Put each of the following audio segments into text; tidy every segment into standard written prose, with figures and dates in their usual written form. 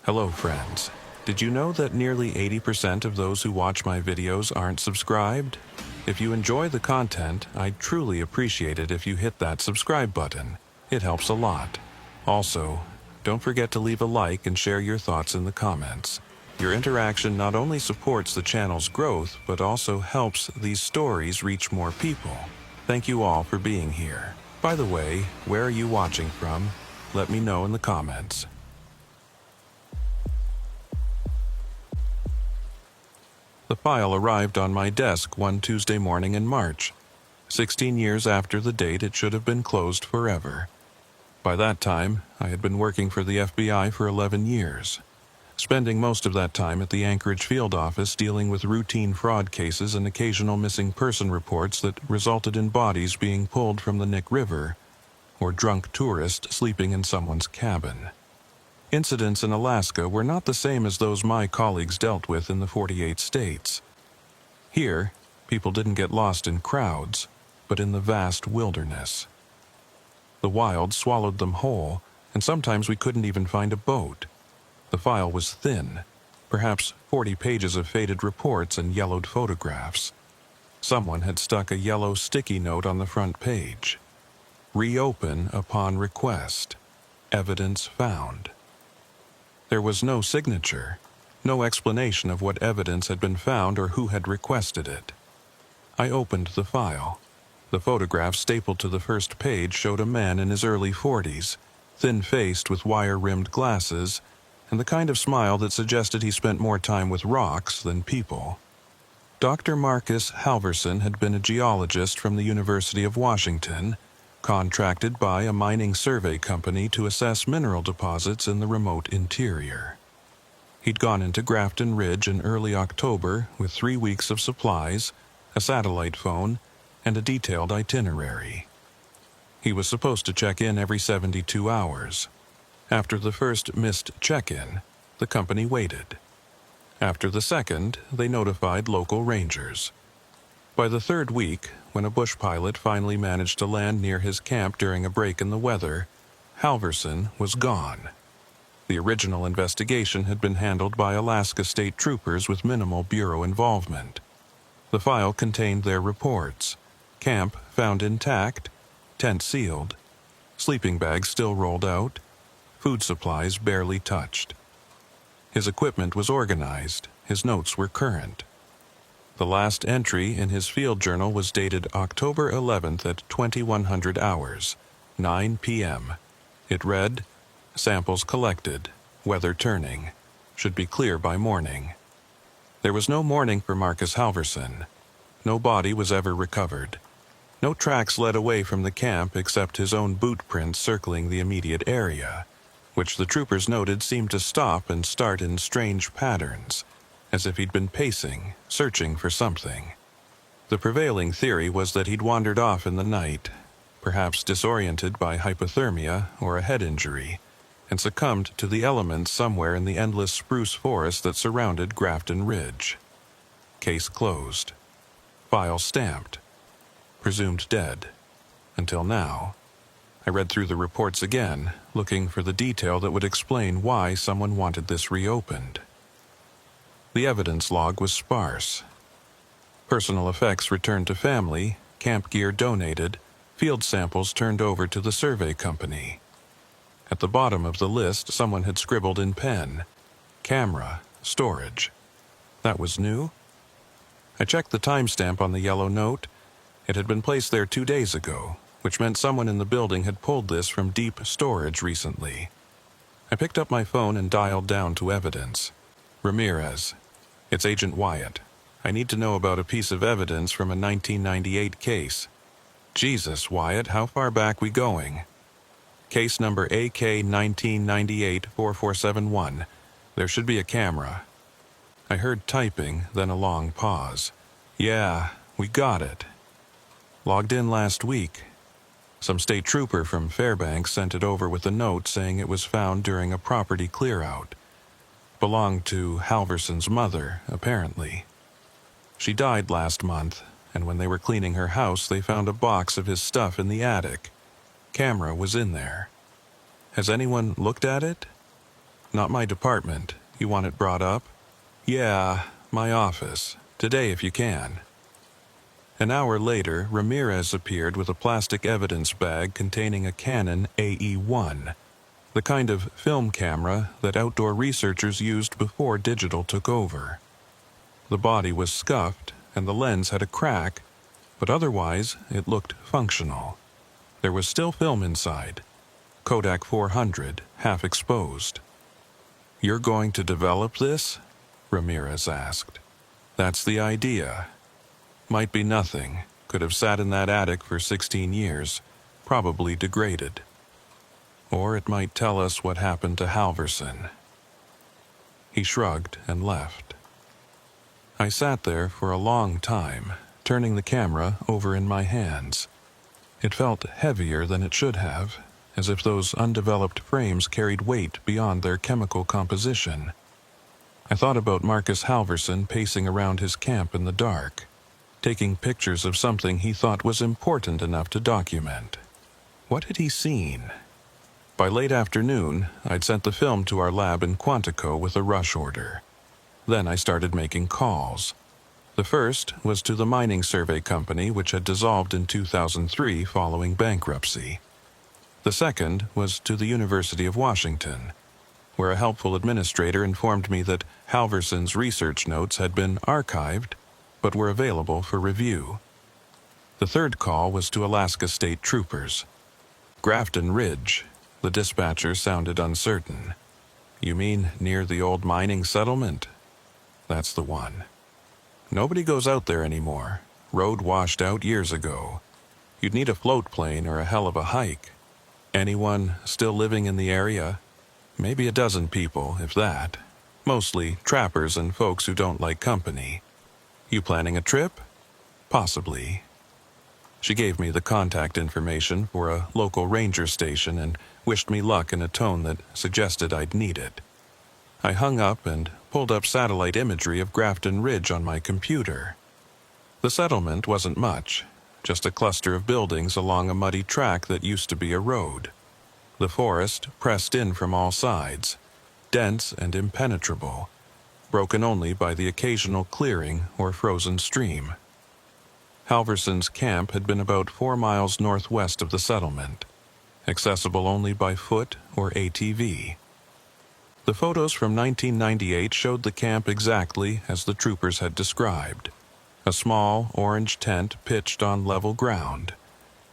Hello friends. Did you know that nearly 80% of those who watch my videos aren't subscribed? If you enjoy the content, I'd truly appreciate it if you hit that subscribe button. It helps a lot. Also, don't forget to leave a like and share your thoughts in the comments. Your interaction not only supports the channel's growth, but also helps these stories reach more people. Thank you all for being here. By the way, where are you watching from? Let me know in the comments. The file arrived on my desk one Tuesday morning in March, 16 years after the date it should have been closed forever. By that time, I had been working for the FBI for 11 years, spending most of that time at the Anchorage field office dealing with routine fraud cases and occasional missing person reports that resulted in bodies being pulled from the Nick River or drunk tourists sleeping in someone's cabin. Incidents in Alaska were not the same as those my colleagues dealt with in the 48 states. Here, people didn't get lost in crowds, but in the vast wilderness. The wild swallowed them whole, and sometimes we couldn't even find a boat. The file was thin, perhaps 40 pages of faded reports and yellowed photographs. Someone had stuck a yellow sticky note on the front page. Reopen upon request. Evidence found. There was no signature, no explanation of what evidence had been found or who had requested it. I opened the file. The photograph stapled to the first page showed a man in his early 40s, thin-faced with wire-rimmed glasses, and the kind of smile that suggested he spent more time with rocks than people. Dr. Marcus Halverson had been a geologist from the University of Washington, contracted by a mining survey company to assess mineral deposits in the remote interior. He'd gone into Grafton Ridge in early October with 3 weeks of supplies, a satellite phone, and a detailed itinerary. He was supposed to check in every 72 hours. After the first missed check-in, the company waited. After the second, they notified local rangers. By the third week, when a bush pilot finally managed to land near his camp during a break in the weather, Halverson was gone. The original investigation had been handled by Alaska State Troopers with minimal Bureau involvement. The file contained their reports: camp found intact, tent sealed, sleeping bags still rolled out, food supplies barely touched. His equipment was organized, his notes were current. The last entry in his field journal was dated October 11th at 2100 hours, 9 p.m. It read, "Samples collected, weather turning, should be clear by morning." There was no morning for Marcus Halverson. No body was ever recovered. No tracks led away from the camp except his own boot prints circling the immediate area, which the troopers noted seemed to stop and start in strange patterns, as if he'd been pacing, searching for something. The prevailing theory was that he'd wandered off in the night, perhaps disoriented by hypothermia or a head injury, and succumbed to the elements somewhere in the endless spruce forest that surrounded Grafton Ridge. Case closed. File stamped. Presumed dead. Until now. I read through the reports again, looking for the detail that would explain why someone wanted this reopened. The evidence log was sparse. Personal effects returned to family, camp gear donated, field samples turned over to the survey company. At the bottom of the list, someone had scribbled in pen, "Camera, storage." That was new? I checked the timestamp on the yellow note. It had been placed there 2 days ago, which meant someone in the building had pulled this from deep storage recently. I picked up my phone and dialed down to evidence. "Ramirez. It's Agent Wyatt. I need to know about a piece of evidence from a 1998 case." "Jesus, Wyatt, how far back we going?" "Case number AK 1998-4471. There should be a camera." I heard typing, then a long pause. "Yeah, we got it. Logged in last week. Some state trooper from Fairbanks sent it over with a note saying it was found during a property clear-out. Belonged to Halverson's mother, apparently. She died last month, and when they were cleaning her house, they found a box of his stuff in the attic. Camera was in there. Has anyone looked at it?" Not my department. You want it brought up? Yeah, my office. Today if you can. An hour later, Ramirez appeared with a plastic evidence bag containing a Canon AE-1, the kind of film camera that outdoor researchers used before digital took over. The body was scuffed, and the lens had a crack, but otherwise it looked functional. There was still film inside. Kodak 400, half exposed. "You're going to develop this?" Ramirez asked. "That's the idea. Might be nothing. Could have sat in that attic for 16 years, probably degraded. Or it might tell us what happened to Halverson." He shrugged and left. I sat there for a long time, turning the camera over in my hands. It felt heavier than it should have, as if those undeveloped frames carried weight beyond their chemical composition. I thought about Marcus Halverson pacing around his camp in the dark, taking pictures of something he thought was important enough to document. What had he seen? By late afternoon, I'd sent the film to our lab in Quantico with a rush order. Then I started making calls. The first was to the mining survey company which had dissolved in 2003 following bankruptcy. The second was to the University of Washington, where a helpful administrator informed me that Halverson's research notes had been archived but were available for review. The third call was to Alaska State Troopers. Grafton Ridge, the dispatcher sounded uncertain. "You mean near the old mining settlement?" "That's the one." "Nobody goes out there anymore. Road washed out years ago. You'd need a float plane or a hell of a hike. Anyone still living in the area?" "Maybe a dozen people, if that. Mostly trappers and folks who don't like company." "You planning a trip?" "Possibly." She gave me the contact information for a local ranger station and wished me luck in a tone that suggested I'd need it. I hung up and pulled up satellite imagery of Grafton Ridge on my computer. The settlement wasn't much, just a cluster of buildings along a muddy track that used to be a road. The forest pressed in from all sides, dense and impenetrable, broken only by the occasional clearing or frozen stream. Halverson's camp had been about 4 miles northwest of the settlement, accessible only by foot or ATV. The photos from 1998 showed the camp exactly as the troopers had described. A small orange tent pitched on level ground,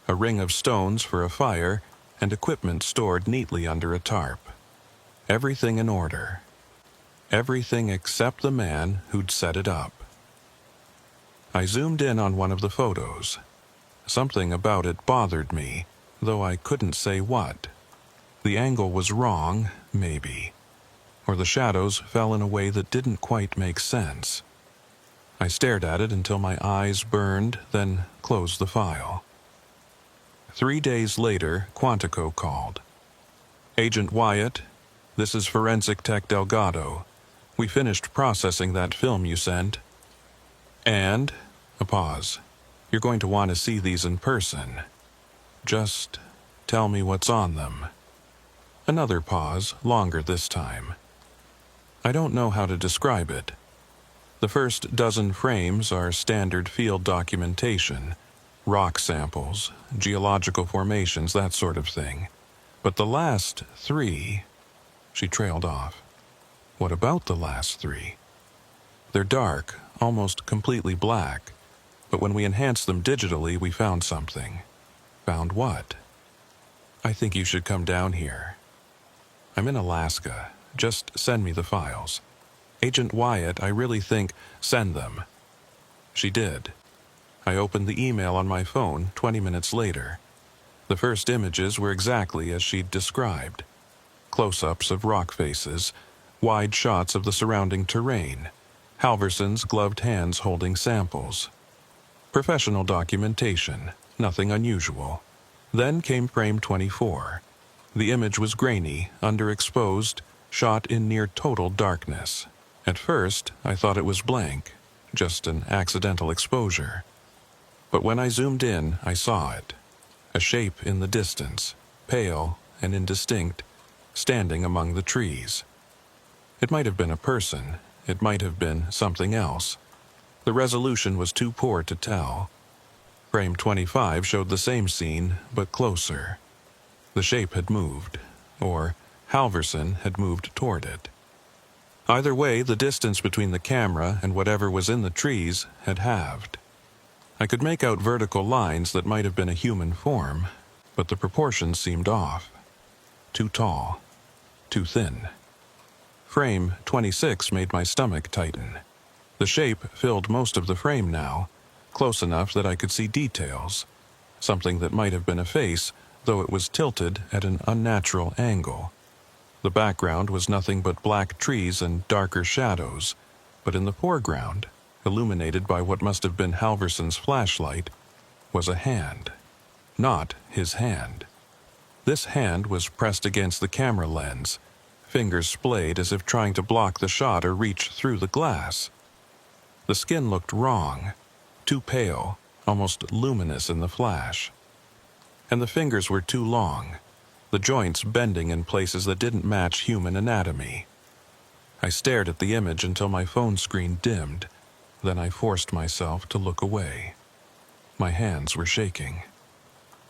a ring of stones for a fire, and equipment stored neatly under a tarp. Everything in order. Everything except the man who'd set it up. I zoomed in on one of the photos. Something about it bothered me, though I couldn't say what. The angle was wrong, maybe, or the shadows fell in a way that didn't quite make sense. I stared at it until my eyes burned, then closed the file. 3 days later, Quantico called. "Agent Wyatt, this is Forensic Tech Delgado. We finished processing that film you sent." "And?" A pause. "You're going to want to see these in person. Just tell me what's on them." Another pause, longer this time. I don't know how to describe it. The first dozen frames are standard field documentation, rock samples, geological formations, that sort of thing. But the last 3... She trailed off. "What about the last 3? "They're dark, almost completely black. But when we enhanced them digitally, we found something." "Found what?" "I think you should come down here." "I'm in Alaska. Just send me the files." "Agent Wyatt, I really think..." "Send them." She did. I opened the email on my phone 20 minutes later. The first images were exactly as she'd described. Close-ups of rock faces, wide shots of the surrounding terrain, Halverson's gloved hands holding samples. Professional documentation, nothing unusual. Then came frame 24. The image was grainy, underexposed, shot in near total darkness. At first, I thought it was blank, just an accidental exposure. But when I zoomed in, I saw it. A shape in the distance, pale and indistinct, standing among the trees. It might have been a person. It might have been something else. The resolution was too poor to tell. Frame 25 showed the same scene, but closer. The shape had moved, or Halverson had moved toward it. Either way, the distance between the camera and whatever was in the trees had halved. I could make out vertical lines that might have been a human form, but the proportions seemed off. Too tall. Too thin. Frame 26 made my stomach tighten. The shape filled most of the frame now, close enough that I could see details. Something that might have been a face, though it was tilted at an unnatural angle. The background was nothing but black trees and darker shadows, but in the foreground, illuminated by what must have been Halverson's flashlight, was a hand. Not his hand. This hand was pressed against the camera lens, fingers splayed as if trying to block the shot or reach through the glass. The skin looked wrong, too pale, almost luminous in the flash. And the fingers were too long, the joints bending in places that didn't match human anatomy. I stared at the image until my phone screen dimmed, then I forced myself to look away. My hands were shaking.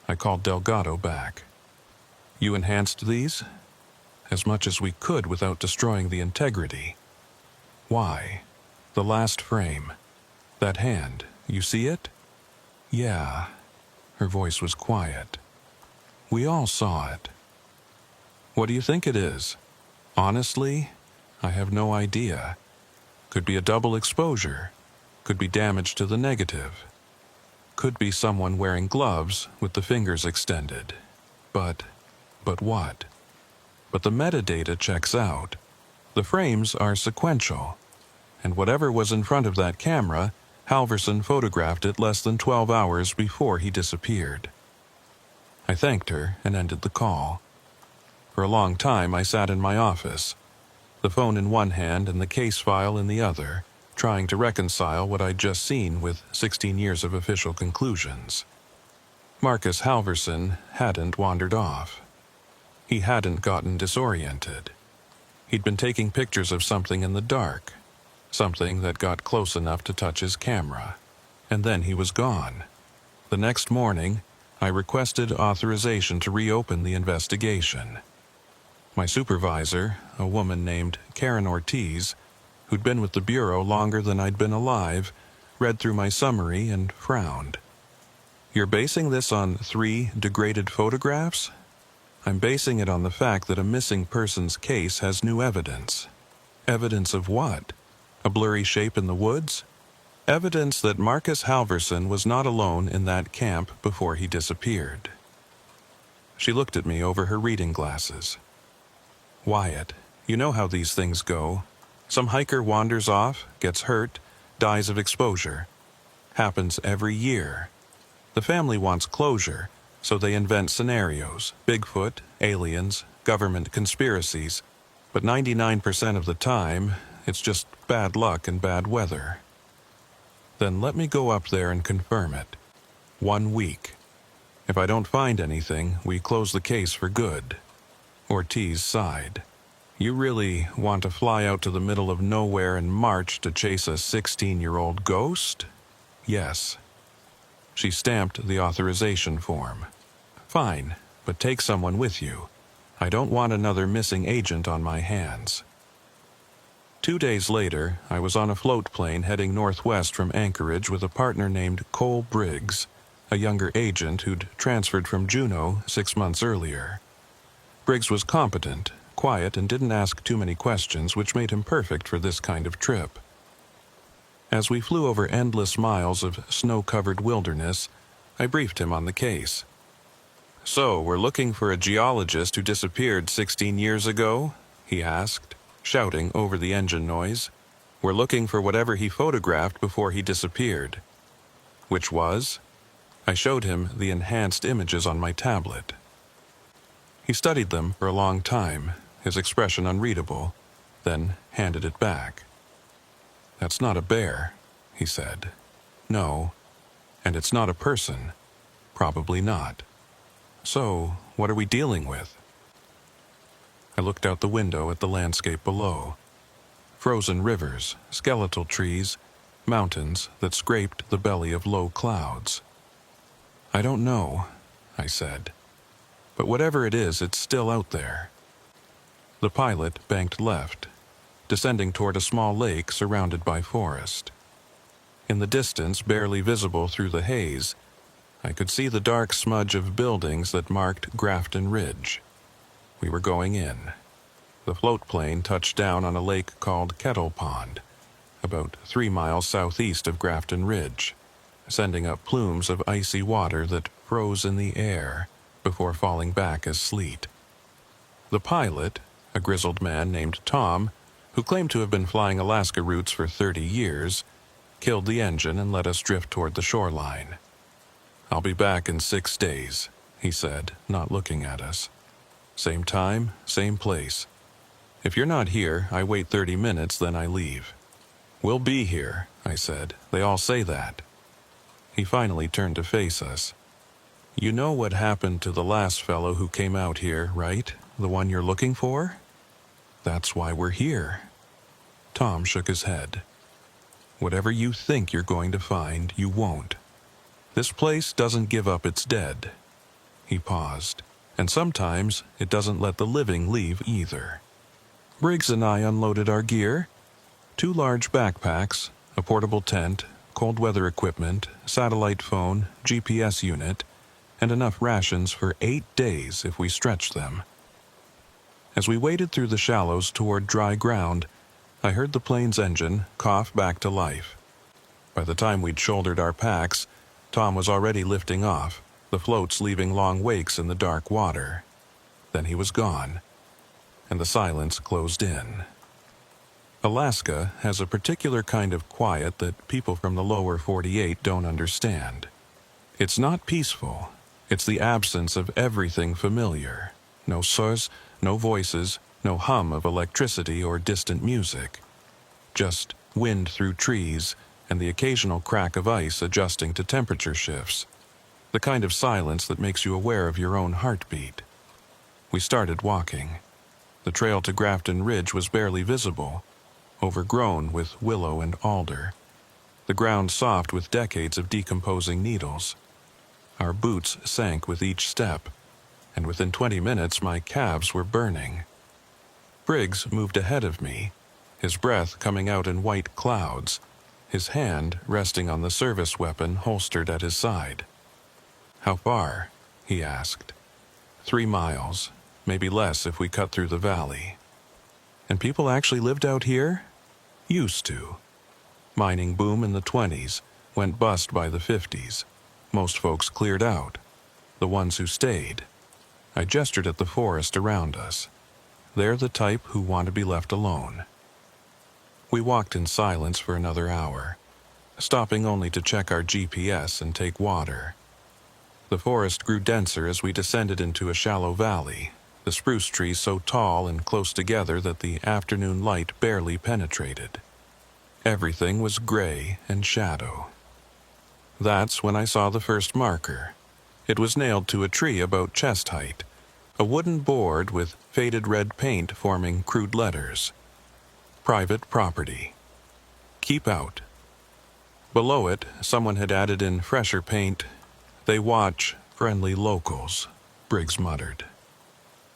I called Delgado back. "You enhanced these?" "As much as we could without destroying the integrity." "Why?" "The last frame. That hand, you see it?" "Yeah." Her voice was quiet. "We all saw it." "What do you think it is?" "Honestly, I have no idea. Could be a double exposure. Could be damage to the negative. Could be someone wearing gloves with the fingers extended. But what? But the metadata checks out. The frames are sequential. And whatever was in front of that camera, Halverson photographed it less than 12 hours before he disappeared. I thanked her and ended the call. For a long time I sat in my office, the phone in one hand and the case file in the other, trying to reconcile what I'd just seen with 16 years of official conclusions. Marcus Halverson hadn't wandered off. He hadn't gotten disoriented. He'd been taking pictures of something in the dark, something that got close enough to touch his camera, and then he was gone. The next morning, I requested authorization to reopen the investigation. My supervisor, a woman named Karen Ortiz, who'd been with the Bureau longer than I'd been alive, read through my summary and frowned. "You're basing this on 3 degraded photographs?" "I'm basing it on the fact that a missing person's case has new evidence." "Evidence of what? A blurry shape in the woods?" "Evidence that Marcus Halverson was not alone in that camp before he disappeared." She looked at me over her reading glasses. "Wyatt, you know how these things go. Some hiker wanders off, gets hurt, dies of exposure. Happens every year. The family wants closure, so they invent scenarios, Bigfoot, aliens, government conspiracies, but 99% of the time, it's just bad luck and bad weather. Then let me go up there and confirm it. 1 week. If I don't find anything, we close the case for good." Ortiz sighed. "You really want to fly out to the middle of nowhere in March to chase a 16-year-old ghost?" "Yes." She stamped the authorization form. "Fine, but take someone with you. I don't want another missing agent on my hands." 2 days later, I was on a float plane heading northwest from Anchorage with a partner named Cole Briggs, a younger agent who'd transferred from Juneau 6 months earlier. Briggs was competent, quiet, and didn't ask too many questions, which made him perfect for this kind of trip. As we flew over endless miles of snow-covered wilderness, I briefed him on the case. "So, we're looking for a geologist who disappeared 16 years ago?" he asked, shouting over the engine noise. "We're looking for whatever he photographed before he disappeared." "Which was?" I showed him the enhanced images on my tablet. He studied them for a long time, his expression unreadable, then handed it back. "That's not a bear," he said. "No. And it's not a person. Probably not. So, what are we dealing with?" I looked out the window at the landscape below. Frozen rivers, skeletal trees, mountains that scraped the belly of low clouds. "I don't know," I said. "But whatever it is, it's still out there." The pilot banked left, descending toward a small lake surrounded by forest. In the distance, barely visible through the haze, I could see the dark smudge of buildings that marked Grafton Ridge. We were going in. The float plane touched down on a lake called Kettle Pond, about 3 miles southeast of Grafton Ridge, sending up plumes of icy water that froze in the air before falling back as sleet. The pilot, a grizzled man named Tom, who claimed to have been flying Alaska routes for 30 years, killed the engine and let us drift toward the shoreline. "I'll be back in 6 days," he said, not looking at us. "Same time, same place. If you're not here, I wait 30 minutes, then I leave." "We'll be here," I said. "They all say that." He finally turned to face us. "You know what happened to the last fellow who came out here, right? The one you're looking for?" "That's why we're here." Tom shook his head. "Whatever you think you're going to find, you won't. This place doesn't give up its dead." He paused. "And sometimes it doesn't let the living leave either." Briggs and I unloaded our gear. 2 large backpacks, a portable tent, cold weather equipment, satellite phone, GPS unit, and enough rations for 8 days if we stretched them. As we waded through the shallows toward dry ground, I heard the plane's engine cough back to life. By the time we'd shouldered our packs, Tom was already lifting off, the floats leaving long wakes in the dark water. Then he was gone, and the silence closed in. Alaska has a particular kind of quiet that people from the lower 48 don't understand. It's not peaceful. It's the absence of everything familiar. No source, no voices, no hum of electricity or distant music. Just wind through trees and the occasional crack of ice adjusting to temperature shifts. The kind of silence that makes you aware of your own heartbeat. We started walking. The trail to Grafton Ridge was barely visible, overgrown with willow and alder. The ground soft with decades of decomposing needles. Our boots sank with each step, and within 20 minutes my calves were burning. Briggs moved ahead of me, his breath coming out in white clouds, his hand resting on the service weapon holstered at his side. "How far?" he asked. 3 miles, maybe less if we cut through the valley. "And people actually lived out here?" "Used to. Mining boom in the 20s, went bust by the 50s. Most folks cleared out. The ones who stayed." I gestured at the forest around us. "They're the type who want to be left alone." We walked in silence for another hour, stopping only to check our GPS and take water. The forest grew denser as we descended into a shallow valley, the spruce trees so tall and close together that the afternoon light barely penetrated. Everything was gray and shadow. That's when I saw the first marker. It was nailed to a tree about chest height, a wooden board with faded red paint forming crude letters. "Private property. Keep out." Below it, someone had added in fresher paint, "They watch friendly locals," Briggs muttered.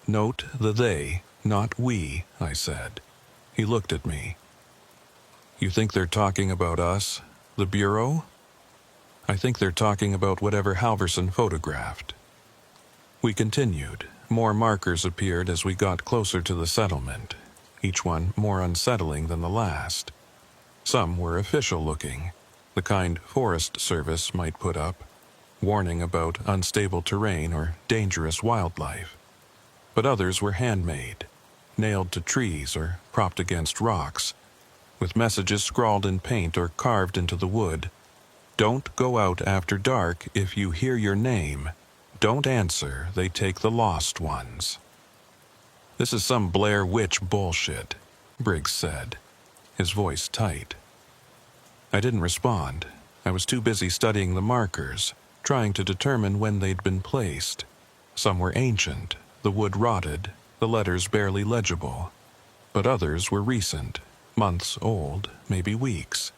"Note the they, not we," I said. He looked at me. "You think they're talking about us, the Bureau?" "I think they're talking about whatever Halverson photographed." We continued. More markers appeared as we got closer to the settlement, each one more unsettling than the last. Some were official-looking, the kind Forest Service might put up, warning about unstable terrain or dangerous wildlife. But others were handmade, nailed to trees or propped against rocks, with messages scrawled in paint or carved into the wood. "Don't go out after dark if you hear your name. Don't answer, they take the lost ones." "This is some Blair Witch bullshit," Briggs said, his voice tight. I didn't respond. I was too busy studying the markers, trying to determine when they'd been placed. Some were ancient, the wood rotted, the letters barely legible. But others were recent, Months old, maybe weeks.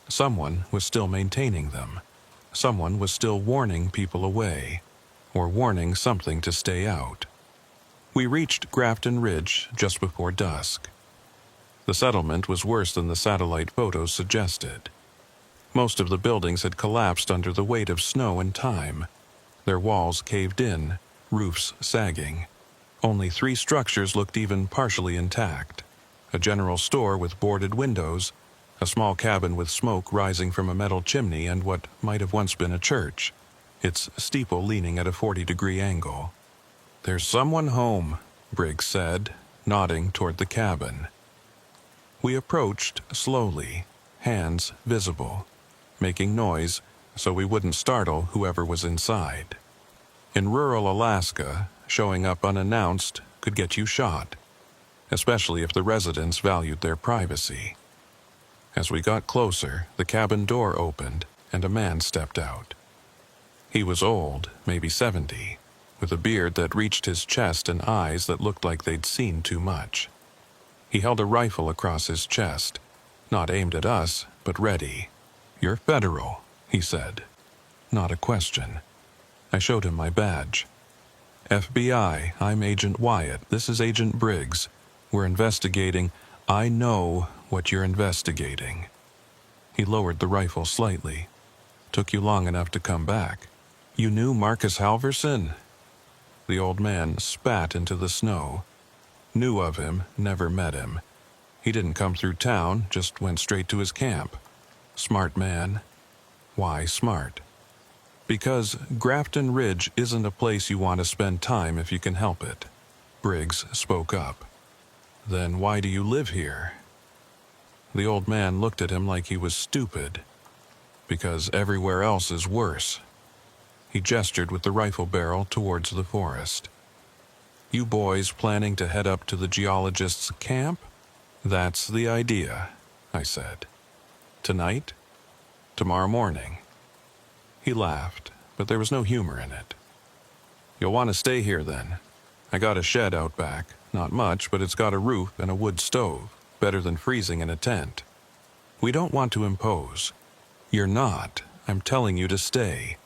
Someone was still maintaining them. Someone was still warning people away, or warning something to stay out. We reached Grafton Ridge just before dusk. The settlement was worse than the satellite photos suggested. Most of the buildings had collapsed under the weight of snow and time. Their walls caved in, roofs sagging. Only 3 structures looked even partially intact. A general store with boarded windows, a small cabin with smoke rising from a metal chimney, and what might have once been a church, its steeple leaning at a 40-degree angle. "There's someone home," Briggs said, nodding toward the cabin. We approached slowly, hands visible, making noise so we wouldn't startle whoever was inside. In rural Alaska, showing up unannounced could get you shot, especially if the residents valued their privacy. As we got closer, the cabin door opened and a man stepped out. He was old, maybe 70, with a beard that reached his chest and eyes that looked like they'd seen too much. He held a rifle across his chest, not aimed at us, but ready. "You're federal," he said. Not a question. I showed him my badge. "FBI, I'm Agent Wyatt. This is Agent Briggs. We're investigating. I know what you're investigating." He lowered the rifle slightly. "Took you long enough to come back. You knew Marcus Halverson?" The old man spat into the snow. Knew of him, never met him. He didn't come through town, just went straight to his camp. Smart man. Why smart? Because Grafton Ridge isn't a place you want to spend time if you can help it. Briggs spoke up. "Then why do you live here?" The old man looked at him like he was stupid. "Because everywhere else is worse." He gestured with the rifle barrel towards the forest. "You boys planning to head up to the geologist's camp?" "That's the idea," I said. "Tonight? Tomorrow morning?" He laughed, but there was no humor in it. "You'll want to stay here then. I got a shed out back. Not much, but it's got a roof and a wood stove. Better than freezing in a tent. We don't want to impose." "You're not. I'm telling you to stay.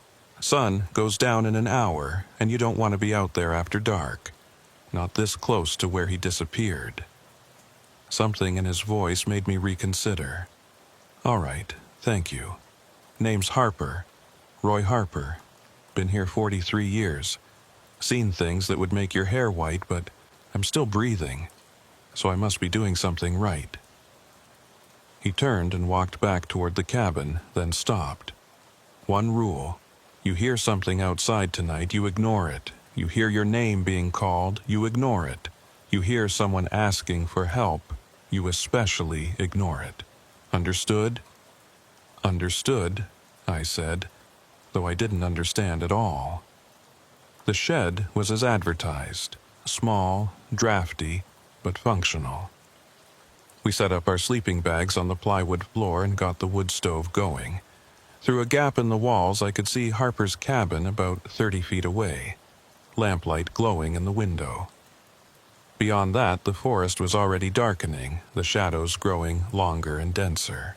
Sun goes down in an hour, and you don't want to be out there after dark. Not this close to where he disappeared." Something in his voice made me reconsider. "All right, thank you. Name's Harper. Roy Harper. Been here 43 years. Seen things that would make your hair white, but I'm still breathing, so I must be doing something right." He turned and walked back toward the cabin, then stopped. "One rule. You hear something outside tonight, you ignore it. You hear your name being called, you ignore it. You hear someone asking for help, you especially ignore it. Understood?" "Understood," I said, though I didn't understand at all. The shed was as advertised. Small, drafty, but functional. We set up our sleeping bags on the plywood floor and got the wood stove going. Through a gap in the walls, I could see Harper's cabin about 30 feet away, lamplight glowing in the window. Beyond that, the forest was already darkening, the shadows growing longer and denser.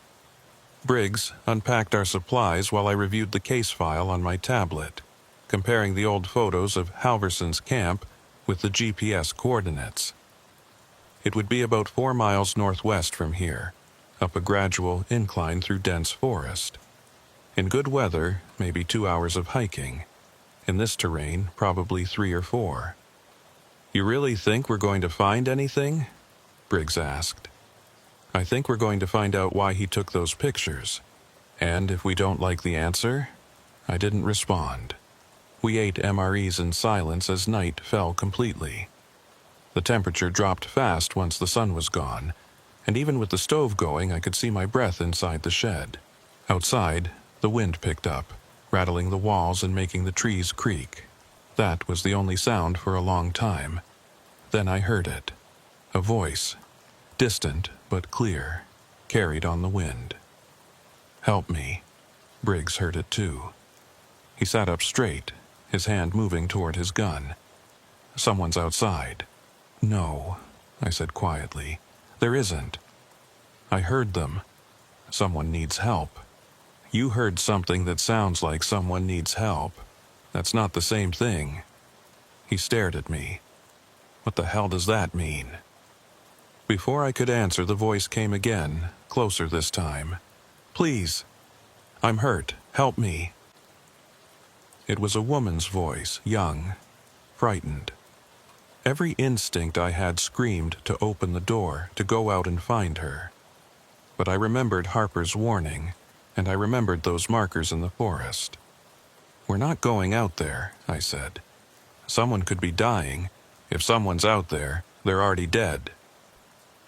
Briggs unpacked our supplies while I reviewed the case file on my tablet, comparing the old photos of Halverson's camp with the GPS coordinates. It would be about 4 miles northwest from here, up a gradual incline through dense forest. In good weather, maybe 2 hours of hiking. In this terrain, probably 3 or 4. "You really think we're going to find anything?" Briggs asked. "I think we're going to find out why he took those pictures. And if we don't like the answer?" I didn't respond. We ate MREs in silence as night fell completely. The temperature dropped fast once the sun was gone, and even with the stove going, I could see my breath inside the shed. Outside, the wind picked up, rattling the walls and making the trees creak. That was the only sound for a long time. Then I heard it. A voice, distant but clear, carried on the wind. "Help me." Briggs heard it too. He sat up straight, his hand moving toward his gun. "Someone's outside." "No," I said quietly. "There isn't." I heard them. Someone needs help. You heard something that sounds like someone needs help. That's not the same thing. He stared at me. What the hell does that mean? Before I could answer, the voice came again, closer this time. Please. I'm hurt. Help me. It was a woman's voice, young, frightened. Every instinct I had screamed to open the door, to go out and find her. But I remembered Harper's warning, and I remembered those markers in the forest. We're not going out there, I said. Someone could be dying. If someone's out there, they're already dead.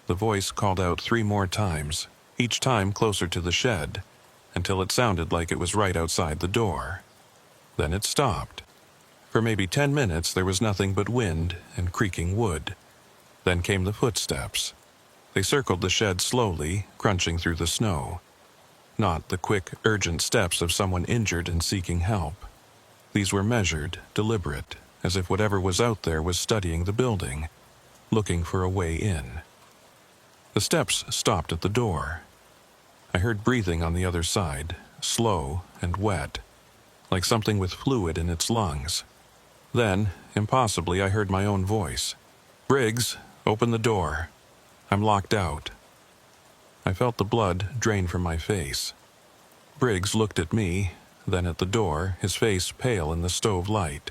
The voice called out 3 more times, each time closer to the shed, until it sounded like it was right outside the door. Then it stopped. For maybe 10 minutes there was nothing but wind and creaking wood. Then came the footsteps. They circled the shed slowly, crunching through the snow. Not the quick, urgent steps of someone injured and seeking help. These were measured, deliberate, as if whatever was out there was studying the building, looking for a way in. The steps stopped at the door. I heard breathing on the other side, slow and wet, like something with fluid in its lungs. Then, impossibly, I heard my own voice. Briggs, open the door. I'm locked out. I felt the blood drain from my face. Briggs looked at me, then at the door, his face pale in the stove light.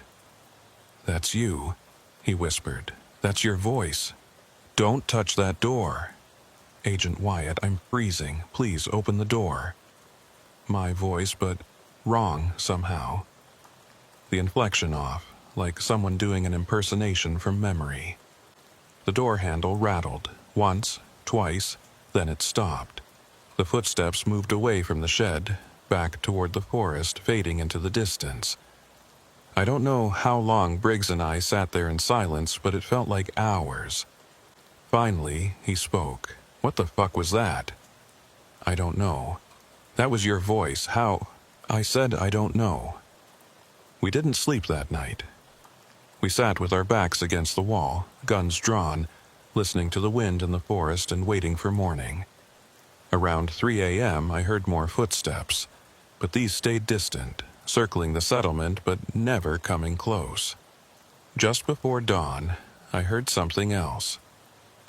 That's you, he whispered. That's your voice. Don't touch that door. Agent Wyatt, I'm freezing. Please open the door. My voice, but wrong somehow. The inflection off, like someone doing an impersonation from memory. The door handle rattled, once, twice, then it stopped. The footsteps moved away from the shed, back toward the forest, fading into the distance. I don't know how long Briggs and I sat there in silence, but it felt like hours. Finally, he spoke. What the fuck was that? I don't know. That was your voice. How? I said I don't know. We didn't sleep that night. We sat with our backs against the wall, guns drawn, listening to the wind in the forest and waiting for morning. Around 3 a.m. I heard more footsteps, but these stayed distant, circling the settlement but never coming close. Just before dawn, I heard something else.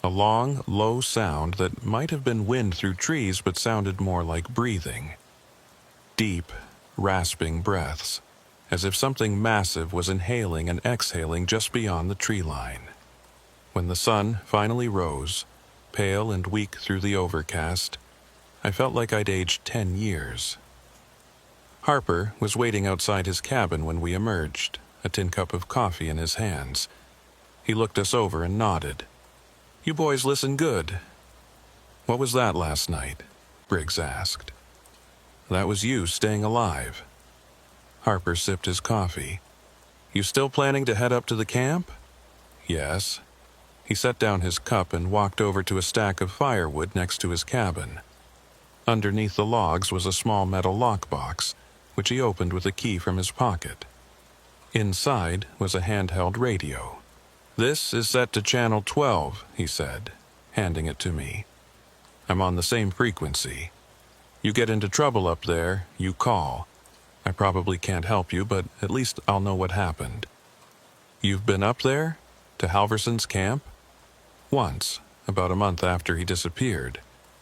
A long, low sound that might have been wind through trees but sounded more like breathing. Deep, rasping breaths, as if something massive was inhaling and exhaling just beyond the tree line. When the sun finally rose, pale and weak through the overcast, I felt like I'd aged 10 years. Harper was waiting outside his cabin when we emerged, a tin cup of coffee in his hands. He looked us over and nodded. You boys listen good. What was that last night? Briggs asked. That was you staying alive. Harper sipped his coffee. You still planning to head up to the camp? Yes. He set down his cup and walked over to a stack of firewood next to his cabin. Underneath the logs was a small metal lockbox, which he opened with a key from his pocket. Inside was a handheld radio. This is set to channel 12, he said, handing it to me. I'm on the same frequency. You get into trouble up there, you call. I probably can't help you, but at least I'll know what happened. You've been up there? To Halverson's camp? Once, about a month after he disappeared.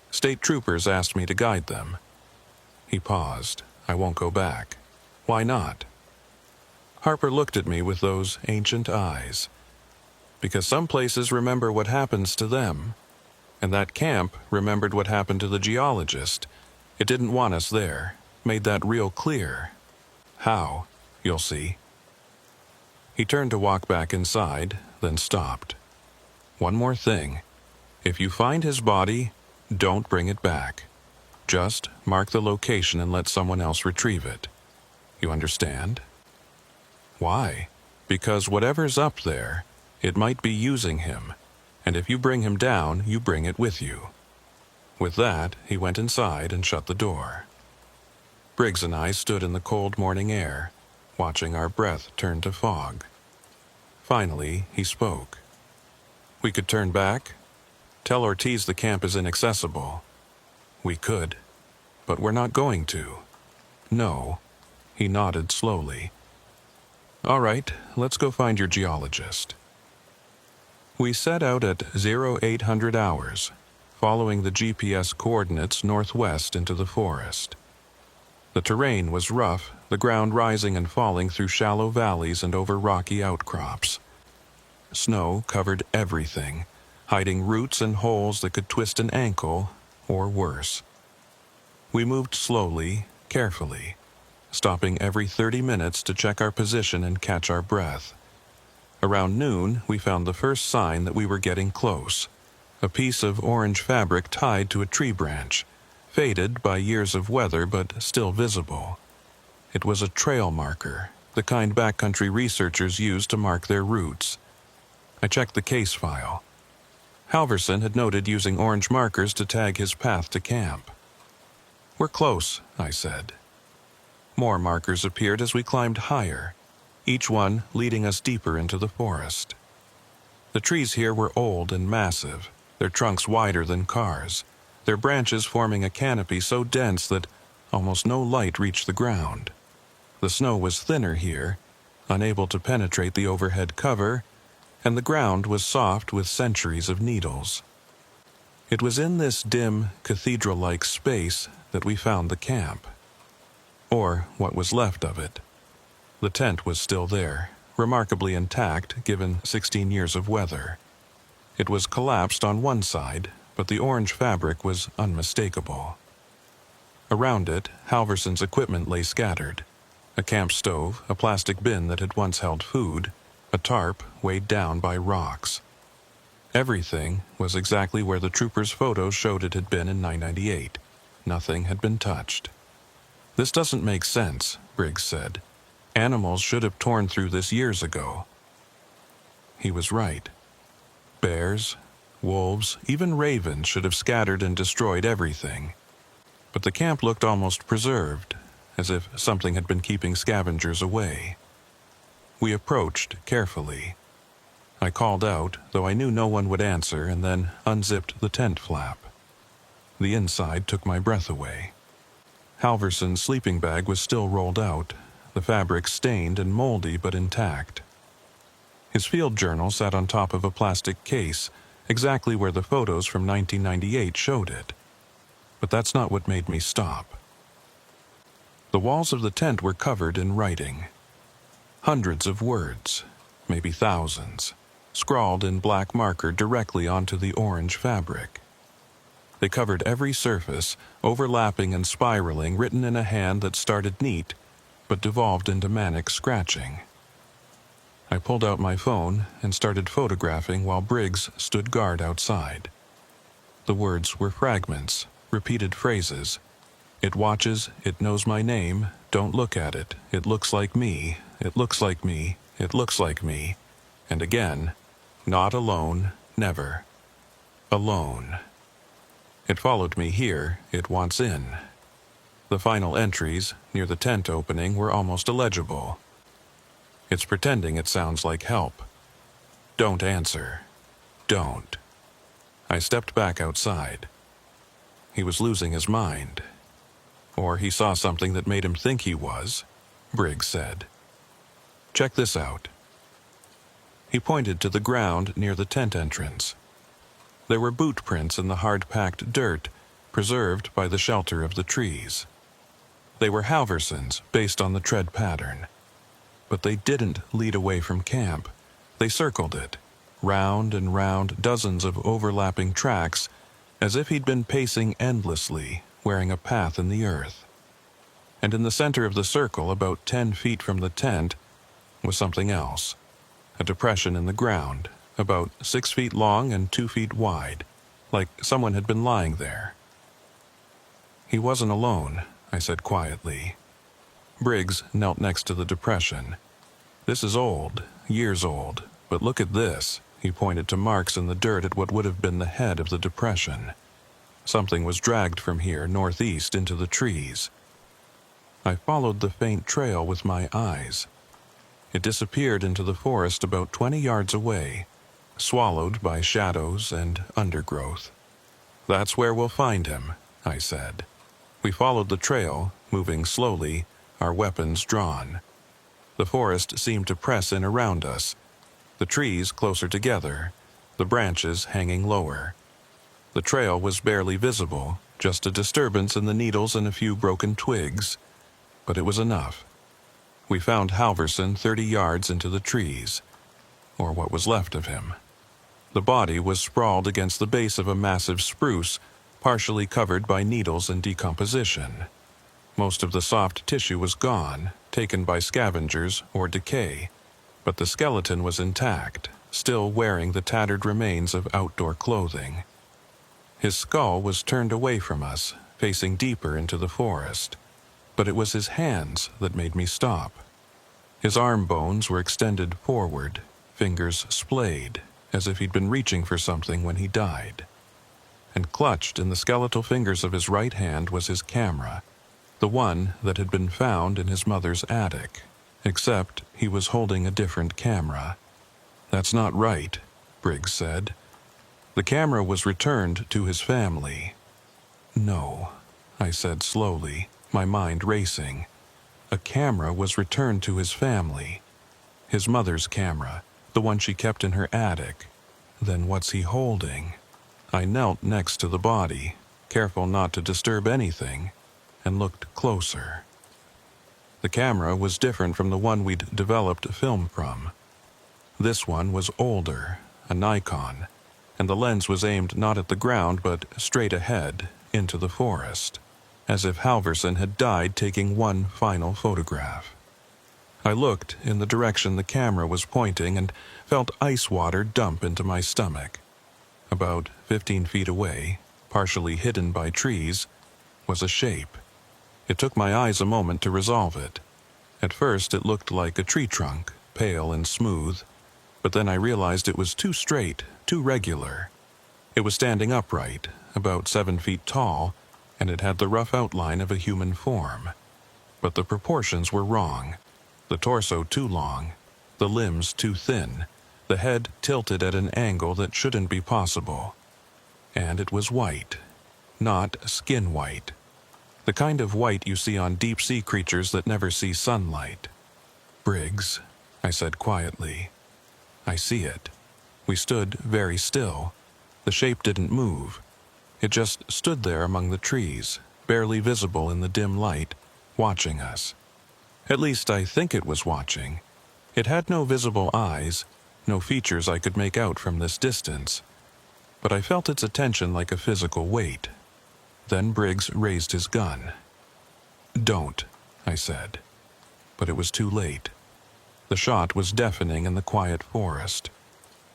State troopers asked me to guide them. He paused. I won't go back. Why not? Harper looked at me with those ancient eyes. Because some places remember what happens to them, and that camp remembered what happened to the geologist. It didn't want us there, made that real clear. How? You'll see. He turned to walk back inside, then stopped. One more thing. If you find his body, don't bring it back. Just mark the location and let someone else retrieve it. You understand? Why? Because whatever's up there, it might be using him, and if you bring him down, you bring it with you. With that, he went inside and shut the door. Briggs and I stood in the cold morning air, watching our breath turn to fog. Finally, he spoke. We could turn back. Tell Ortiz the camp is inaccessible. We could, but we're not going to. No. He nodded slowly. All right, let's go find your geologist. We set out at 0800 hours, following the GPS coordinates northwest into the forest. The terrain was rough, the ground rising and falling through shallow valleys and over rocky outcrops. Snow covered everything, hiding roots and holes that could twist an ankle, or worse. We moved slowly, carefully, stopping every 30 minutes to check our position and catch our breath. Around noon, we found the first sign that we were getting close. A piece of orange fabric tied to a tree branch, faded by years of weather but still visible. It was a trail marker, the kind backcountry researchers use to mark their routes. I checked the case file. Halverson had noted using orange markers to tag his path to camp. We're close, I said. More markers appeared as we climbed higher, each one leading us deeper into the forest. The trees here were old and massive, their trunks wider than cars, their branches forming a canopy so dense that almost no light reached the ground. The snow was thinner here, unable to penetrate the overhead cover, and the ground was soft with centuries of needles. It was in this dim, cathedral-like space that we found the camp. Or what was left of it. The tent was still there, remarkably intact given 16 years of weather. It was collapsed on one side, but the orange fabric was unmistakable. Around it, Halverson's equipment lay scattered. A camp stove, a plastic bin that had once held food, a tarp weighed down by rocks. Everything was exactly where the troopers' photos showed it had been in 998. Nothing had been touched. This doesn't make sense, Briggs said. Animals should have torn through this years ago. He was right. Bears, wolves, even ravens should have scattered and destroyed everything. But the camp looked almost preserved, as if something had been keeping scavengers away. We approached carefully. I called out, though I knew no one would answer, and then unzipped the tent flap. The inside took my breath away. Halverson's sleeping bag was still rolled out, the fabric stained and moldy but intact. His field journal sat on top of a plastic case, exactly where the photos from 1998 showed it. But that's not what made me stop. The walls of the tent were covered in writing. Hundreds of words, maybe thousands, scrawled in black marker directly onto the orange fabric. They covered every surface, overlapping and spiraling, written in a hand that started neat, but devolved into manic scratching. I pulled out my phone and started photographing while Briggs stood guard outside. The words were fragments, repeated phrases. It watches, it knows my name, don't look at it, it looks like me, it looks like me, it looks like me, and again, not alone, never. Alone. It followed me here, it wants in. The final entries, near the tent opening, were almost illegible. It's pretending it sounds like help. Don't answer. Don't. I stepped back outside. He was losing his mind. Or he saw something that made him think he was, Briggs said. Check this out. He pointed to the ground near the tent entrance. There were boot prints in the hard-packed dirt, preserved by the shelter of the trees. They were Halverson's, based on the tread pattern. But they didn't lead away from camp. They circled it, round and round dozens of overlapping tracks, as if he'd been pacing endlessly, wearing a path in the earth. And in the center of the circle, about 10 feet from the tent, was something else. A depression in the ground, about 6 feet long and 2 feet wide, like someone had been lying there. He wasn't alone, I said quietly. Briggs knelt next to the depression. This is old, years old, but look at this. He pointed to marks in the dirt at what would have been the head of the depression. Something was dragged from here northeast into the trees. I followed the faint trail with my eyes. It disappeared into the forest about 20 yards away, swallowed by shadows and undergrowth. That's where we'll find him, I said. We followed the trail, moving slowly, our weapons drawn. The forest seemed to press in around us, the trees closer together, the branches hanging lower. The trail was barely visible, just a disturbance in the needles and a few broken twigs, but it was enough. We found Halverson 30 yards into the trees, or what was left of him. The body was sprawled against the base of a massive spruce, partially covered by needles and decomposition. Most of the soft tissue was gone, taken by scavengers or decay, but the skeleton was intact, still wearing the tattered remains of outdoor clothing. His skull was turned away from us, facing deeper into the forest, but it was his hands that made me stop. His arm bones were extended forward, fingers splayed, as if he'd been reaching for something when he died. And clutched in the skeletal fingers of his right hand was his camera, the one that had been found in his mother's attic, except he was holding a different camera. "That's not right," Briggs said. "The camera was returned to his family." "No," I said slowly, my mind racing. A camera was returned to his family. His mother's camera, the one she kept in her attic. Then what's he holding? I knelt next to the body, careful not to disturb anything, and looked closer. The camera was different from the one we'd developed film from. This one was older, a Nikon, and the lens was aimed not at the ground but straight ahead, into the forest, as if Halverson had died taking one final photograph. I looked in the direction the camera was pointing and felt ice water dump into my stomach. About 15 feet away, partially hidden by trees, was a shape. It took my eyes a moment to resolve it. At first it looked like a tree trunk, pale and smooth, but then I realized it was too straight, too regular. It was standing upright, about 7 feet tall, and it had the rough outline of a human form. But the proportions were wrong. The torso too long, the limbs too thin, the head tilted at an angle that shouldn't be possible. And it was white, not skin white. The kind of white you see on deep-sea creatures that never see sunlight. "Briggs," I said quietly. "I see it." We stood very still. The shape didn't move. It just stood there among the trees, barely visible in the dim light, watching us. At least I think it was watching. It had no visible eyes, no features I could make out from this distance. But I felt its attention like a physical weight. Then Briggs raised his gun. "Don't," I said. But it was too late. The shot was deafening in the quiet forest.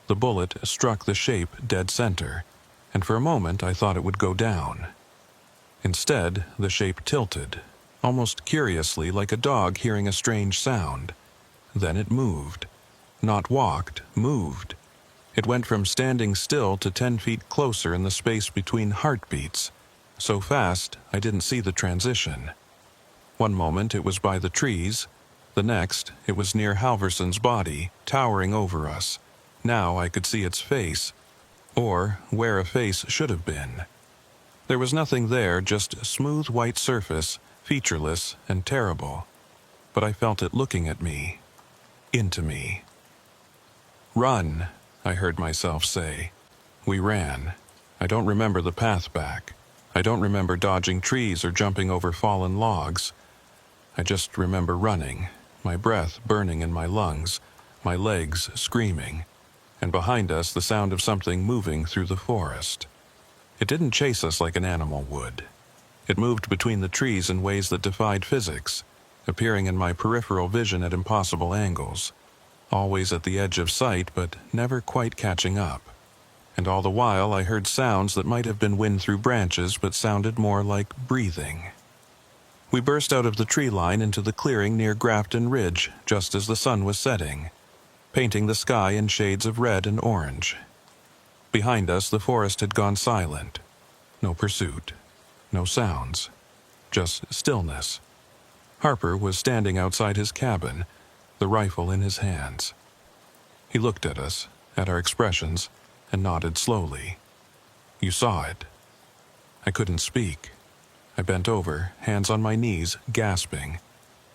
The bullet struck the shape dead center, and for a moment I thought it would go down. Instead, the shape tilted, almost curiously like a dog hearing a strange sound. Then it moved. Not walked, moved. It went from standing still to 10 feet closer in the space between heartbeats, so fast I didn't see the transition. One moment it was by the trees, the next it was near Halverson's body, towering over us. Now I could see its face, or where a face should have been. There was nothing there, just a smooth white surface, featureless and terrible. But I felt it looking at me, into me. "Run," I heard myself say. We ran. I don't remember the path back. I don't remember dodging trees or jumping over fallen logs. I just remember running, my breath burning in my lungs, my legs screaming, and behind us the sound of something moving through the forest. It didn't chase us like an animal would. It moved between the trees in ways that defied physics, appearing in my peripheral vision at impossible angles, always at the edge of sight but never quite catching up. And all the while I heard sounds that might have been wind through branches but sounded more like breathing. We burst out of the tree line into the clearing near Grafton Ridge just as the sun was setting, painting the sky in shades of red and orange. Behind us the forest had gone silent. No pursuit. No sounds. Just stillness. Harper was standing outside his cabin, the rifle in his hands. He looked at us, at our expressions, and nodded slowly. "You saw it." I couldn't speak. I bent over, hands on my knees, gasping.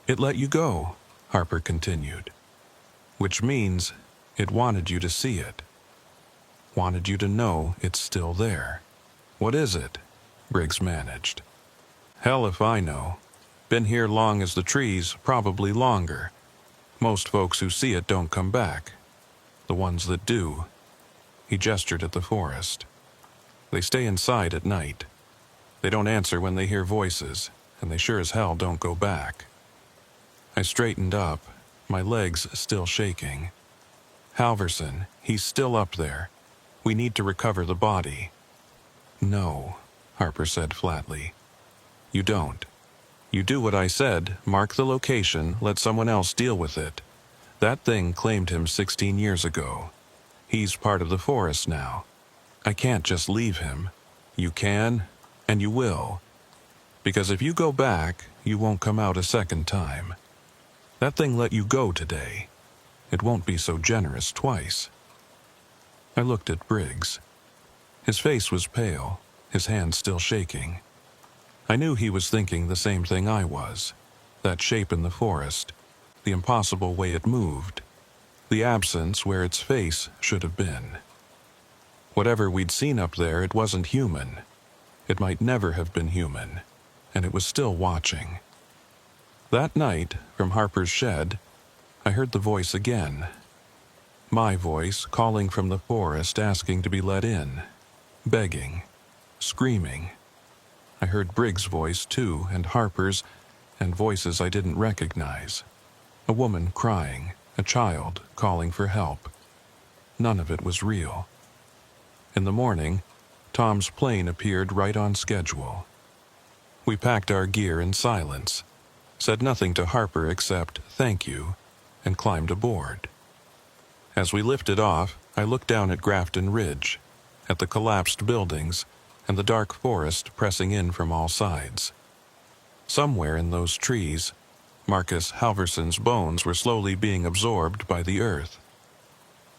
"It let you go," Harper continued. "Which means it wanted you to see it. Wanted you to know it's still there." "What is it?" Briggs managed. "Hell if I know. Been here long as the trees, probably longer. Most folks who see it don't come back. The ones that do," he gestured at the forest, "they stay inside at night. They don't answer when they hear voices, and they sure as hell don't go back." I straightened up, my legs still shaking. "Halverson, he's still up there. We need to recover the body." "No," Harper said flatly. "You don't. You do what I said, mark the location, let someone else deal with it. That thing claimed him 16 years ago. He's part of the forest now. I can't just leave him. You can, and you will. Because if you go back, you won't come out a second time. That thing let you go today. It won't be so generous twice." I looked at Briggs. His face was pale, his hands still shaking. I knew he was thinking the same thing I was. That shape in the forest, the impossible way it moved, the absence where its face should have been. Whatever we'd seen up there, it wasn't human. It might never have been human, and it was still watching. That night, from Harper's shed, I heard the voice again. My voice calling from the forest, asking to be let in, begging, screaming. I heard Briggs' voice, too, and Harper's, and voices I didn't recognize. A woman crying, a child calling for help. None of it was real. In the morning, Tom's plane appeared right on schedule. We packed our gear in silence, said nothing to Harper except "thank you," and climbed aboard. As we lifted off, I looked down at Grafton Ridge, at the collapsed buildings, and the dark forest pressing in from all sides. Somewhere in those trees, Marcus Halverson's bones were slowly being absorbed by the earth.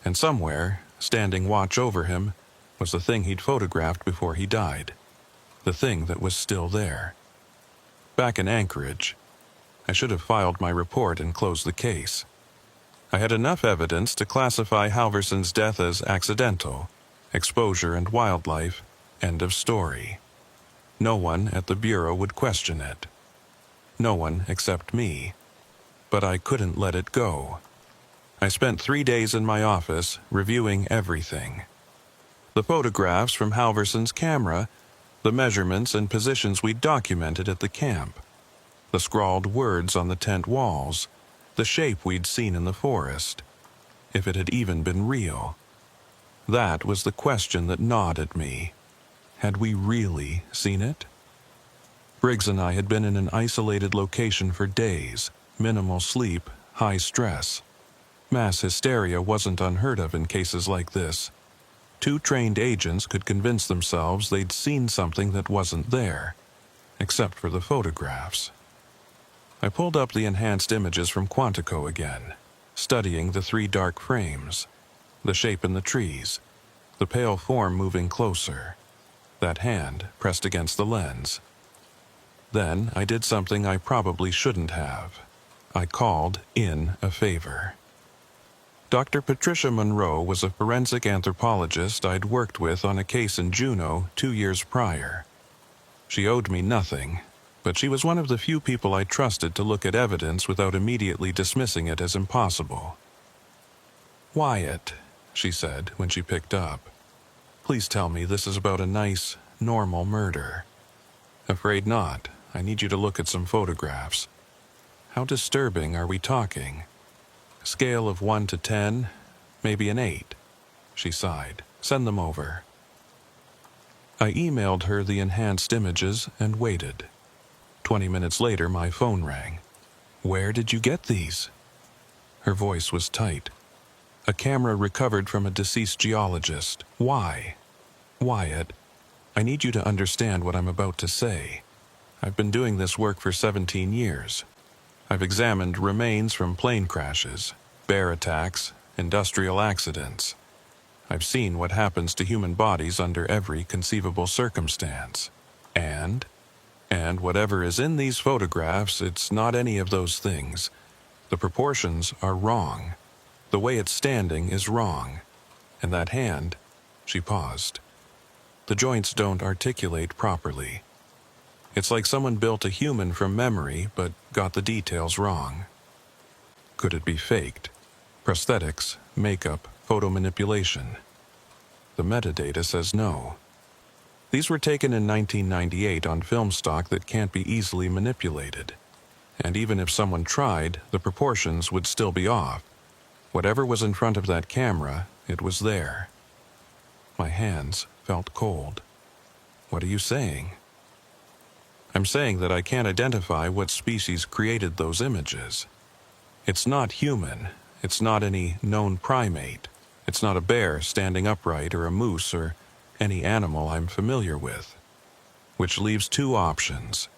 And somewhere, standing watch over him, was the thing he'd photographed before he died. The thing that was still there. Back in Anchorage, I should have filed my report and closed the case. I had enough evidence to classify Halverson's death as accidental, exposure and wildlife, end of story. No one at the Bureau would question it. No one except me. But I couldn't let it go. I spent 3 days in my office reviewing everything. The photographs from Halverson's camera, the measurements and positions we'd documented at the camp, the scrawled words on the tent walls, the shape we'd seen in the forest. If it had even been real. That was the question that gnawed at me. Had we really seen it? Briggs and I had been in an isolated location for days, minimal sleep, high stress. Mass hysteria wasn't unheard of in cases like this. 2 trained agents could convince themselves they'd seen something that wasn't there, except for the photographs. I pulled up the enhanced images from Quantico again, studying the 3 dark frames, the shape in the trees, the pale form moving closer, that hand pressed against the lens. Then I did something I probably shouldn't have. I called in a favor. Dr. Patricia Monroe was a forensic anthropologist I'd worked with on a case in Juneau 2 years prior. She owed me nothing, but she was one of the few people I trusted to look at evidence without immediately dismissing it as impossible. "Wyatt," she said when she picked up, "please tell me this is about a nice, normal murder." "Afraid not. I need you to look at some photographs." "How disturbing are we talking?" "Scale of 1 to 10, maybe an 8. She sighed. "Send them over." I emailed her the enhanced images and waited. 20 minutes later, my phone rang. "Where did you get these?" Her voice was tight. "A camera recovered from a deceased geologist." "Why?" "Wyatt, I need you to understand what I'm about to say. I've been doing this work for 17 years. I've examined remains from plane crashes, bear attacks, industrial accidents. I've seen what happens to human bodies under every conceivable circumstance. And And whatever is in these photographs, it's not any of those things. The proportions are wrong. The way it's standing is wrong. And that hand, she paused. The joints don't articulate properly. It's like someone built a human from memory, but got the details wrong. Could it be faked? Prosthetics, makeup, photo manipulation? The metadata says no. These were taken in 1998 on film stock that can't be easily manipulated. And even if someone tried, the proportions would still be off. Whatever was in front of that camera, it was there. My hands felt cold. What are you saying? I'm saying that I can't identify what species created those images. It's not human. It's not any known primate. It's not a bear standing upright or a moose or any animal I'm familiar with. Which leaves two options.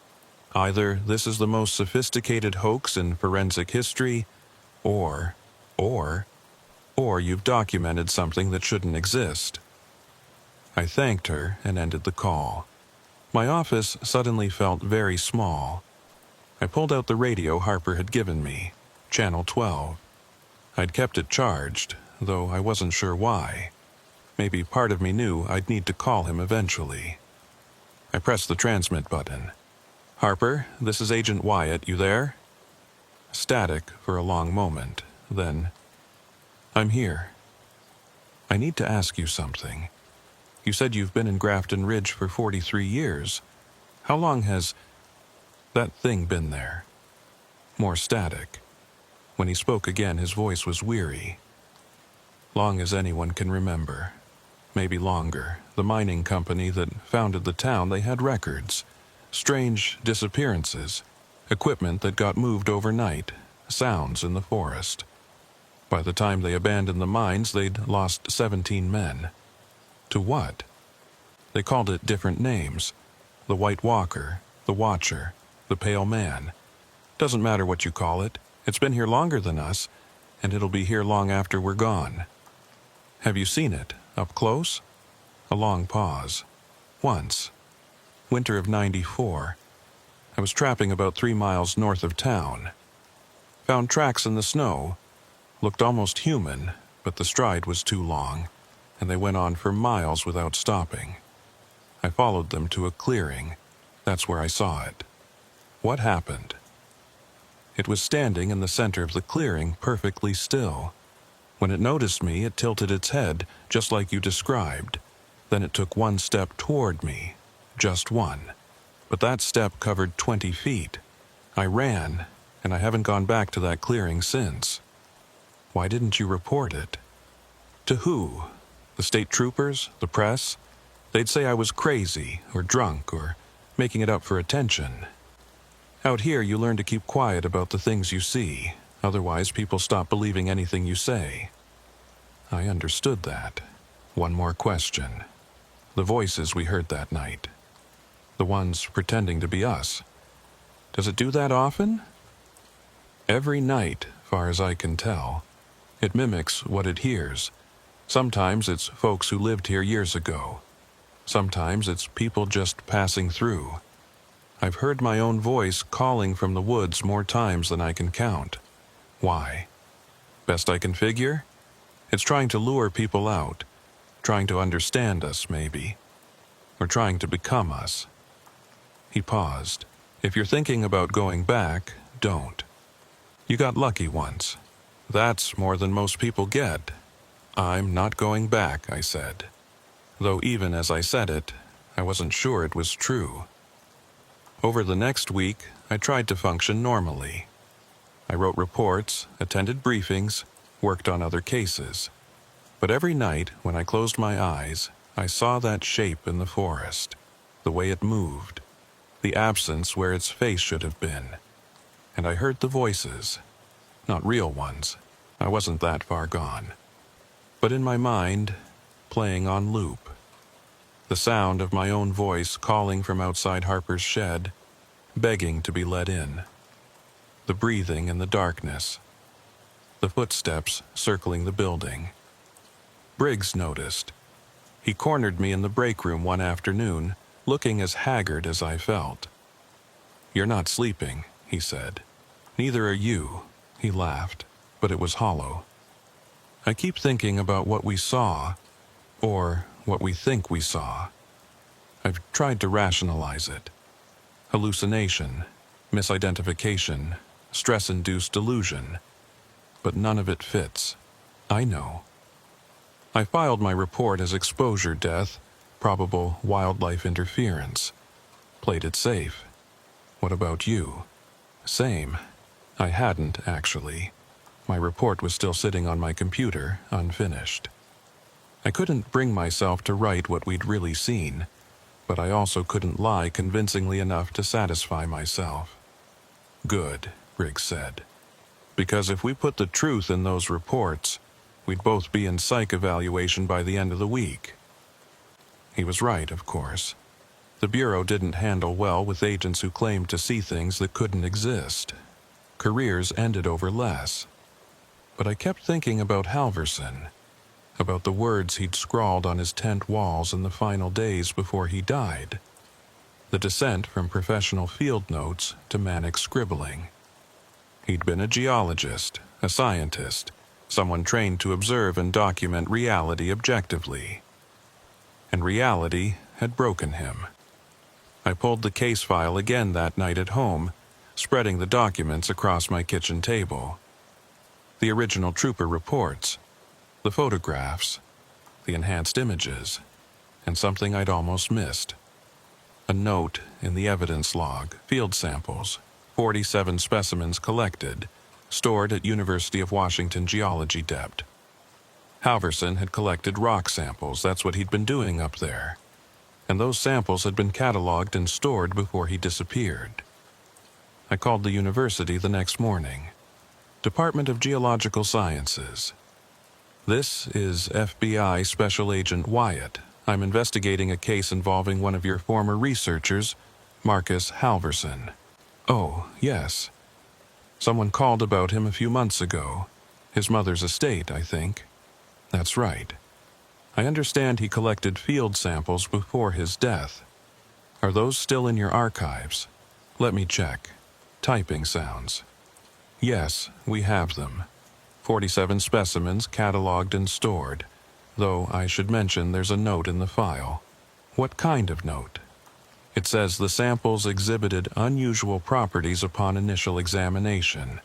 Either this is the most sophisticated hoax in forensic history, or you've documented something that shouldn't exist. I thanked her and ended the call. My office suddenly felt very small. I pulled out the radio Harper had given me, Channel 12. I'd kept it charged, though I wasn't sure why. Maybe part of me knew I'd need to call him eventually. I pressed the transmit button. "Harper, this is Agent Wyatt. You there?" Static for a long moment. Then, "I'm here. I need to ask you something. You said you've been in Grafton Ridge for 43 years. How long has that thing been there?" More static. When he spoke again, his voice was weary. "Long as anyone can remember. Maybe longer. The mining company that founded the town, they had records. Strange disappearances. Equipment that got moved overnight. Sounds in the forest. By the time they abandoned the mines, they'd lost 17 men. To what? They called it different names. The White Walker, the Watcher, the Pale Man. Doesn't matter what you call it. It's been here longer than us, and it'll be here long after we're gone. Have you seen it, up close?" A long pause. "Once. Winter of '94. I was trapping about 3 miles north of town. Found tracks in the snow. Looked almost human, but the stride was too long, and they went on for miles without stopping. I followed them to a clearing. That's where I saw it." "What happened?" "It was standing in the center of the clearing, perfectly still. When it noticed me, it tilted its head, just like you described. Then it took one step toward me. Just one. But that step covered 20 feet. I ran, and I haven't gone back to that clearing since." "Why didn't you report it?" "To who? The state troopers? The press? They'd say I was crazy, or drunk, or making it up for attention. Out here, you learn to keep quiet about the things you see. Otherwise, people stop believing anything you say." I understood that. One more question. The voices we heard that night. The ones pretending to be us. Does it do that often? "Every night, far as I can tell. It mimics what it hears. Sometimes it's folks who lived here years ago. Sometimes it's people just passing through. I've heard my own voice calling from the woods more times than I can count. Why? Best I can figure? It's trying to lure people out. Trying to understand us, maybe. Or trying to become us." He paused. "If you're thinking about going back, don't. You got lucky once. That's more than most people get." "I'm not going back," I said. Though even as I said it, I wasn't sure it was true. Over the next week, I tried to function normally. I wrote reports, attended briefings, worked on other cases. But every night, when I closed my eyes, I saw that shape in the forest, the way it moved, the absence where its face should have been. And I heard the voices. Not real ones. I wasn't that far gone. But in my mind, playing on loop. The sound of my own voice calling from outside Harper's shed, begging to be let in. The breathing in the darkness. The footsteps circling the building. Briggs noticed. He cornered me in the break room one afternoon, looking as haggard as I felt. "You're not sleeping," he said. "Neither are you," he laughed, but it was hollow. I keep thinking about what we saw, or what we think we saw. I've tried to rationalize it. Hallucination, misidentification, stress-induced delusion. But none of it fits. I know. I filed my report as exposure death, probable wildlife interference. Played it safe. What about you? Same. I hadn't, actually. My report was still sitting on my computer, unfinished. I couldn't bring myself to write what we'd really seen, but I also couldn't lie convincingly enough to satisfy myself. "Good," Riggs said. "Because if we put the truth in those reports, we'd both be in psych evaluation by the end of the week." He was right, of course. The Bureau didn't handle well with agents who claimed to see things that couldn't exist. Careers ended over less. But I kept thinking about Halverson, about the words he'd scrawled on his tent walls in the final days before he died. The descent from professional field notes to manic scribbling. He'd been a geologist, a scientist, someone trained to observe and document reality objectively. And reality had broken him. I pulled the case file again that night at home, spreading the documents across my kitchen table. The original trooper reports, the photographs, the enhanced images, and something I'd almost missed. A note in the evidence log, field samples, 47 specimens collected, stored at University of Washington Geology Dept. Halverson had collected rock samples, that's what he'd been doing up there. And those samples had been cataloged and stored before he disappeared. I called the university the next morning. Department of Geological Sciences. "This is FBI Special Agent Wyatt. I'm investigating a case involving one of your former researchers, Marcus Halverson." "Oh, yes. Someone called about him a few months ago. His mother's estate, I think." "That's right. I understand he collected field samples before his death. Are those still in your archives? Let me check." Typing sounds. "Yes, we have them. 47 specimens cataloged and stored, though I should mention there's a note in the file." "What kind of note?" "It says the samples exhibited unusual properties upon initial examination.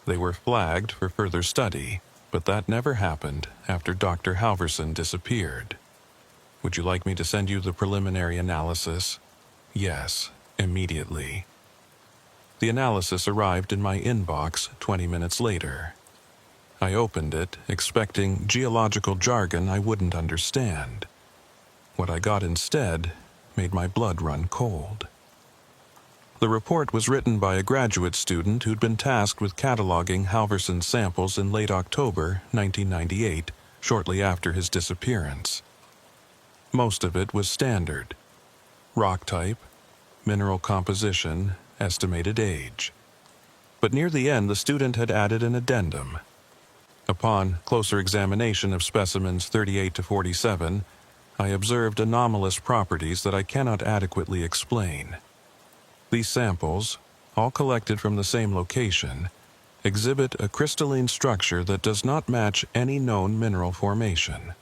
They were flagged for further study, but that never happened after Dr. Halverson disappeared. Would you like me to send you the preliminary analysis?" "Yes, immediately." The analysis arrived in my inbox 20 minutes later. I opened it, expecting geological jargon I wouldn't understand. What I got instead made my blood run cold. The report was written by a graduate student who'd been tasked with cataloging Halverson's samples in late October 1998, shortly after his disappearance. Most of it was standard. Rock type, mineral composition, estimated age. But near the end, the student had added an addendum. Upon closer examination of specimens 38 to 47, I observed anomalous properties that I cannot adequately explain. These samples, all collected from the same location, exhibit a crystalline structure that does not match any known mineral formation.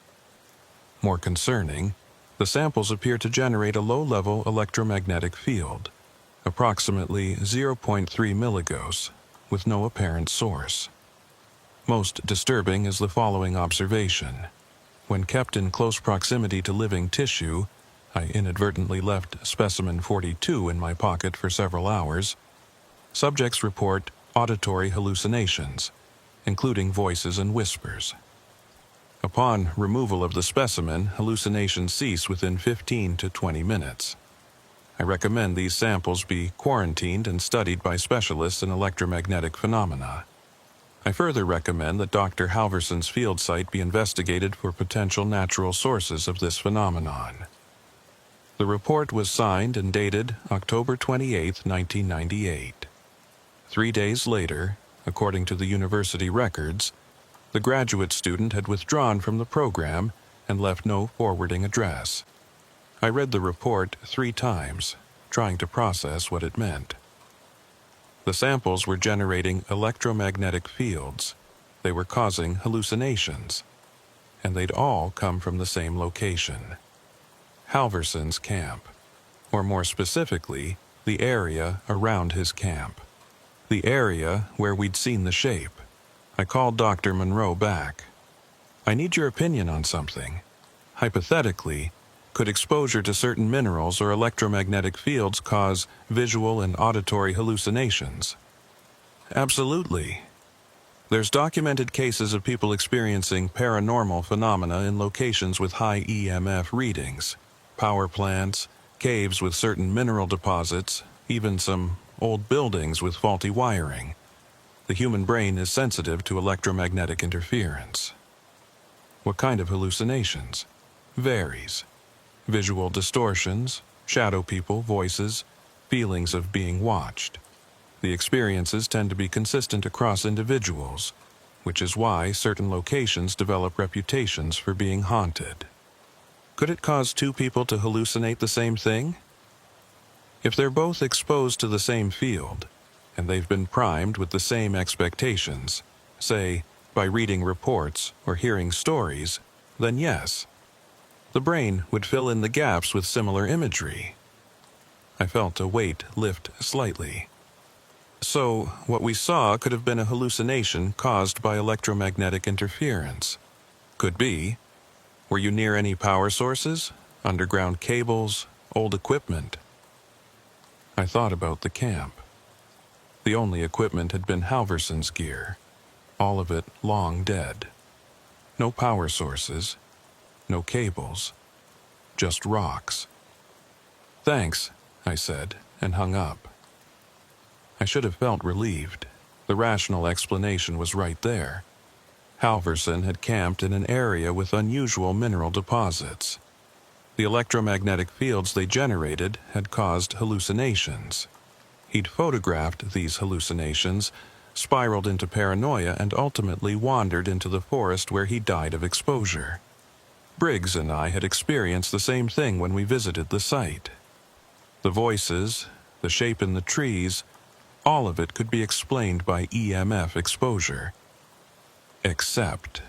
More concerning, the samples appear to generate a low-level electromagnetic field, approximately 0.3 milligauss, with no apparent source. Most disturbing is the following observation. When kept in close proximity to living tissue, I inadvertently left specimen 42 in my pocket for several hours. Subjects report auditory hallucinations, including voices and whispers. Upon removal of the specimen, hallucinations cease within 15 to 20 minutes. I recommend these samples be quarantined and studied by specialists in electromagnetic phenomena. I further recommend that Dr. Halverson's field site be investigated for potential natural sources of this phenomenon. The report was signed and dated October 28, 1998. 3 days later, according to the university records, the graduate student had withdrawn from the program and left no forwarding address. I read the report 3 times, trying to process what it meant. The samples were generating electromagnetic fields. They were causing hallucinations. And they'd all come from the same location. Halverson's camp. Or more specifically, the area around his camp. The area where we'd seen the shape. I called Dr. Monroe back. I need your opinion on something. Hypothetically, could exposure to certain minerals or electromagnetic fields cause visual and auditory hallucinations? Absolutely. There's documented cases of people experiencing paranormal phenomena in locations with high EMF readings, power plants, caves with certain mineral deposits, even some old buildings with faulty wiring. The human brain is sensitive to electromagnetic interference. What kind of hallucinations? Varies. Visual distortions, shadow people, voices, feelings of being watched. The experiences tend to be consistent across individuals, which is why certain locations develop reputations for being haunted. Could it cause two people to hallucinate the same thing? If they're both exposed to the same field, and they've been primed with the same expectations, say, by reading reports or hearing stories, then yes. The brain would fill in the gaps with similar imagery. I felt a weight lift slightly. So, what we saw could have been a hallucination caused by electromagnetic interference. Could be. Were you near any power sources, underground cables, old equipment? I thought about the camp. The only equipment had been Halverson's gear, all of it long dead. No power sources, no cables, just rocks. Thanks, I said, and hung up. I should have felt relieved. The rational explanation was right there. Halverson had camped in an area with unusual mineral deposits. The electromagnetic fields they generated had caused hallucinations. He'd photographed these hallucinations, spiraled into paranoia, and ultimately wandered into the forest where he died of exposure. Briggs and I had experienced the same thing when we visited the site. The voices, the shape in the trees, all of it could be explained by EMF exposure. Except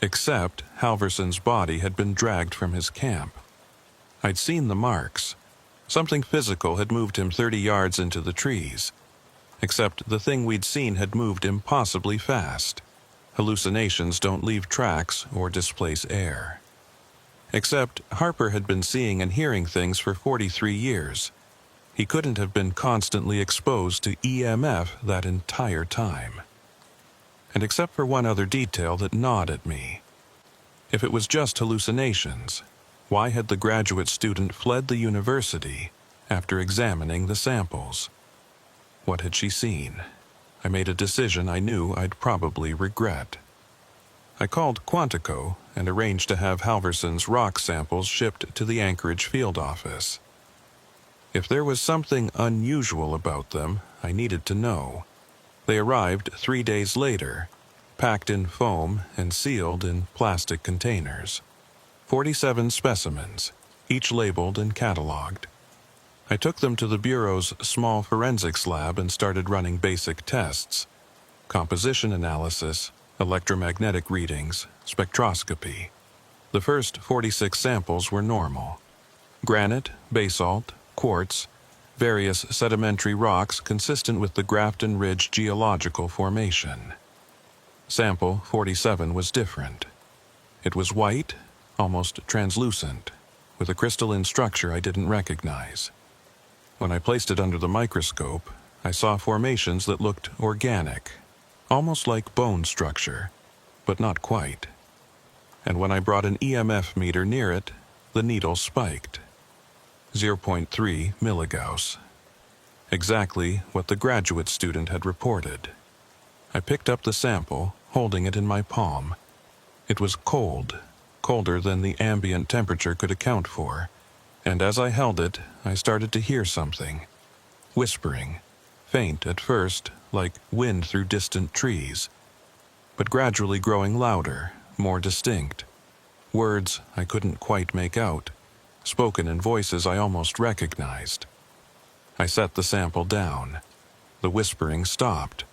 Halverson's body had been dragged from his camp. I'd seen the marks. Something physical had moved him 30 yards into the trees. Except the thing we'd seen had moved impossibly fast. Hallucinations don't leave tracks or displace air. Except Harper had been seeing and hearing things for 43 years. He couldn't have been constantly exposed to EMF that entire time. And except for one other detail that gnawed at me. If it was just hallucinations, why had the graduate student fled the university after examining the samples? What had she seen? I made a decision I knew I'd probably regret. I called Quantico and arranged to have Halverson's rock samples shipped to the Anchorage field office. If there was something unusual about them, I needed to know. They arrived 3 days later, packed in foam and sealed in plastic containers. 47 specimens, each labeled and cataloged. I took them to the Bureau's small forensics lab and started running basic tests: composition analysis, electromagnetic readings, spectroscopy. The first 46 samples were normal. Granite, basalt, quartz, various sedimentary rocks consistent with the Grafton Ridge geological formation. Sample 47 was different. It was white, almost translucent, with a crystalline structure I didn't recognize. When I placed it under the microscope, I saw formations that looked organic, almost like bone structure, but not quite. And when I brought an EMF meter near it, the needle spiked. 0.3 milligauss. Exactly what the graduate student had reported. I picked up the sample, holding it in my palm. It was cold, colder than the ambient temperature could account for, and as I held it, I started to hear something. Whispering, faint at first, like wind through distant trees, but gradually growing louder, more distinct. Words I couldn't quite make out, spoken in voices I almost recognized. I set the sample down. The whispering stopped.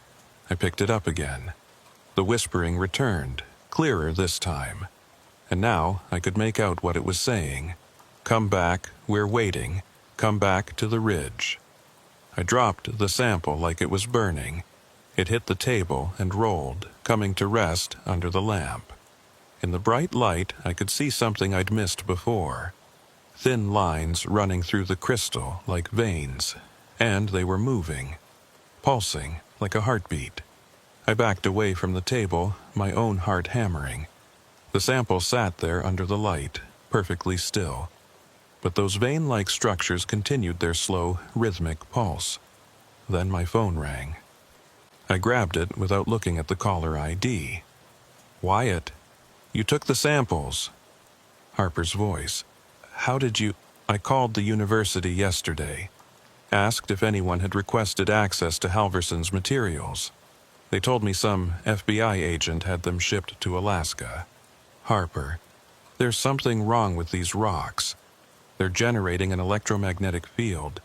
I picked it up again. The whispering returned, clearer this time. And now I could make out what it was saying. Come back, we're waiting. Come back to the ridge. I dropped the sample like it was burning. It hit the table and rolled, coming to rest under the lamp. In the bright light, I could see something I'd missed before. Thin lines running through the crystal like veins, and they were moving, pulsing like a heartbeat. I backed away from the table, my own heart hammering. The sample sat there under the light, perfectly still. But those vein-like structures continued their slow, rhythmic pulse. Then my phone rang. I grabbed it without looking at the caller ID. "Wyatt, you took the samples." Harper's voice. "How did you—" "I called the university yesterday. Asked if anyone had requested access to Halverson's materials. They told me some FBI agent had them shipped to Alaska. Harper, there's something wrong with these rocks. They're generating an electromagnetic field.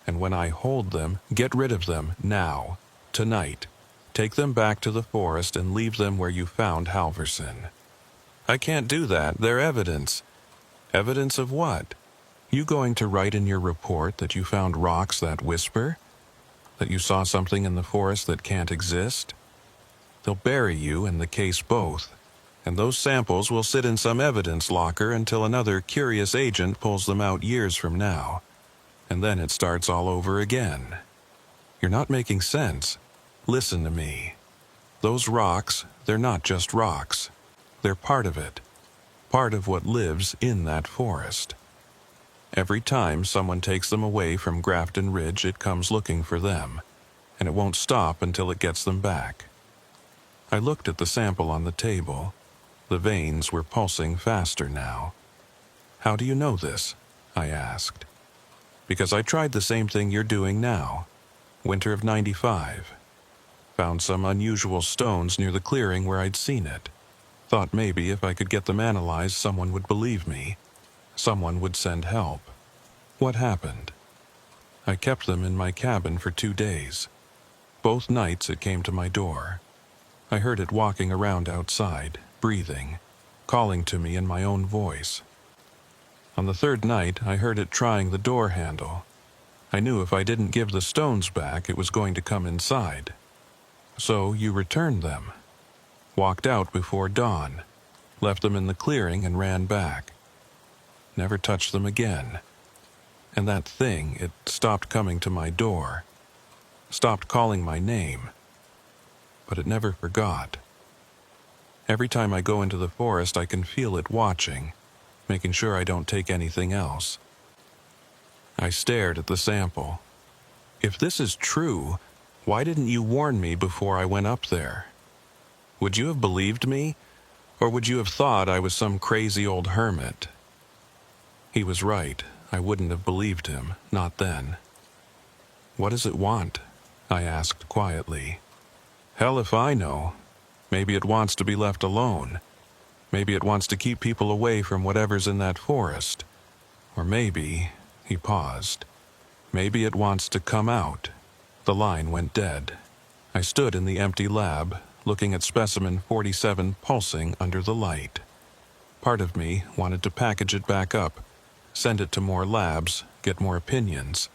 And when I hold them, get rid of them now, tonight. Take them back to the forest and leave them where you found Halverson." "I can't do that. They're evidence." "Evidence of what? You going to write in your report that you found rocks that whisper? That you saw something in the forest that can't exist? They'll bury you and the case both. And those samples will sit in some evidence locker until another curious agent pulls them out years from now. And then it starts all over again. You're not making sense. Listen to me. Those rocks, they're not just rocks. They're part of it. Part of what lives in that forest. Every time someone takes them away from Grafton Ridge, it comes looking for them. And it won't stop until it gets them back." I looked at the sample on the table. The veins were pulsing faster now. "How do you know this?" I asked. "Because I tried the same thing you're doing now. Winter of '95. Found some unusual stones near the clearing where I'd seen it. Thought maybe if I could get them analyzed, someone would believe me. Someone would send help. What happened? I kept them in my cabin for 2 days. Both nights it came to my door. I heard it walking around outside, breathing, calling to me in my own voice. On the 3rd night, I heard it trying the door handle. I knew if I didn't give the stones back, it was going to come inside. So you returned them. Walked out before dawn, left them in the clearing and ran back. Never touched them again. And that thing, it stopped coming to my door. Stopped calling my name. But it never forgot. Every time I go into the forest, I can feel it watching, making sure I don't take anything else." I stared at the sample. "If this is true, why didn't you warn me before I went up there? Would you have believed me, or would you have thought I was some crazy old hermit?" He was right. I wouldn't have believed him, not then. "What does it want?" I asked quietly. "Hell if I know. Maybe it wants to be left alone. Maybe it wants to keep people away from whatever's in that forest. Or maybe," he paused, "maybe it wants to come out." The line went dead. I stood in the empty lab, looking at specimen 47 pulsing under the light. Part of me wanted to package it back up, send it to more labs, get more opinions,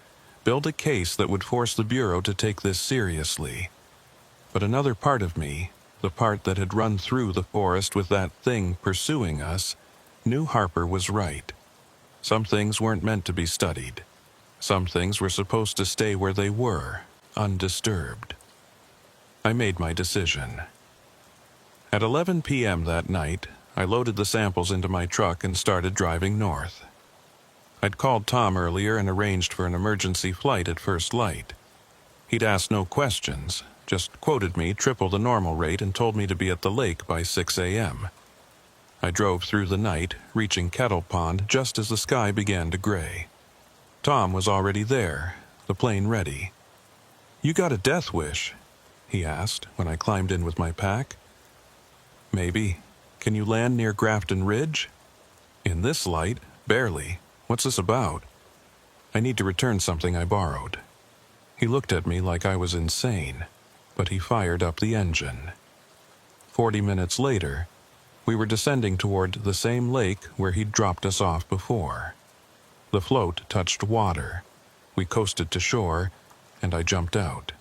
build a case that would force the Bureau to take this seriously. But another part of me, the part that had run through the forest with that thing pursuing us, knew Harper was right. Some things weren't meant to be studied. Some things were supposed to stay where they were, undisturbed. I made my decision. At 11 p.m. that night, I loaded the samples into my truck and started driving north. I'd called Tom earlier and arranged for an emergency flight at first light. He'd asked no questions, just quoted me triple the normal rate and told me to be at the lake by 6 a.m. I drove through the night, reaching Kettle Pond just as the sky began to gray. Tom was already there, the plane ready. "You got a death wish?" he asked when I climbed in with my pack. "Maybe. Can you land near Grafton Ridge?" "In this light? Barely. What's this about?" "I need to return something I borrowed." He looked at me like I was insane, but he fired up the engine. 40 minutes later, we were descending toward the same lake where he'd dropped us off before. The float touched water. We coasted to shore, and I jumped out.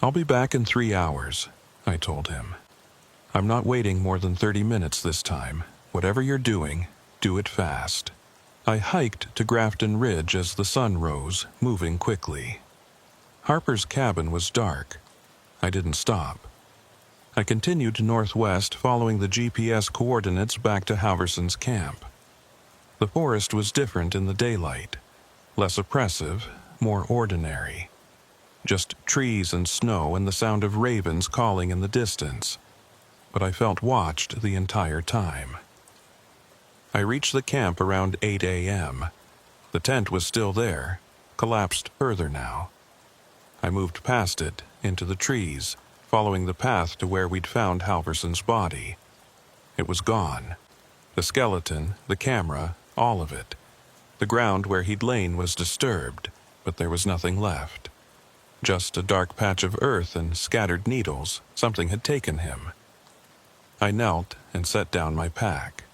"I'll be back in 3 hours," I told him. "I'm not waiting more than 30 minutes this time. Whatever you're doing, do it fast." I hiked to Grafton Ridge as the sun rose, moving quickly. Harper's cabin was dark. I didn't stop. I continued northwest, following the GPS coordinates back to Halverson's camp. The forest was different in the daylight, less oppressive, more ordinary. Just trees and snow and the sound of ravens calling in the distance. But I felt watched the entire time. I reached the camp around 8 a.m. The tent was still there, collapsed further now. I moved past it, into the trees, following the path to where we'd found Halverson's body. It was gone. The skeleton, the camera, all of it. The ground where he'd lain was disturbed, but there was nothing left. Just a dark patch of earth and scattered needles. Something had taken him. I knelt and set down my pack.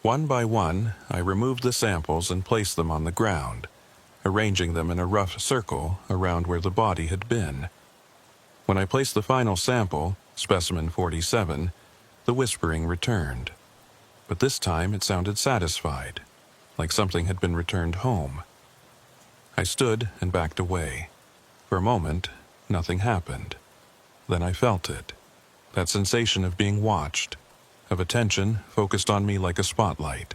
One by one, I removed the samples and placed them on the ground, arranging them in a rough circle around where the body had been. When I placed the final sample, specimen 47, the whispering returned. But this time it sounded satisfied, like something had been returned home. I stood and backed away. For a moment, nothing happened. Then I felt it, that sensation of being watched, of attention focused on me like a spotlight.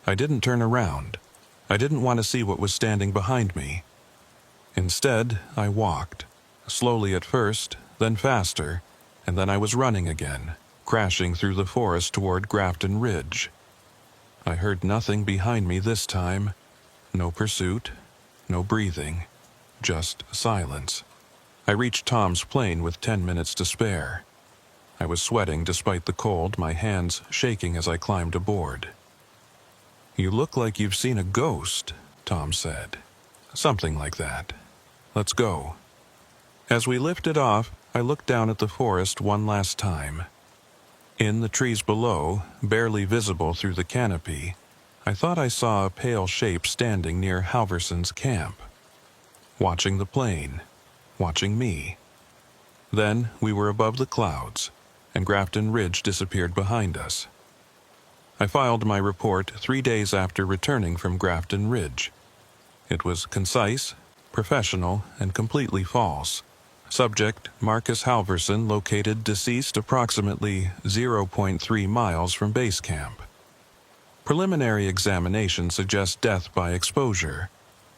I didn't turn around. I didn't want to see what was standing behind me. Instead, I walked, slowly at first, then faster, and then I was running again, crashing through the forest toward Grafton Ridge. I heard nothing behind me this time. No pursuit, no breathing, just silence. I reached Tom's plane with 10 minutes to spare. I was sweating despite the cold, my hands shaking as I climbed aboard. "You look like you've seen a ghost," Tom said. "Something like that. Let's go." As we lifted off, I looked down at the forest one last time. In the trees below, barely visible through the canopy, I thought I saw a pale shape standing near Halverson's camp, watching the plane, watching me. Then we were above the clouds, and Grafton Ridge disappeared behind us. I filed my report 3 days after returning from Grafton Ridge. It was concise, professional, and completely false. Subject, Marcus Halverson, located deceased approximately 0.3 miles from base camp. Preliminary examination suggests death by exposure.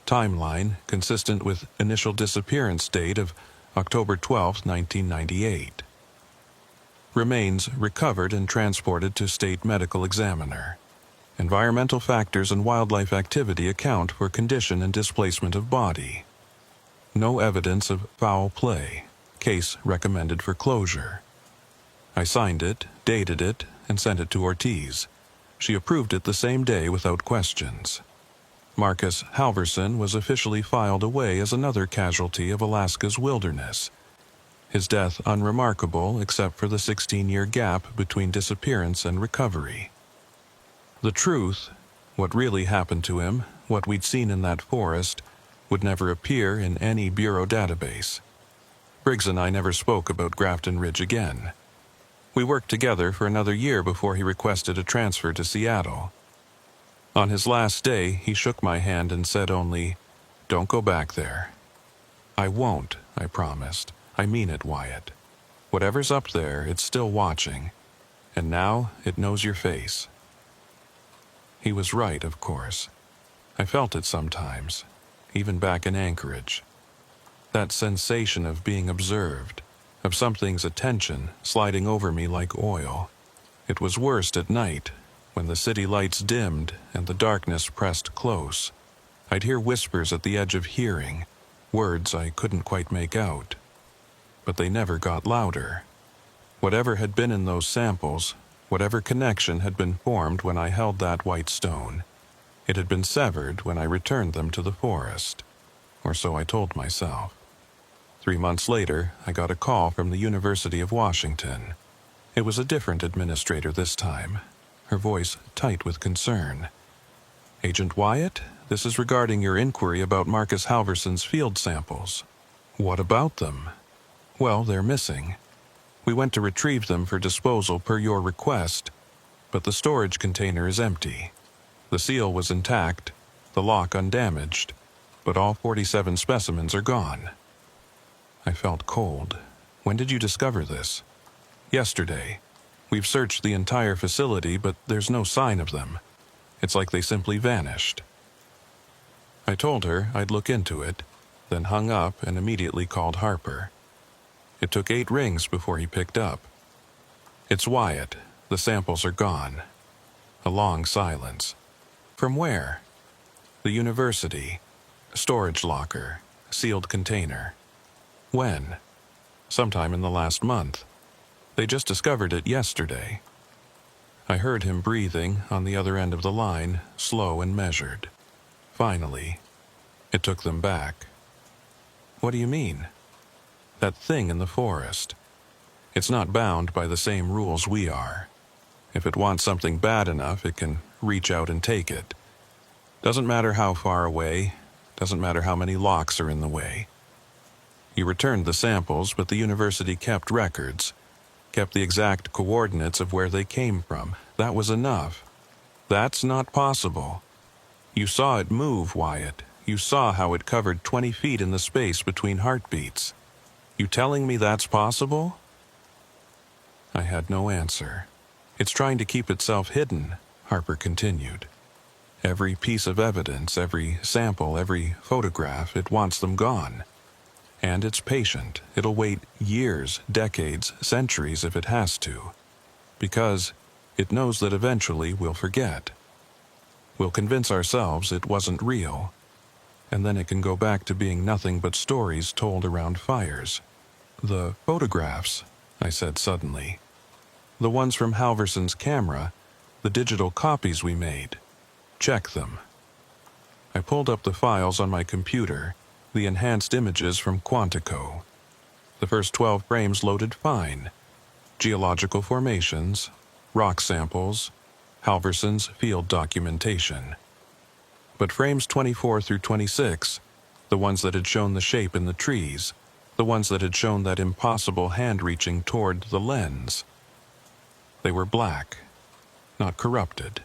Timeline, consistent with initial disappearance date of October 12, 1998. Remains recovered and transported to state medical examiner. Environmental factors and wildlife activity account for condition and displacement of body. No evidence of foul play. Case recommended for closure. I signed it, dated it, and sent it to Ortiz. She approved it the same day without questions. Marcus Halverson was officially filed away as another casualty of Alaska's wilderness. His death unremarkable except for the 16-year gap between disappearance and recovery. The truth, what really happened to him, what we'd seen in that forest, would never appear in any bureau database. Briggs and I never spoke about Grafton Ridge again. We worked together for another year before he requested a transfer to Seattle. On his last day, he shook my hand and said only, "Don't go back there." "I won't," I promised. "I mean it, Wyatt. Whatever's up there, it's still watching. And now it knows your face." He was right, of course. I felt it sometimes, even back in Anchorage. That sensation of being observed, of something's attention sliding over me like oil. It was worst at night, when the city lights dimmed and the darkness pressed close. I'd hear whispers at the edge of hearing, words I couldn't quite make out. But they never got louder. Whatever had been in those samples, whatever connection had been formed when I held that white stone, it had been severed when I returned them to the forest. or so I told myself. 3 months later, I got a call from the University of Washington. It was a different administrator this time, her voice tight with concern. "Agent Wyatt, this is regarding your inquiry about Marcus Halverson's field samples." "What about them?" "Well, they're missing. We went to retrieve them for disposal per your request, but the storage container is empty. The seal was intact, the lock undamaged, but all 47 specimens are gone." I felt cold. "When did you discover this?" "Yesterday. We've searched the entire facility, but there's no sign of them. It's like they simply vanished." I told her I'd look into it, then hung up and immediately called Harper. It took 8 rings before he picked up. "It's Wyatt. The samples are gone." A long silence. "From where?" "The university. Storage locker. Sealed container." "When?" "Sometime in the last month. They just discovered it yesterday." I heard him breathing on the other end of the line, slow and measured. Finally, "It took them back." "What do you mean?" "That thing in the forest. It's not bound by the same rules we are. If it wants something bad enough, it can reach out and take it. Doesn't matter how far away, doesn't matter how many locks are in the way. You returned the samples, but the university kept records, kept the exact coordinates of where they came from. That was enough. That's not possible. You saw it move, Wyatt. You saw how it covered 20 feet in the space between heartbeats. You telling me that's possible?" I had no answer. "It's trying to keep itself hidden," Harper continued. "Every piece of evidence, every sample, every photograph, it wants them gone. And it's patient. It'll wait years, decades, centuries if it has to. Because it knows that eventually we'll forget. We'll convince ourselves it wasn't real. And then it can go back to being nothing but stories told around fires." "The photographs," I said suddenly. "The ones from Halverson's camera, the digital copies we made. Check them." I pulled up the files on my computer, the enhanced images from Quantico. The first 12 frames loaded fine. Geological formations, rock samples, Halverson's field documentation. But frames 24 through 26, the ones that had shown the shape in the trees, the ones that had shown that impossible hand reaching toward the lens, they were black, not corrupted,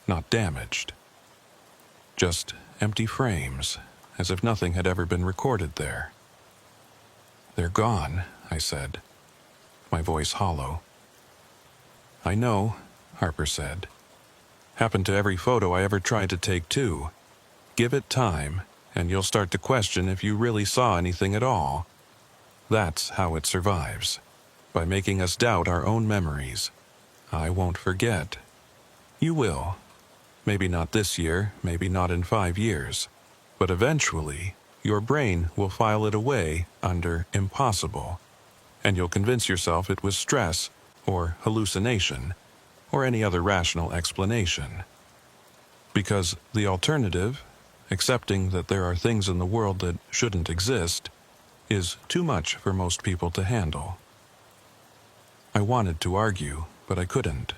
not damaged. Just empty frames, as if nothing had ever been recorded there. "They're gone," I said, my voice hollow. "I know," Harper said. "Happened to every photo I ever tried to take, too. Give it time, and you'll start to question if you really saw anything at all. That's how it survives, by making us doubt our own memories. I won't forget. You will. Maybe not this year, maybe not in 5 years. But eventually, your brain will file it away under impossible, and you'll convince yourself it was stress, or hallucination, or any other rational explanation. Because the alternative, accepting that there are things in the world that shouldn't exist, is too much for most people to handle." I wanted to argue, but I couldn't.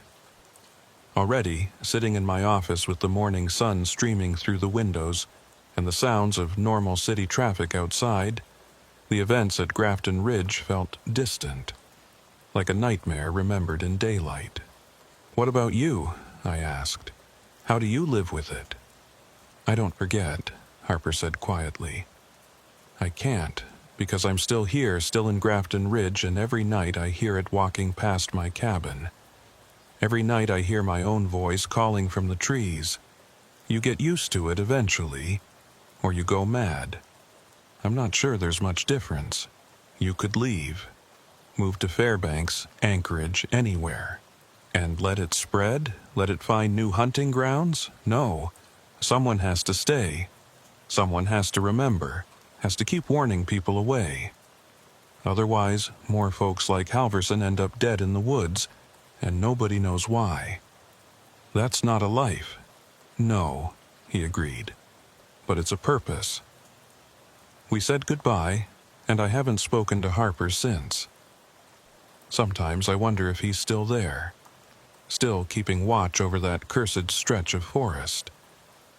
Already, sitting in my office with the morning sun streaming through the windows and the sounds of normal city traffic outside, the events at Grafton Ridge felt distant, like a nightmare remembered in daylight. "What about you?" I asked. "How do you live with it?" "I don't forget," Harper said quietly. "I can't, because I'm still here, still in Grafton Ridge, and every night I hear it walking past my cabin. Every night I hear my own voice calling from the trees. You get used to it eventually, or you go mad. I'm not sure there's much difference. You could leave, move to Fairbanks, Anchorage, anywhere. And let it spread? Let it find new hunting grounds? No. Someone has to stay. Someone has to remember, has to keep warning people away. Otherwise, more folks like Halverson end up dead in the woods, and nobody knows why. That's not a life." "No," he agreed. "But it's a purpose. We said goodbye, and I haven't spoken to Harper since. Sometimes I wonder if he's still there, still keeping watch over that cursed stretch of forest,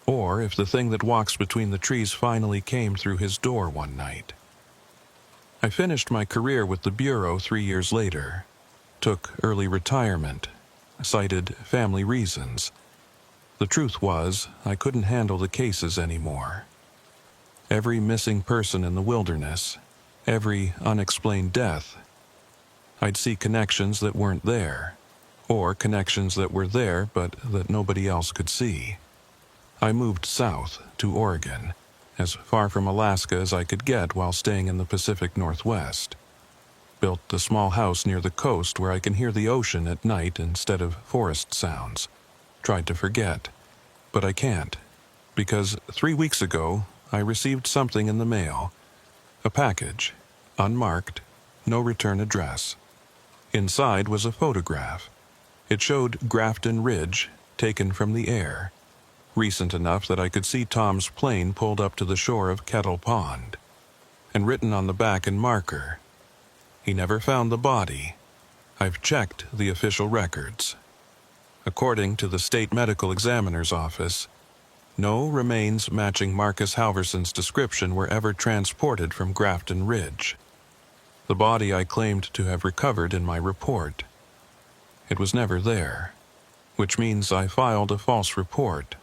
or if the thing that walks between the trees finally came through his door one night. I finished my career with the Bureau 3 years later, took early retirement, cited family reasons. The truth was, I couldn't handle the cases anymore. Every missing person in the wilderness, every unexplained death, I'd see connections that weren't there, or connections that were there but that nobody else could see. I moved south to Oregon, as far from Alaska as I could get while staying in the Pacific Northwest. Built a small house near the coast where I can hear the ocean at night instead of forest sounds. Tried to forget, but I can't, because 3 weeks ago I received something in the mail. A package, unmarked, no return address. Inside was a photograph. It showed Grafton Ridge, taken from the air, recent enough that I could see Tom's plane pulled up to the shore of Kettle Pond, and written on the back in marker, "He never found the body. I've checked the official records. According to the state medical examiner's office, no remains matching Marcus Halverson's description were ever transported from Grafton Ridge. The body I claimed to have recovered in my report. It was never there, which means I filed a false report,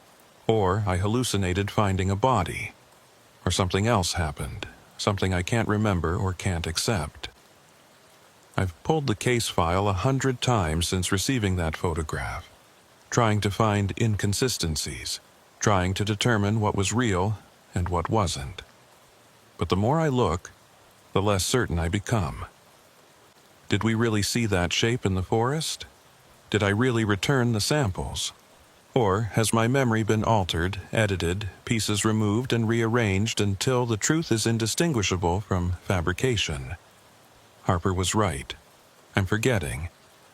or I hallucinated finding a body, or something else happened, something I can't remember or can't accept. I've pulled the case file 100 times since receiving that photograph, trying to find inconsistencies, trying to determine what was real and what wasn't. But the more I look, the less certain I become. Did we really see that shape in the forest? Did I really return the samples? Or has my memory been altered, edited, pieces removed and rearranged until the truth is indistinguishable from fabrication? Harper was right. I'm forgetting.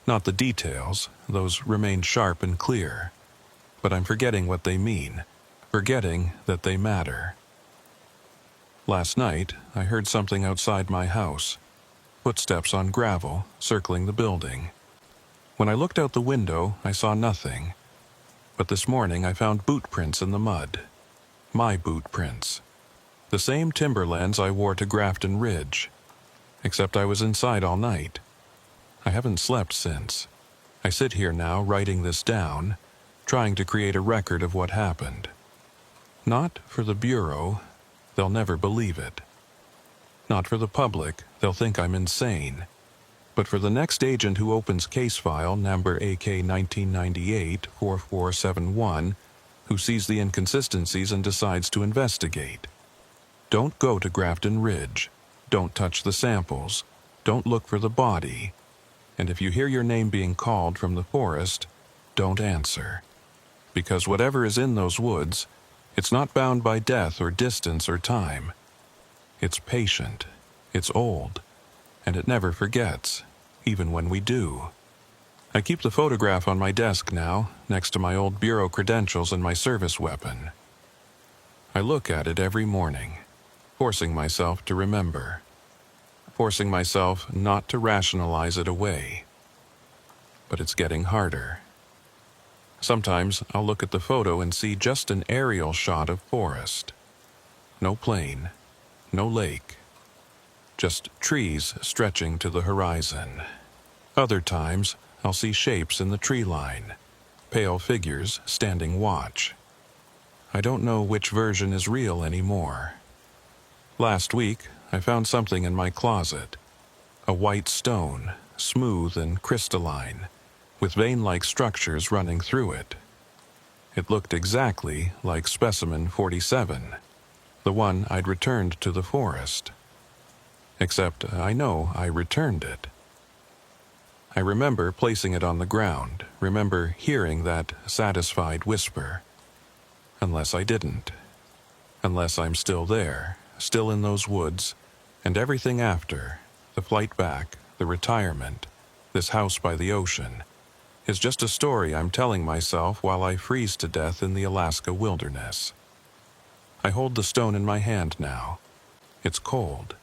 Not the details, those remain sharp and clear. But I'm forgetting what they mean, forgetting that they matter. Last night, I heard something outside my house. Footsteps on gravel, circling the building. When I looked out the window, I saw nothing. But this morning I found boot prints in the mud. My boot prints. The same Timberlands I wore to Grafton Ridge. Except I was inside all night. I haven't slept since. I sit here now writing this down, trying to create a record of what happened. Not for the Bureau, they'll never believe it. Not for the public, they'll think I'm insane. But for the next agent who opens case file number AK 1998-4471, who sees the inconsistencies and decides to investigate. Don't go to Grafton Ridge. Don't touch the samples. Don't look for the body. And if you hear your name being called from the forest, don't answer. Because whatever is in those woods, it's not bound by death or distance or time. It's patient, it's old, and it never forgets, even when we do. I keep the photograph on my desk now, next to my old bureau credentials and my service weapon. I look at it every morning, forcing myself to remember, forcing myself not to rationalize it away. But it's getting harder. Sometimes I'll look at the photo and see just an aerial shot of forest. No plane, no lake, just trees stretching to the horizon. Other times, I'll see shapes in the tree line, pale figures standing watch. I don't know which version is real anymore. Last week, I found something in my closet. A white stone, smooth and crystalline, with vein-like structures running through it. It looked exactly like specimen 47, the one I'd returned to the forest. Except I know I returned it. I remember placing it on the ground, remember hearing that satisfied whisper. Unless I didn't. Unless I'm still there, still in those woods, and everything after, the flight back, the retirement, this house by the ocean, is just a story I'm telling myself while I freeze to death in the Alaska wilderness. I hold the stone in my hand now. It's cold,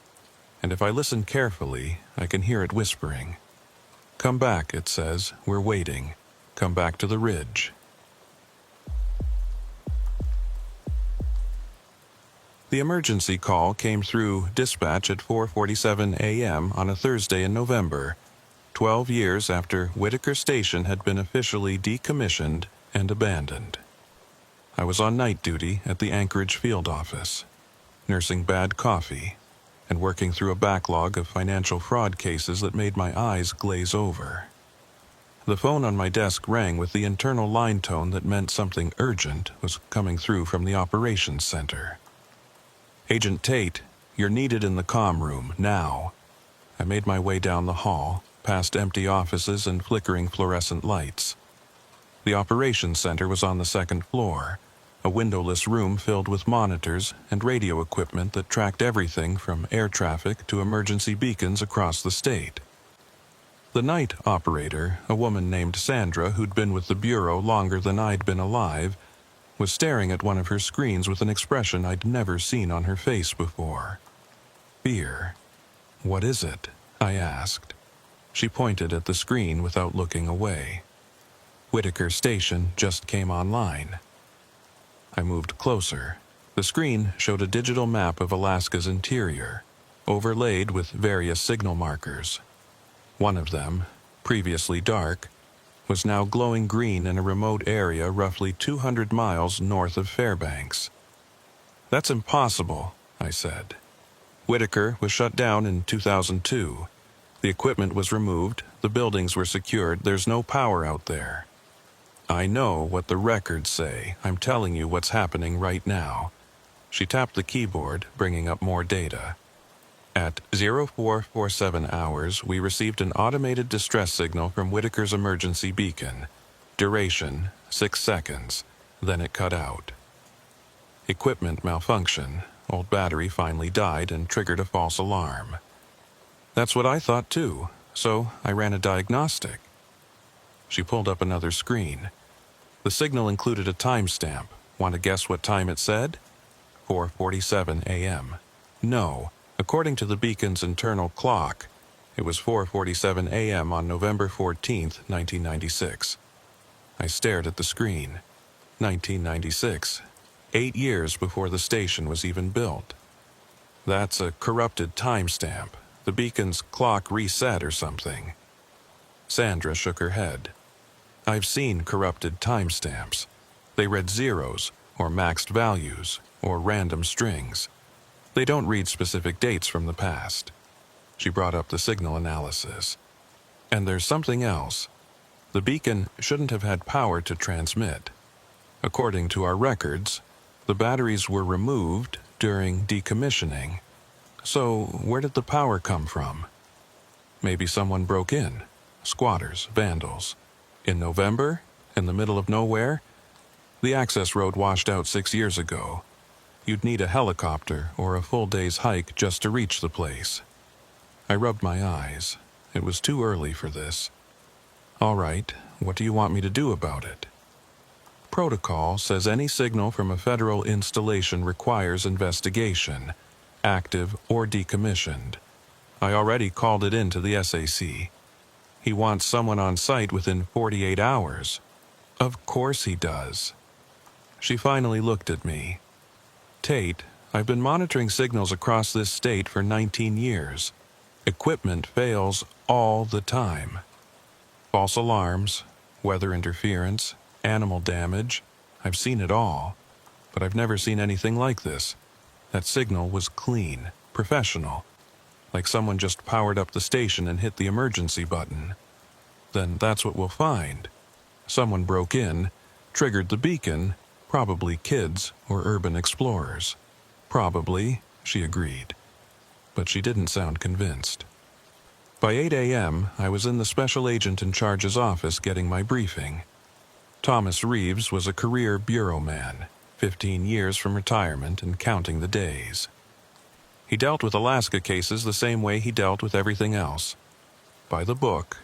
and if I listen carefully, I can hear it whispering. "Come back," it says. "We're waiting. Come back to the ridge." The emergency call came through dispatch at 4:47 a.m. on a Thursday in November, 12 years after Whitaker Station had been officially decommissioned and abandoned. I was on night duty at the Anchorage field office, nursing bad coffee and working through a backlog of financial fraud cases that made my eyes glaze over. The phone on my desk rang with the internal line tone that meant something urgent was coming through from the operations center. "Agent Tate, you're needed in the comm room, now." I made my way down the hall, past empty offices and flickering fluorescent lights. The operations center was on the second floor, a windowless room filled with monitors and radio equipment that tracked everything from air traffic to emergency beacons across the state. The night operator, a woman named Sandra who'd been with the Bureau longer than I'd been alive, was staring at one of her screens with an expression I'd never seen on her face before. Fear. "What is it?" I asked. She pointed at the screen without looking away. "Whitaker Station just came online." I moved closer. The screen showed a digital map of Alaska's interior, overlaid with various signal markers. One of them, previously dark, was now glowing green in a remote area roughly 200 miles north of Fairbanks. "That's impossible," I said. "Whitaker was shut down in 2002. The equipment was removed, the buildings were secured, there's no power out there." "I know what the records say. I'm telling you what's happening right now." She tapped the keyboard, bringing up more data. At 0447 hours, we received an automated distress signal from Whitaker's emergency beacon. Duration, 6 seconds. Then it cut out. Equipment malfunction. Old battery finally died and triggered a false alarm. That's what I thought too, so I ran a diagnostic. She pulled up another screen. The signal included a timestamp. Want to guess what time it said? 4:47 a.m. No. According to the beacon's internal clock, it was 4:47 a.m. on November 14, 1996. I stared at the screen. 1996. 8 years before the station was even built. That's a corrupted timestamp. The beacon's clock reset or something. Sandra shook her head. "I've seen corrupted timestamps. They read zeros, or maxed values, or random strings. They don't read specific dates from the past." She brought up the signal analysis. "And there's something else. The beacon shouldn't have had power to transmit. According to our records, the batteries were removed during decommissioning. So where did the power come from? Maybe someone broke in. Squatters, vandals. In November? In the middle of nowhere? The access road washed out 6 years ago. You'd need a helicopter or a full day's hike just to reach the place." I rubbed my eyes. It was too early for this. "All right, what do you want me to do about it?" "Protocol says any signal from a federal installation requires investigation, active or decommissioned. I already called it in to the SAC. He wants someone on site within 48 hours. Of course he does." She finally looked at me. "Tate, I've been monitoring signals across this state for 19 years. Equipment fails all the time. False alarms, weather interference, animal damage. I've seen it all, but I've never seen anything like this. That signal was clean, professional, like someone just powered up the station and hit the emergency button. Then that's what we'll find. Someone broke in, triggered the beacon, probably kids or urban explorers." "Probably," she agreed. But she didn't sound convinced. By 8 a.m., I was in the special agent in charge's office getting my briefing. Thomas Reeves was a career bureau man, 15 years from retirement and counting the days. He dealt with Alaska cases the same way he dealt with everything else. By the book,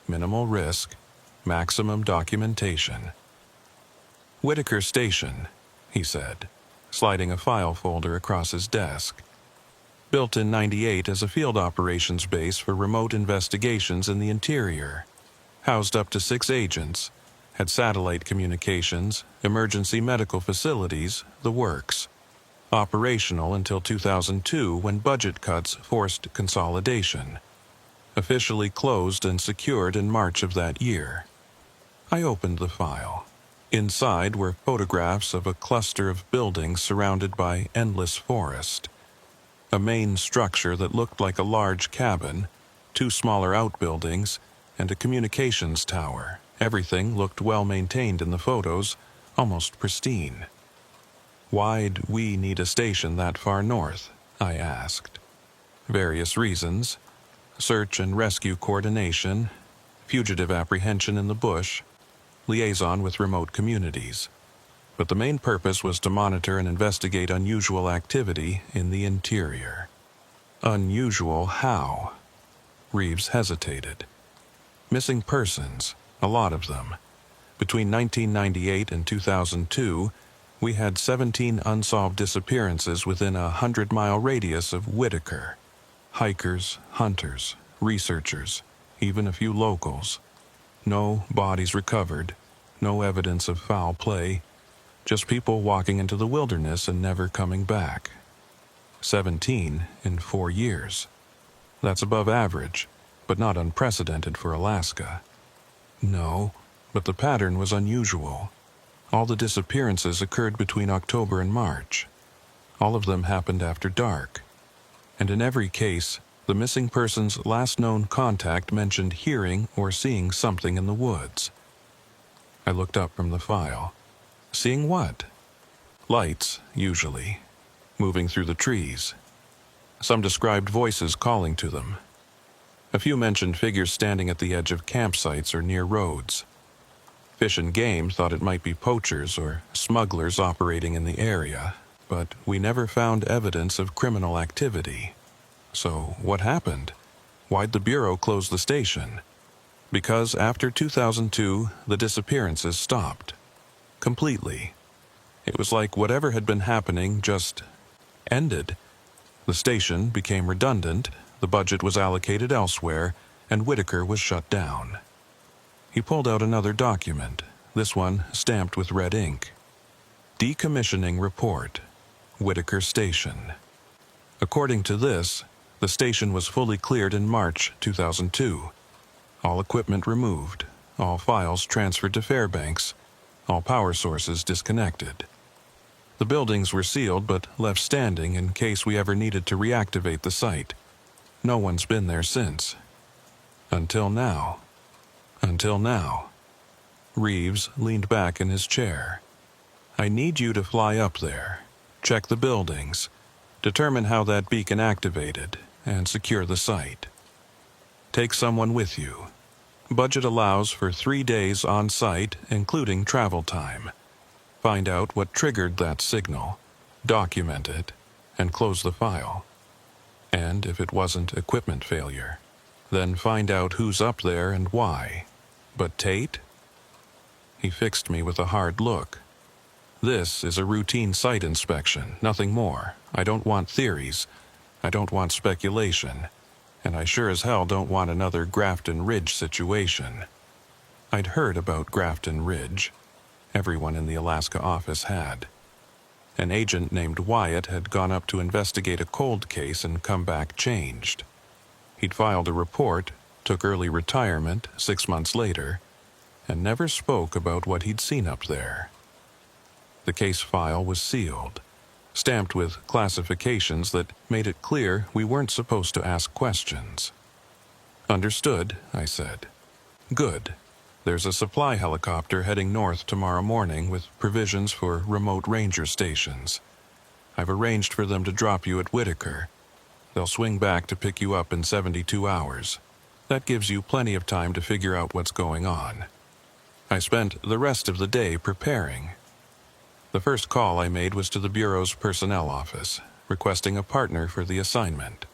minimal risk, maximum documentation. "Whitaker Station," he said, sliding a file folder across his desk. built in '98 as a field operations base for remote investigations in the interior. Housed up to 6 agents, had satellite communications, emergency medical facilities, the works. Operational until 2002 when budget cuts forced consolidation. Officially closed and secured in March of that year. I opened the file. Inside were photographs of a cluster of buildings surrounded by endless forest. A main structure that looked like a large cabin, 2 smaller outbuildings, and a communications tower. Everything looked well maintained in the photos, almost pristine. Why'd we need a station that far north? I asked. Various reasons. Search and rescue coordination, fugitive apprehension in the bush, liaison with remote communities. But the main purpose was to monitor and investigate unusual activity in the interior. Unusual how? Reeves hesitated. Missing persons, a lot of them. Between 1998 and 2002, we had 17 unsolved disappearances within a 100-mile radius of Whitaker. Hikers, hunters, researchers, even a few locals. No bodies recovered, no evidence of foul play, just people walking into the wilderness and never coming back. 17 in 4 years. That's above average, but not unprecedented for Alaska. No, but the pattern was unusual. All the disappearances occurred between October and March. All of them happened after dark. And in every case, the missing person's last known contact mentioned hearing or seeing something in the woods. I looked up from the file. Seeing what? Lights, usually, moving through the trees. Some described voices calling to them. A few mentioned figures standing at the edge of campsites or near roads. Fish and Game thought it might be poachers or smugglers operating in the area, but we never found evidence of criminal activity. So what happened? Why'd the Bureau close the station? Because after 2002, the disappearances stopped. Completely. It was like whatever had been happening just ended. The station became redundant, the budget was allocated elsewhere, and Whitaker was shut down. He pulled out another document, this one stamped with red ink. Decommissioning Report, Whitaker Station. According to this, the station was fully cleared in March 2002. All equipment removed, all files transferred to Fairbanks, all power sources disconnected. The buildings were sealed but left standing in case we ever needed to reactivate the site. No one's been there since. Until now. Until now. Reeves leaned back in his chair. I need you to fly up there, check the buildings, determine how that beacon activated, and secure the site. Take someone with you. Budget allows for 3 days on site, including travel time. Find out what triggered that signal, document it, and close the file. And if it wasn't equipment failure, then find out who's up there and why. But Tate? He fixed me with a hard look. This is a routine site inspection, nothing more. I don't want theories. I don't want speculation. And I sure as hell don't want another Grafton Ridge situation. I'd heard about Grafton Ridge. Everyone in the Alaska office had. An agent named Wyatt had gone up to investigate a cold case and come back changed. He'd filed a report, took early retirement 6 months later, and never spoke about what he'd seen up there. The case file was sealed, stamped with classifications that made it clear we weren't supposed to ask questions. Understood, I said. Good. There's a supply helicopter heading north tomorrow morning with provisions for remote ranger stations. I've arranged for them to drop you at Whitaker. They'll swing back to pick you up in 72 hours. That gives you plenty of time to figure out what's going on. I spent the rest of the day preparing. The first call I made was to the Bureau's personnel office, requesting a partner for the assignment.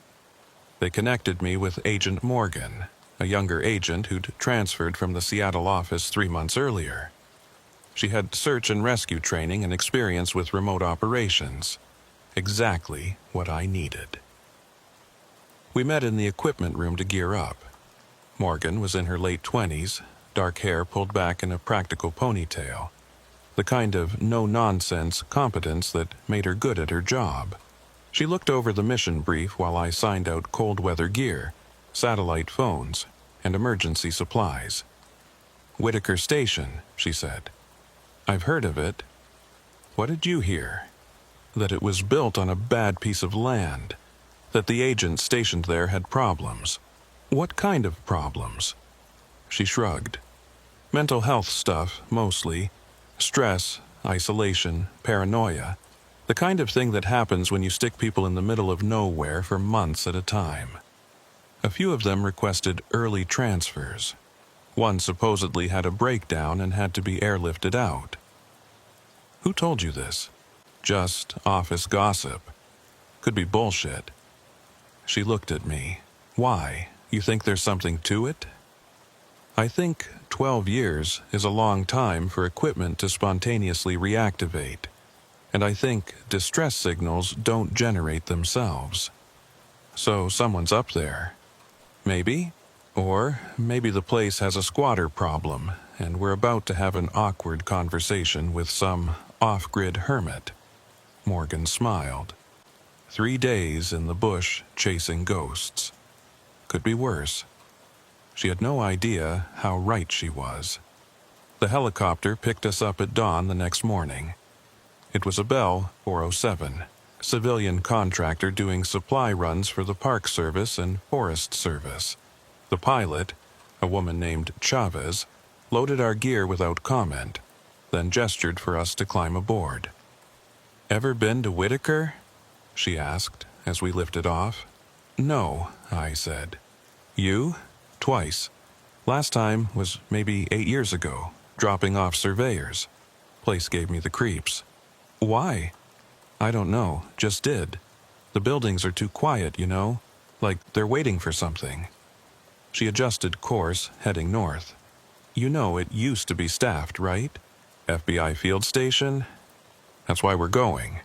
They connected me with Agent Morgan, a younger agent who'd transferred from the Seattle office 3 months earlier. She had search and rescue training and experience with remote operations. Exactly what I needed. We met in the equipment room to gear up. Morgan was in her late 20s, dark hair pulled back in a practical ponytail, the kind of no-nonsense competence that made her good at her job. She looked over the mission brief while I signed out cold weather gear, satellite phones, and emergency supplies. "Whitaker Station," she said. "I've heard of it." "What did you hear?" "That it was built on a bad piece of land. That the agents stationed there had problems." "What kind of problems?" She shrugged. "Mental health stuff, mostly. Stress, isolation, paranoia. The kind of thing that happens when you stick people in the middle of nowhere for months at a time. A few of them requested early transfers. One supposedly had a breakdown and had to be airlifted out." "Who told you this?" "Just office gossip. Could be bullshit." She looked at me. "Why? You think there's something to it?" "I think 12 years is a long time for equipment to spontaneously reactivate. And I think distress signals don't generate themselves. So someone's up there. Maybe. Or maybe the place has a squatter problem, and we're about to have an awkward conversation with some off-grid hermit." Morgan smiled. 3 days in the bush chasing ghosts. Could be worse. She had no idea how right she was. The helicopter picked us up at dawn the next morning. It was a Bell 407, civilian contractor doing supply runs for the Park Service and Forest Service. The pilot, a woman named Chavez, loaded our gear without comment, then gestured for us to climb aboard. "Ever been to Whitaker?" she asked as we lifted off. "No," I said. "You?" "Twice. Last time was maybe 8 years ago, dropping off surveyors. Place gave me the creeps." "Why?" "I don't know, just did. The buildings are too quiet, you know, like they're waiting for something." She adjusted course, heading north. "You know it used to be staffed, right? FBI field station? That's why we're going.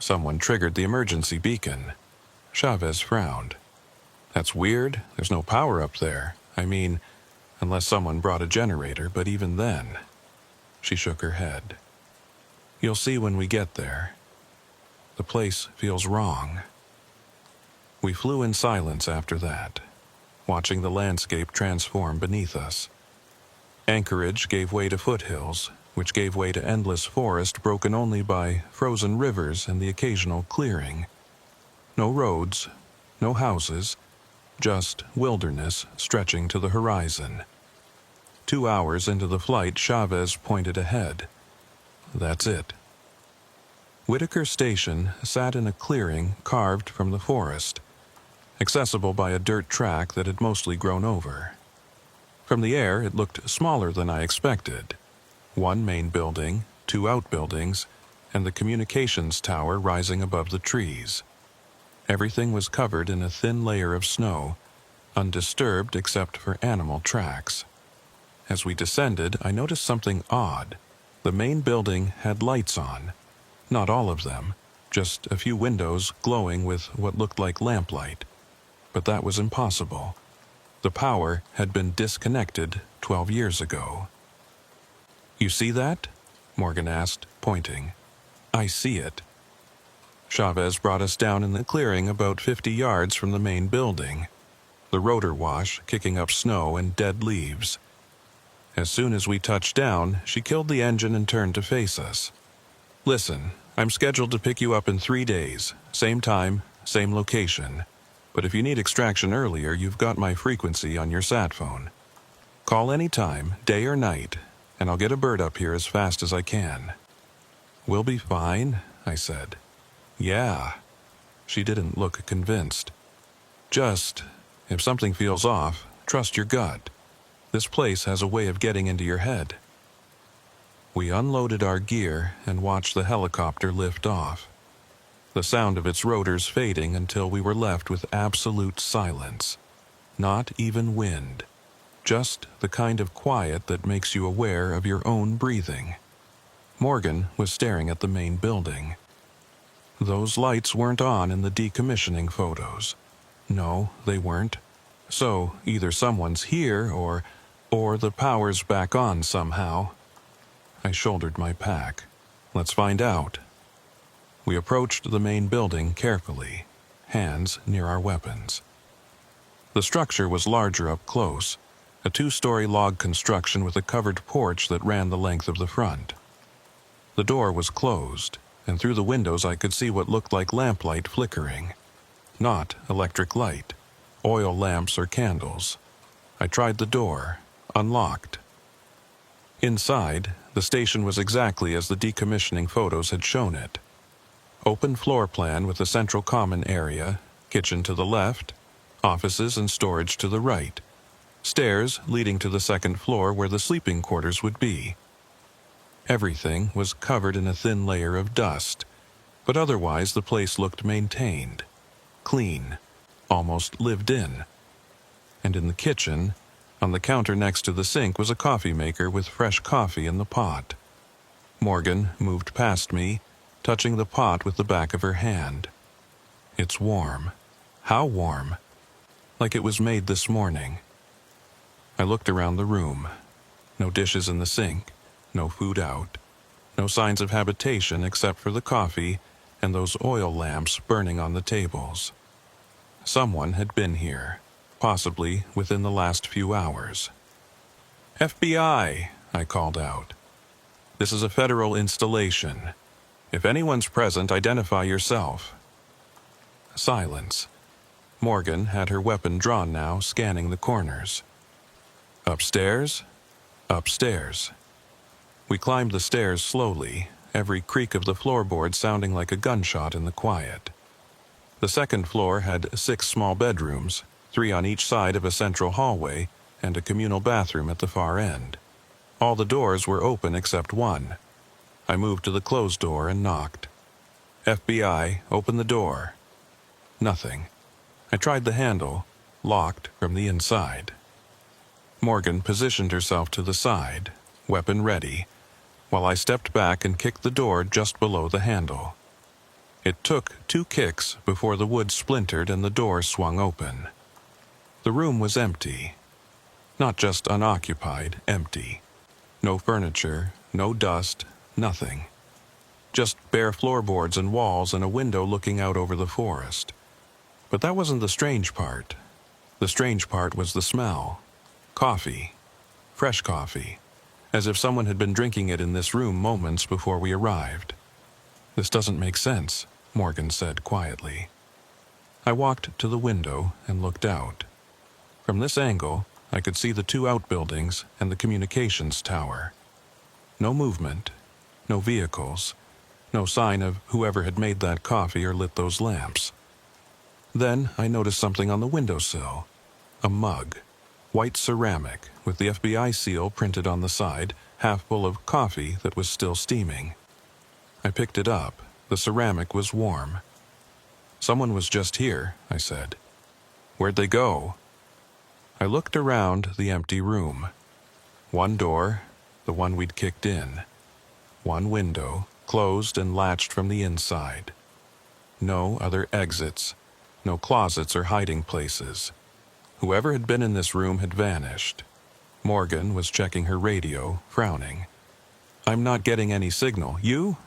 Someone triggered the emergency beacon." Chavez frowned. "That's weird. There's no power up there. I mean, unless someone brought a generator, but even then." She shook her head. "You'll see when we get there. The place feels wrong." We flew in silence after that, watching the landscape transform beneath us. Anchorage gave way to foothills, which gave way to endless forest broken only by frozen rivers and the occasional clearing. No roads, no houses, just wilderness stretching to the horizon. 2 hours into the flight, Chavez pointed ahead. "That's it." Whitaker Station sat in a clearing carved from the forest, accessible by a dirt track that had mostly grown over. From the air, it looked smaller than I expected. 1 main building, 2 outbuildings, and the communications tower rising above the trees. Everything was covered in a thin layer of snow, undisturbed except for animal tracks. As we descended, I noticed something odd. The main building had lights on. Not all of them, just a few windows glowing with what looked like lamplight. But that was impossible. The power had been disconnected 12 years ago. "You see that?" Morgan asked, pointing. "I see it." Chavez brought us down in the clearing about 50 yards from the main building, the rotor wash kicking up snow and dead leaves. As soon as we touched down, she killed the engine and turned to face us. "Listen, I'm scheduled to pick you up in 3 days, same time, same location. But if you need extraction earlier, you've got my frequency on your sat phone. Call any time, day or night, and I'll get a bird up here as fast as I can." "We'll be fine," I said. "Yeah." She didn't look convinced. "Just, if something feels off, trust your gut. This place has a way of getting into your head." We unloaded our gear and watched the helicopter lift off, the sound of its rotors fading until we were left with absolute silence. Not even wind. Just the kind of quiet that makes you aware of your own breathing. Morgan was staring at the main building. Those lights weren't on in the decommissioning photos. No, they weren't. So, either someone's here or the power's back on somehow. I shouldered my pack. Let's find out. We approached the main building carefully, hands near our weapons. The structure was larger up close, a 2-story log construction with a covered porch that ran the length of the front. The door was closed, and through the windows I could see what looked like lamplight flickering. Not electric light, oil lamps or candles. I tried the door, unlocked. Inside, the station was exactly as the decommissioning photos had shown it. Open floor plan with a central common area, kitchen to the left, offices and storage to the right, stairs leading to the second floor where the sleeping quarters would be. Everything was covered in a thin layer of dust, but otherwise the place looked maintained, clean, almost lived in. And in the kitchen, on the counter next to the sink was a coffee maker with fresh coffee in the pot. Morgan moved past me, touching the pot with the back of her hand. It's warm. How warm? Like it was made this morning. I looked around the room. No dishes in the sink, no food out, no signs of habitation except for the coffee and those oil lamps burning on the tables. Someone had been here, possibly within the last few hours. FBI, I called out. This is a federal installation. If anyone's present, identify yourself. Silence. Morgan had her weapon drawn now, scanning the corners. Upstairs? Upstairs. We climbed the stairs slowly, every creak of the floorboard sounding like a gunshot in the quiet. The second floor had 6 small bedrooms, 3 on each side of a central hallway, and a communal bathroom at the far end. All the doors were open except one. I moved to the closed door and knocked. FBI, open the door. Nothing. I tried the handle, locked from the inside. Morgan positioned herself to the side, weapon ready, while I stepped back and kicked the door just below the handle. It took 2 kicks before the wood splintered and the door swung open. The room was empty. Not just unoccupied, empty. No furniture, no dust, nothing. Just bare floorboards and walls and a window looking out over the forest. But that wasn't the strange part. The strange part was the smell. Coffee. Fresh coffee. As if someone had been drinking it in this room moments before we arrived. This doesn't make sense, Morgan said quietly. I walked to the window and looked out. From this angle, I could see the 2 outbuildings and the communications tower. No movement, no vehicles, no sign of whoever had made that coffee or lit those lamps. Then I noticed something on the windowsill. A mug. White ceramic, with the FBI seal printed on the side, half full of coffee that was still steaming. I picked it up. The ceramic was warm. Someone was just here, I said. Where'd they go? I looked around the empty room. 1 door, the one we'd kicked in. 1 window, closed and latched from the inside. No other exits, no closets or hiding places. Whoever had been in this room had vanished. Morgan was checking her radio, frowning. I'm not getting any signal. You?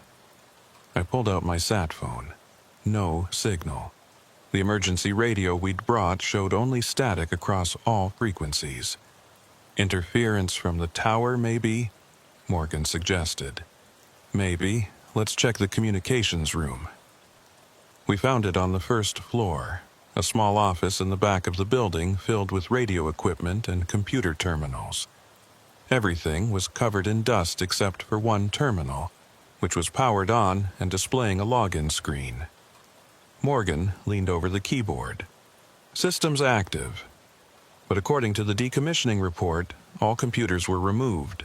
I pulled out my sat phone. No signal. The emergency radio we'd brought showed only static across all frequencies. Interference from the tower, maybe? Morgan suggested. Maybe. Let's check the communications room. We found it on the first floor. A small office in the back of the building filled with radio equipment and computer terminals. Everything was covered in dust except for 1 terminal, which was powered on and displaying a login screen. Morgan leaned over the keyboard. Systems active. But according to the decommissioning report, all computers were removed.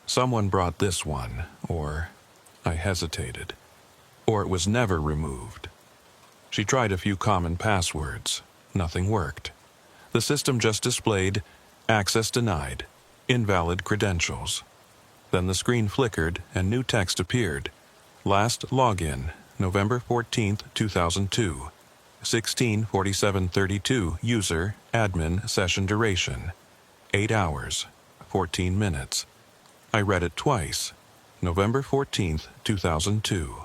Someone brought this one, or I hesitated. Or it was never removed. She tried a few common passwords. Nothing worked. The system just displayed, access denied, invalid credentials. Then the screen flickered and new text appeared. Last login, November 14th, 2002. 16:47:32 user, admin, session duration, 8 hours, 14 minutes. I read it twice. November 14th, 2002.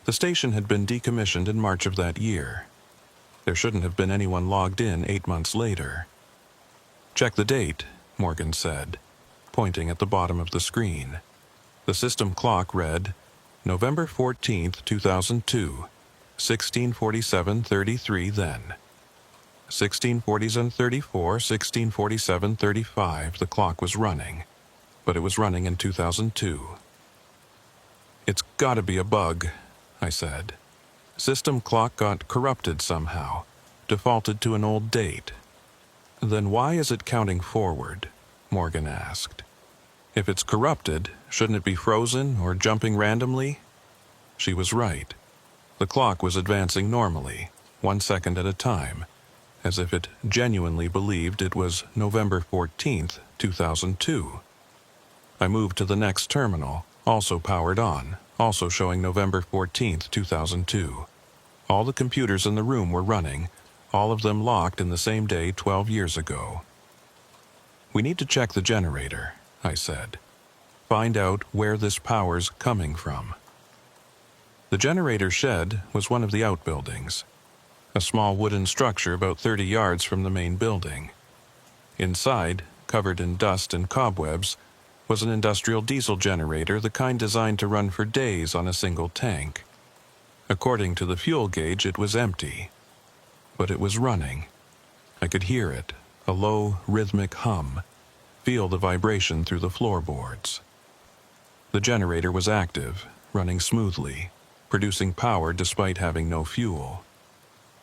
The station had been decommissioned in March of that year. There shouldn't have been anyone logged in 8 months later. Check the date, Morgan said, pointing at the bottom of the screen. The system clock read November 14th, 2002, 16:47:33 then. 16:47:34, 16:47:35, the clock was running, but it was running in 2002. It's gotta be a bug, I said. System clock got corrupted somehow, defaulted to an old date. Then why is it counting forward? Morgan asked. If it's corrupted, shouldn't it be frozen or jumping randomly? She was right. The clock was advancing normally, 1 second at a time, as if it genuinely believed it was November 14th, 2002. I moved to the next terminal, also powered on, also showing November 14th, 2002. All the computers in the room were running, all of them locked in the same day 12 years ago. We need to check the generator, I said. Find out where this power's coming from. The generator shed was one of the outbuildings, a small wooden structure about 30 yards from the main building. Inside, covered in dust and cobwebs, was an industrial diesel generator, the kind designed to run for days on a single tank. According to the fuel gauge, it was empty. But it was running. I could hear it, a low, rhythmic hum, feel the vibration through the floorboards. The generator was active, running smoothly, producing power despite having no fuel.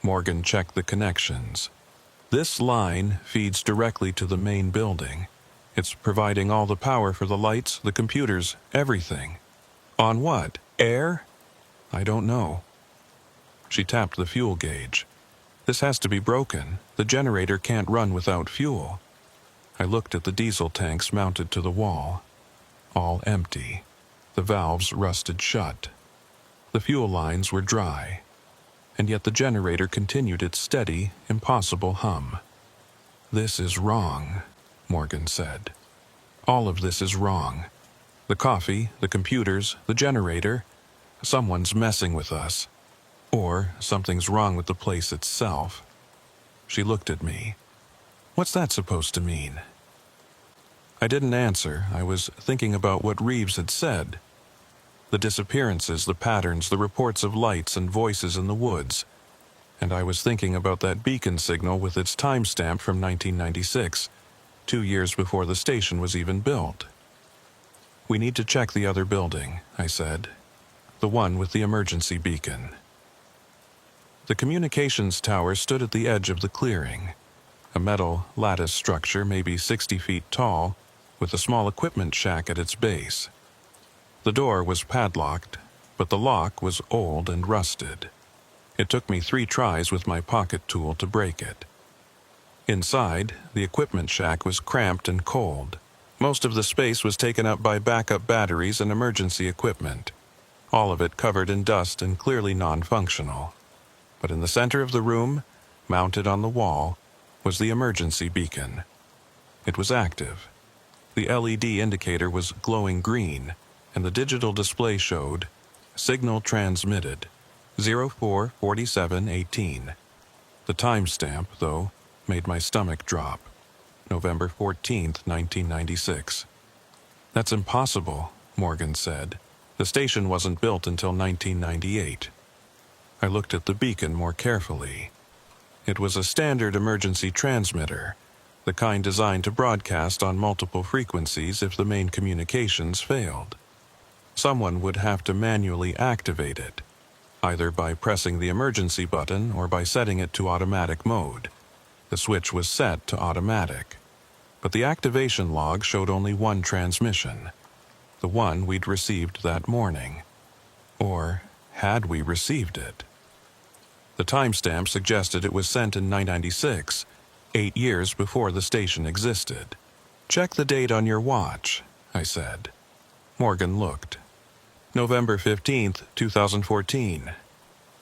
Morgan checked the connections. This line feeds directly to the main building. It's providing all the power for the lights, the computers, everything. On what? Air? I don't know. She tapped the fuel gauge. This has to be broken. The generator can't run without fuel. I looked at the diesel tanks mounted to the wall. All empty. The valves rusted shut. The fuel lines were dry. And yet the generator continued its steady, impossible hum. This is wrong, Morgan said. All of this is wrong. The coffee, the computers, the generator. Someone's messing with us. Or something's wrong with the place itself. She looked at me. What's that supposed to mean? I didn't answer. I was thinking about what Reeves had said. The disappearances, the patterns, the reports of lights and voices in the woods. And I was thinking about that beacon signal with its timestamp from 1996, 2 years before the station was even built. We need to check the other building, I said. The one with the emergency beacon. The communications tower stood at the edge of the clearing, a metal lattice structure maybe 60 feet tall, with a small equipment shack at its base. The door was padlocked, but the lock was old and rusted. It took me 3 tries with my pocket tool to break it. Inside, the equipment shack was cramped and cold. Most of the space was taken up by backup batteries and emergency equipment, all of it covered in dust and clearly non-functional. But in the center of the room, mounted on the wall, was the emergency beacon. It was active. The LED indicator was glowing green, and the digital display showed signal transmitted 04:47:18. The timestamp, though, made my stomach drop. November 14th, 1996. That's impossible, Morgan said. The station wasn't built until 1998. I looked at the beacon more carefully. It was a standard emergency transmitter, the kind designed to broadcast on multiple frequencies if the main communications failed. Someone would have to manually activate it, either by pressing the emergency button or by setting it to automatic mode. The switch was set to automatic, but the activation log showed only one transmission, the one we'd received that morning. Or had we received it? The timestamp suggested it was sent in 1996, 8 years before the station existed. Check the date on your watch, I said. Morgan looked. November 15th, 2014.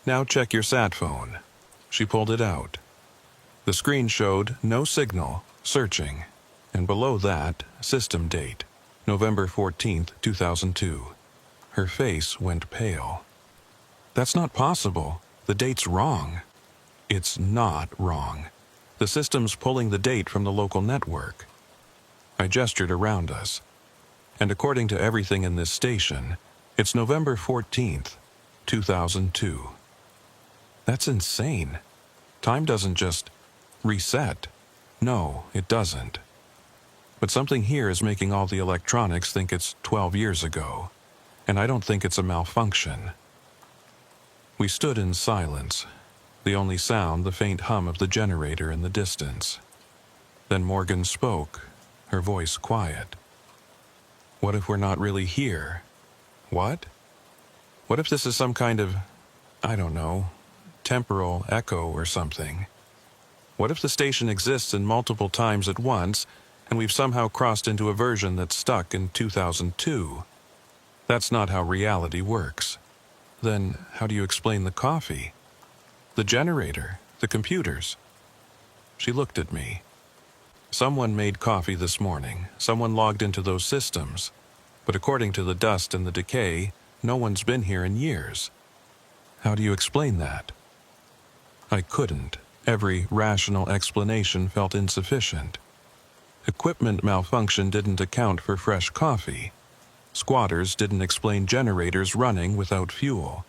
Now check your sat phone. She pulled it out. The screen showed no signal, searching, and below that, system date, November 14th, 2002. Her face went pale. That's not possible. The date's wrong. It's not wrong. The system's pulling the date from the local network. I gestured around us. And according to everything in this station, it's November 14th, 2002. That's insane. Time doesn't just reset. No, it doesn't. But something here is making all the electronics think it's 12 years ago, and I don't think it's a malfunction. We stood in silence, the only sound the faint hum of the generator in the distance. Then Morgan spoke, her voice quiet. What if we're not really here? What? What if this is some kind of, I don't know, temporal echo or something? What if the station exists in multiple times at once, and we've somehow crossed into a version that's stuck in 2002? That's not how reality works. Then how do you explain the coffee? The generator? The computers? She looked at me. Someone made coffee this morning. Someone logged into those systems. But according to the dust and the decay, no one's been here in years. How do you explain that? I couldn't. Every rational explanation felt insufficient. Equipment malfunction didn't account for fresh coffee. Squatters didn't explain generators running without fuel.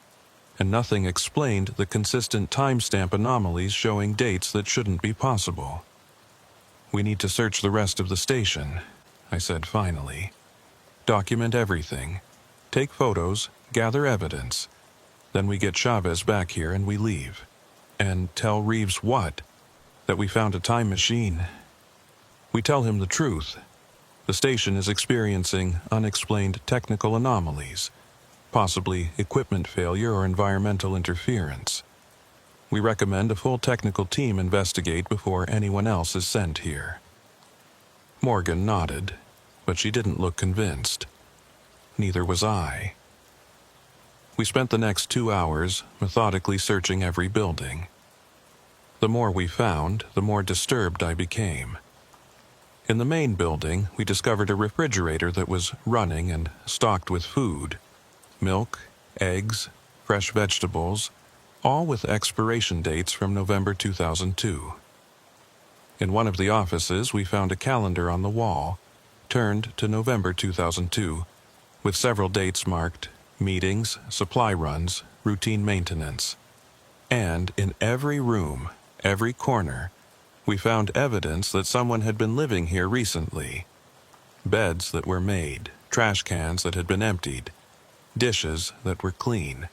And nothing explained the consistent timestamp anomalies showing dates that shouldn't be possible. We need to search the rest of the station, I said finally. Document everything. Take photos, gather evidence. Then we get Chavez back here and we leave. And tell Reeves what? That we found a time machine. We tell him the truth. The station is experiencing unexplained technical anomalies, possibly equipment failure or environmental interference. We recommend a full technical team investigate before anyone else is sent here. Morgan nodded, but she didn't look convinced. Neither was I. We spent the next 2 hours methodically searching every building. The more we found, the more disturbed I became. In the main building, we discovered a refrigerator that was running and stocked with food. Milk, eggs, fresh vegetables, all with expiration dates from November 2002. In one of the offices, we found a calendar on the wall, turned to November 2002, with several dates marked: meetings, supply runs, routine maintenance. And in every room, every corner, we found evidence that someone had been living here recently. Beds that were made, trash cans that had been emptied, dishes that were clean.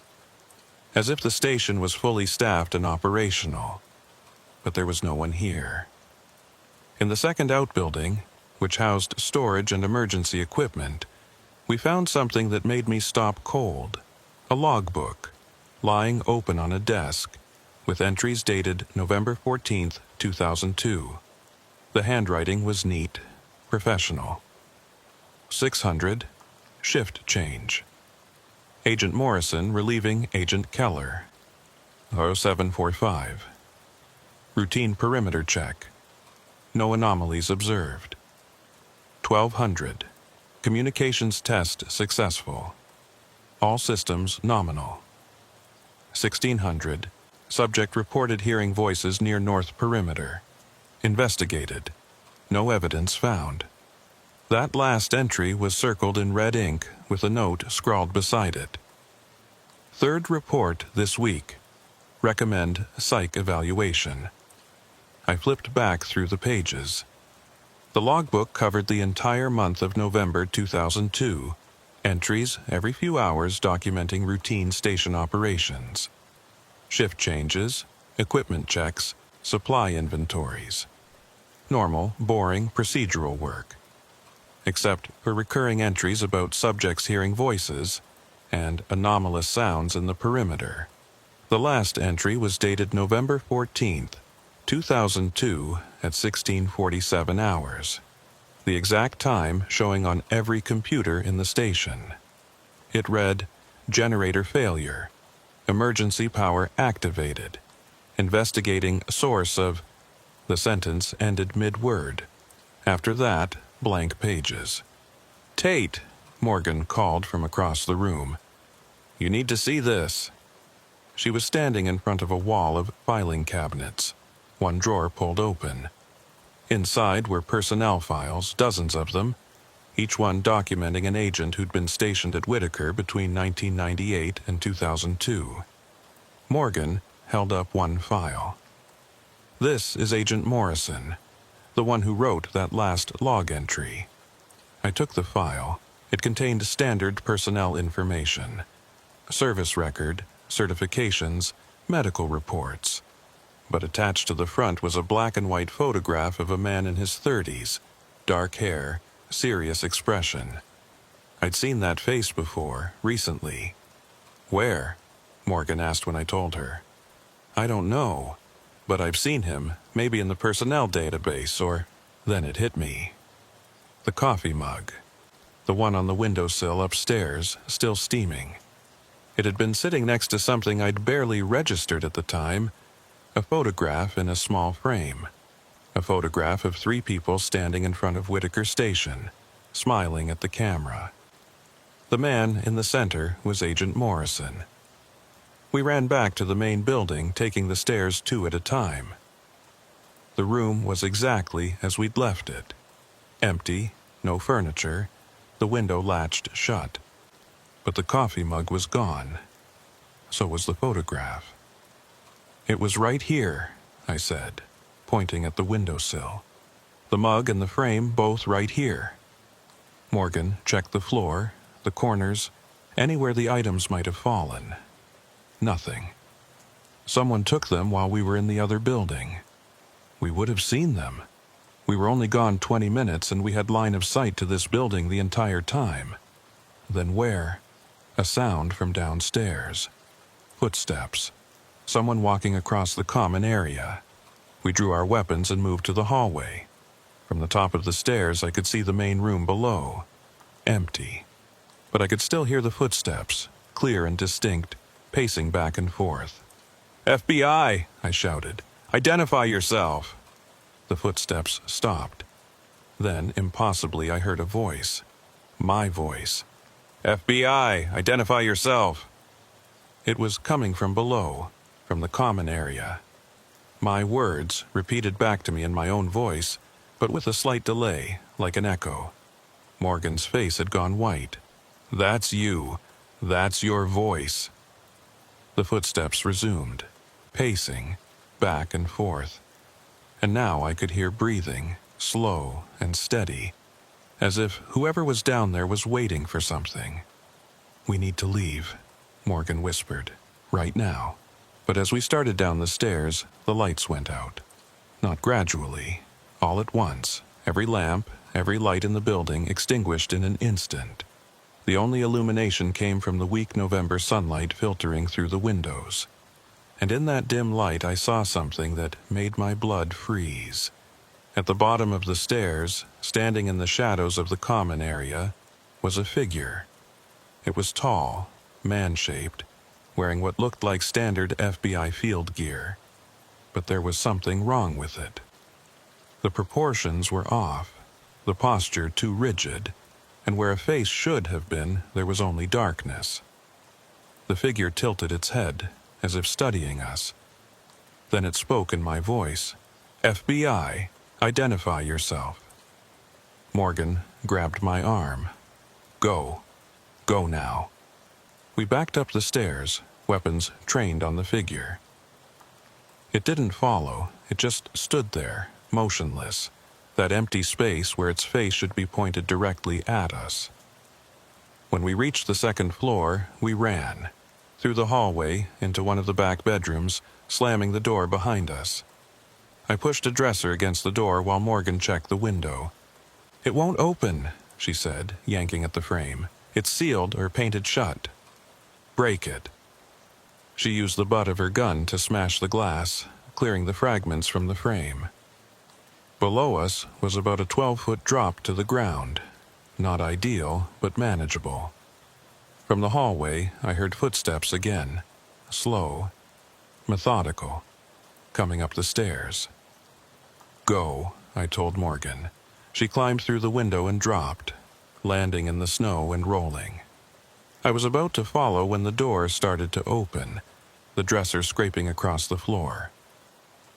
As if the station was fully staffed and operational. But there was no one here. In the second outbuilding, which housed storage and emergency equipment, we found something that made me stop cold. A logbook, lying open on a desk, with entries dated November 14th, 2002. The handwriting was neat, professional. 600, shift change. Agent Morrison relieving Agent Keller. 0745. Routine perimeter check. No anomalies observed. 1200. Communications test successful. All systems nominal. 1600. Subject reported hearing voices near north perimeter. Investigated. No evidence found. That last entry was circled in red ink with a note scrawled beside it. Third report this week. Recommend psych evaluation. I flipped back through the pages. The logbook covered the entire month of November 2002, entries every few hours documenting routine station operations. Shift changes, equipment checks, supply inventories. Normal, boring, procedural work. Except for recurring entries about subjects hearing voices and anomalous sounds in the perimeter. The last entry was dated November 14th, 2002 at 16:47 hours. The exact time showing on every computer in the station. It read, generator failure. Emergency power activated. Investigating source of... The sentence ended mid-word. After that, blank pages. "Tate," Morgan called from across the room. "You need to see this." She was standing in front of a wall of filing cabinets, one drawer pulled open. Inside were personnel files, dozens of them, each one documenting an agent who'd been stationed at Whitaker between 1998 and 2002. Morgan held up one file. "This is Agent Morrison, the one who wrote that last log entry." I took the file. It contained standard personnel information: service record, certifications, medical reports. But attached to the front was a black and white photograph of a man in his 30s, dark hair, serious expression. I'd seen that face before, recently. "Where?" Morgan asked when I told her. "I don't know, but I've seen him, maybe in the personnel database, or..." Then it hit me. The coffee mug. The one on the windowsill upstairs, still steaming. It had been sitting next to something I'd barely registered at the time: a photograph in a small frame. A photograph of 3 people standing in front of Whitaker Station, smiling at the camera. The man in the center was Agent Morrison. We ran back to the main building, taking the stairs 2 at a time. The room was exactly as we'd left it. Empty, no furniture, the window latched shut. But the coffee mug was gone. So was the photograph. "It was right here," I said, pointing at the windowsill. "The mug and the frame both right here." Morgan checked the floor, the corners, anywhere the items might have fallen. Nothing. "Someone took them while we were in the other building." "We would have seen them. We were only gone 20 minutes and we had line of sight to this building the entire time." "Then where?" A sound from downstairs. Footsteps. Someone walking across the common area. We drew our weapons and moved to the hallway. From the top of the stairs I could see the main room below. Empty. But I could still hear the footsteps, clear and distinct, pacing back and forth. "FBI!" I shouted. "Identify yourself!" The footsteps stopped. Then, impossibly, I heard a voice. My voice. "FBI! Identify yourself!" It was coming from below, from the common area. My words, repeated back to me in my own voice, but with a slight delay, like an echo. Morgan's face had gone white. "That's you. That's your voice." The footsteps resumed, pacing, back and forth. And now I could hear breathing, slow and steady, as if whoever was down there was waiting for something. "We need to leave," Morgan whispered, "right now." But as we started down the stairs, the lights went out. Not gradually, all at once, every lamp, every light in the building extinguished in an instant. The only illumination came from the weak November sunlight filtering through the windows. And in that dim light I saw something that made my blood freeze. At the bottom of the stairs, standing in the shadows of the common area, was a figure. It was tall, man-shaped, wearing what looked like standard FBI field gear. But there was something wrong with it. The proportions were off, the posture too rigid, and where a face should have been, there was only darkness. The figure tilted its head, as if studying us. Then it spoke in my voice. "FBI, identify yourself." Morgan grabbed my arm. "Go. Go now." We backed up the stairs, weapons trained on the figure. It didn't follow, it just stood there, motionless, that empty space where its face should be pointed directly at us. When we reached the second floor, we ran, through the hallway, into one of the back bedrooms, slamming the door behind us. I pushed a dresser against the door while Morgan checked the window. "It won't open," she said, yanking at the frame. "It's sealed or painted shut." "Break it." She used the butt of her gun to smash the glass, clearing the fragments from the frame. Below us was about a 12-foot drop to the ground. Not ideal, but manageable. From the hallway, I heard footsteps again. slow, methodical, coming up the stairs. "Go," I told Morgan. She climbed through the window and dropped, landing in the snow and rolling. I was about to follow when the door started to open, the dresser scraping across the floor.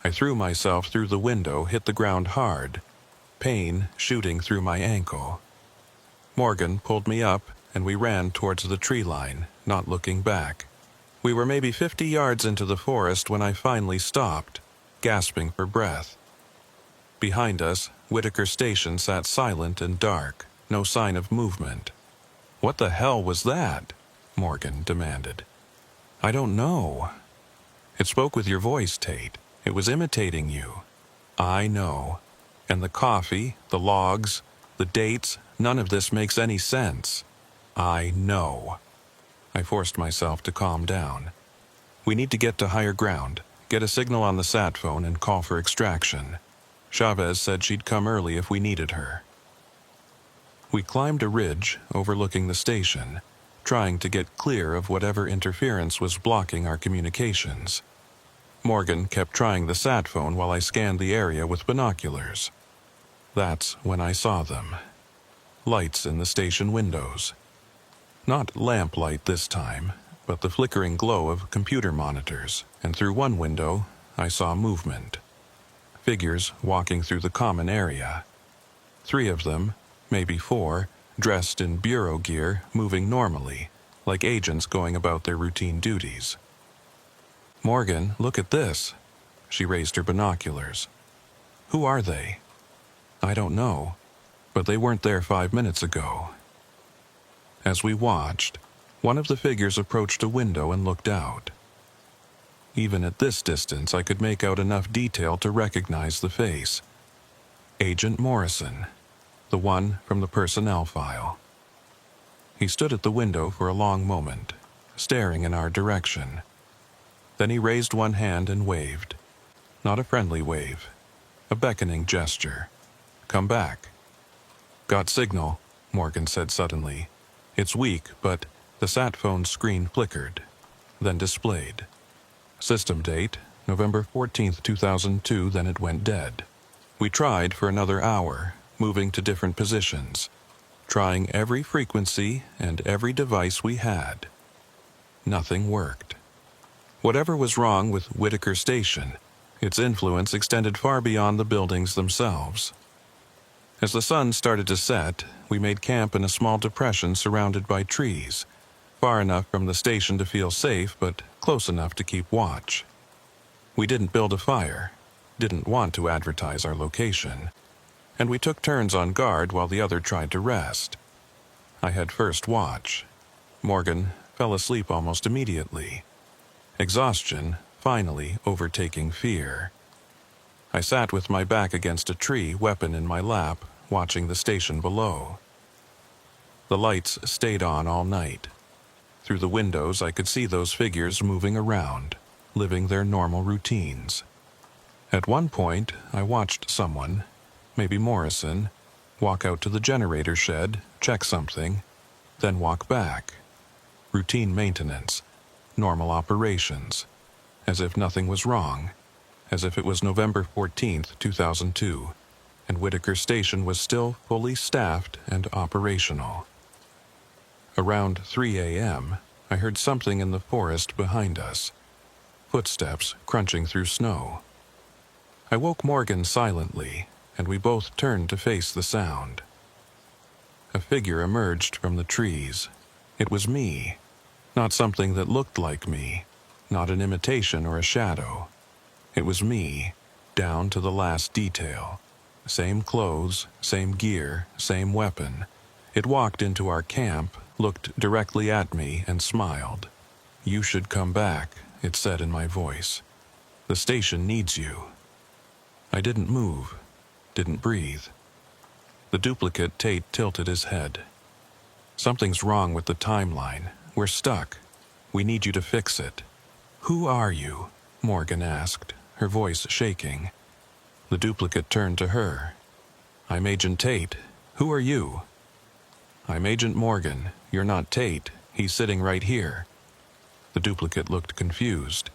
I threw myself through the window, hit the ground hard, pain shooting through my ankle. Morgan pulled me up, and we ran towards the tree line, not looking back. We were maybe 50 yards into the forest when I finally stopped, gasping for breath. Behind us, Whitaker Station sat silent and dark, no sign of movement. "What the hell was that?" Morgan demanded. "I don't know." "It spoke with your voice, Tate. It was imitating you." "I know. And the coffee, the logs, the dates, none of this makes any sense." "I know." I forced myself to calm down. "We need to get to higher ground, get a signal on the sat phone, and call for extraction. Chavez said she'd come early if we needed her." We climbed a ridge overlooking the station, trying to get clear of whatever interference was blocking our communications. Morgan kept trying the sat phone while I scanned the area with binoculars. That's when I saw them. Lights in the station windows. Not lamplight this time, but the flickering glow of computer monitors, and through one window I saw movement. Figures walking through the common area. 3 of them, maybe 4, dressed in bureau gear, moving normally, like agents going about their routine duties. "Morgan, look at this." She raised her binoculars. "Who are they?" "I don't know, but they weren't there 5 minutes ago." As we watched, one of the figures approached a window and looked out. Even at this distance, I could make out enough detail to recognize the face. Agent Morrison, the one from the personnel file. He stood at the window for a long moment, staring in our direction. Then he raised one hand and waved. Not a friendly wave, a beckoning gesture. "Come back." "Got signal," Morgan said suddenly. "It's weak, but..." The sat phone screen flickered, then displayed. System date, November 14th, 2002, then it went dead. We tried for another hour, moving to different positions, trying every frequency and every device we had. Nothing worked. Whatever was wrong with Whitaker Station, its influence extended far beyond the buildings themselves. As the sun started to set, we made camp in a small depression surrounded by trees, far enough from the station to feel safe, but close enough to keep watch. We didn't build a fire, didn't want to advertise our location, and we took turns on guard while the other tried to rest. I had first watch. Morgan fell asleep almost immediately. Exhaustion finally overtaking fear. I sat with my back against a tree, weapon in my lap, watching the station below. The lights stayed on all night. Through the windows, I could see those figures moving around, living their normal routines. At one point, I watched someone, maybe Morrison, walk out to the generator shed, check something, then walk back. Routine maintenance, normal operations, as if nothing was wrong, as if it was November 14th, 2002, and Whitaker Station was still fully staffed and operational. Around 3 a.m., I heard something in the forest behind us, footsteps crunching through snow. I woke Morgan silently, and we both turned to face the sound. A figure emerged from the trees. It was me, not something that looked like me, not an imitation or a shadow. It was me, down to the last detail. Same clothes, same gear, same weapon. It walked into our camp, looked directly at me, and smiled. "You should come back," it said in my voice. "The station needs you." I didn't move, didn't breathe. The duplicate Tate tilted his head. "Something's wrong with the timeline. We're stuck. We need you to fix it." "Who are you?" Morgan asked, her voice shaking. The duplicate turned to her. "I'm Agent Tate. Who are you?" "I'm Agent Morgan. You're not Tate. He's sitting right here." The duplicate looked confused.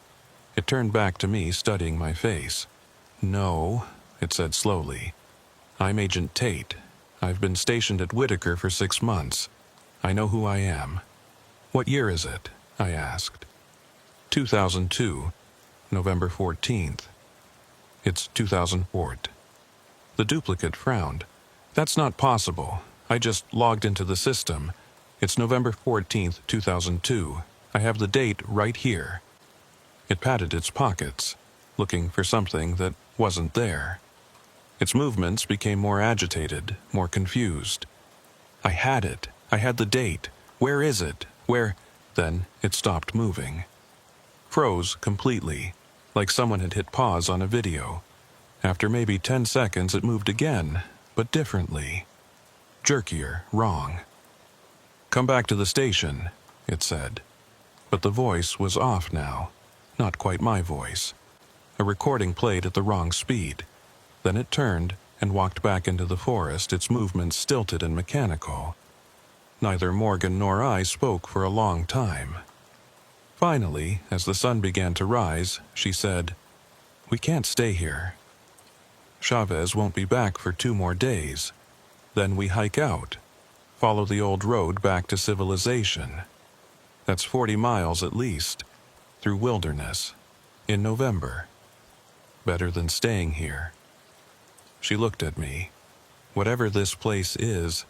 It turned back to me, studying my face. "No," it said slowly. "I'm Agent Tate. I've been stationed at Whitaker for 6 months. I know who I am." "What year is it?" I asked. 2002, November 14th. "It's 2004. The duplicate frowned. "That's not possible. I just logged into the system. It's November 14th, 2002. I have the date right here." It patted its pockets, looking for something that wasn't there. Its movements became more agitated, more confused. "I had it. I had the date. Where is it? Where—" Then it stopped moving. Froze completely, like someone had hit pause on a video. After maybe 10 seconds it moved again, but differently. Jerkier, wrong. "Come back to the station," it said. But the voice was off now. Not quite my voice. A recording played at the wrong speed. Then it turned and walked back into the forest, its movements stilted and mechanical. Neither Morgan nor I spoke for a long time. Finally, as the sun began to rise, she said, "We can't stay here. Chavez won't be back for 2 more days. Then we hike out, follow the old road back to civilization. That's 40 miles at least, through wilderness, in November. Better than staying here." She looked at me. "Whatever this place is,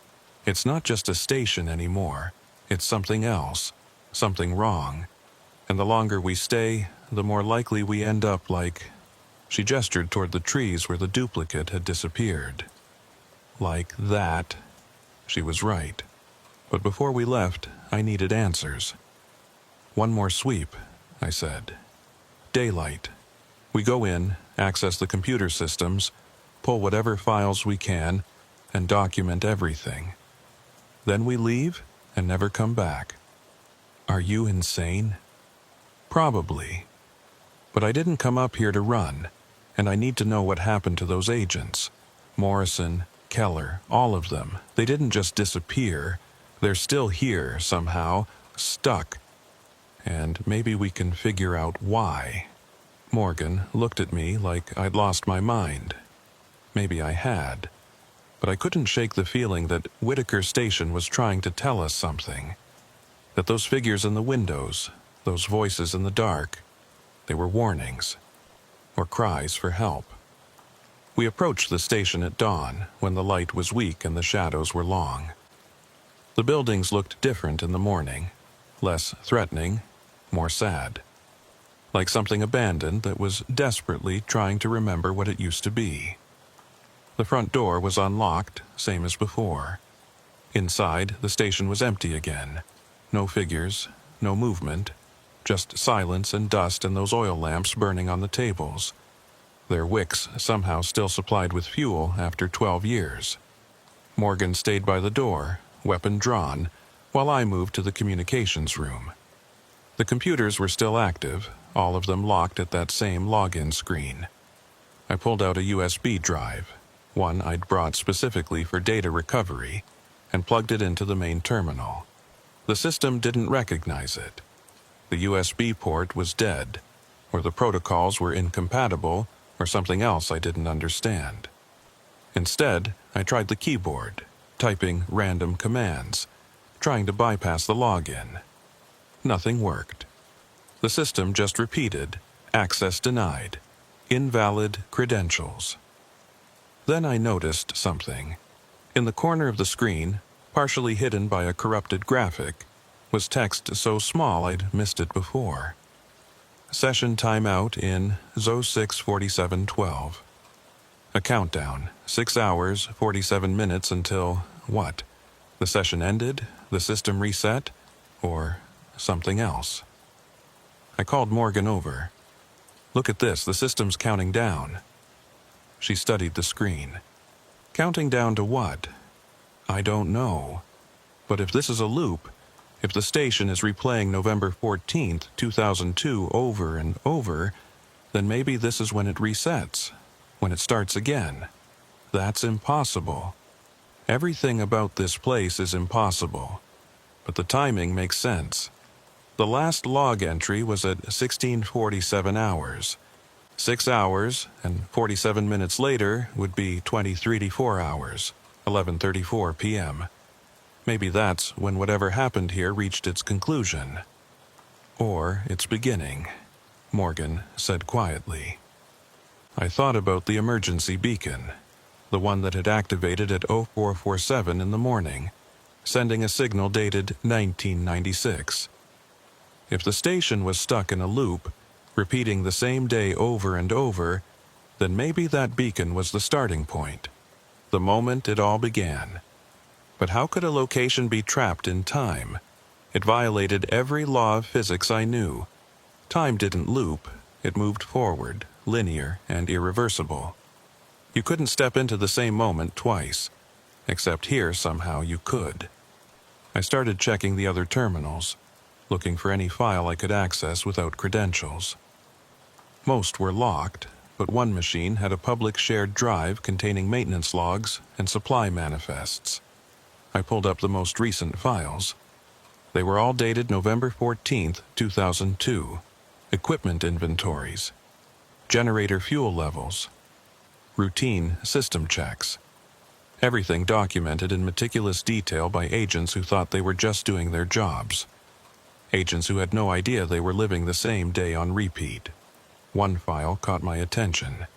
it's not just a station anymore. It's something else, something wrong. And the longer we stay, the more likely we end up like—" She gestured toward the trees where the duplicate had disappeared. "Like that." She was right. But before we left, I needed answers. "One more sweep," I said. "Daylight. We go in, access the computer systems, pull whatever files we can, and document everything. Then we leave and never come back." "Are you insane?" "Probably. But I didn't come up here to run, and I need to know what happened to those agents. Morrison, Keller, all of them. They didn't just disappear. They're still here, somehow, stuck. And maybe we can figure out why." Morgan looked at me like I'd lost my mind. Maybe I had. But I couldn't shake the feeling that Whitaker Station was trying to tell us something. That those figures in the windows, those voices in the dark, they were warnings. Or cries for help. We approached the station at dawn, when the light was weak and the shadows were long. The buildings looked different in the morning. Less threatening, more sad. Like something abandoned that was desperately trying to remember what it used to be. The front door was unlocked, same as before. Inside, the station was empty again. No figures, no movement, just silence and dust and those oil lamps burning on the tables. Their wicks somehow still supplied with fuel after 12 years. Morgan stayed by the door, weapon drawn, while I moved to the communications room. The computers were still active, all of them locked at that same login screen. I pulled out a USB drive, one I'd brought specifically for data recovery, and plugged it into the main terminal. The system didn't recognize it. The USB port was dead, or the protocols were incompatible, or something else I didn't understand. Instead, I tried the keyboard, typing random commands, trying to bypass the login. Nothing worked. The system just repeated, "Access denied. Invalid credentials." Then I noticed something. In the corner of the screen, partially hidden by a corrupted graphic, was text so small I'd missed it before. "Session timeout in 06:47:12. A countdown, 6 hours, 47 minutes until what? The session ended, the system reset, or something else?" I called Morgan over. "Look at this, the system's counting down." She studied the screen. "Counting down to what?" "I don't know. But if this is a loop, if the station is replaying November 14th, 2002 over and over, then maybe this is when it resets, when it starts again. That's impossible. Everything about this place is impossible, but the timing makes sense. The last log entry was at 16:47 hours. 6 hours and 47 minutes later would be 20:34 hours, 11:34 p.m. Maybe that's when whatever happened here reached its conclusion. Or its beginning, Morgan said quietly. I thought about the emergency beacon, the one that had activated at 0447 in the morning, sending a signal dated 1996. If the station was stuck in a loop, repeating the same day over and over, then maybe that beacon was the starting point, the moment it all began. But how could a location be trapped in time? It violated every law of physics I knew. Time didn't loop, it moved forward, linear and irreversible. You couldn't step into the same moment twice, except here somehow you could. I started checking the other terminals, looking for any file I could access without credentials. Most were locked, but one machine had a public shared drive containing maintenance logs and supply manifests. I pulled up the most recent files. They were all dated November 14, 2002. Equipment inventories, generator fuel levels, routine system checks. Everything documented in meticulous detail by agents who thought they were just doing their jobs. Agents who had no idea they were living the same day on repeat. One file caught my attention.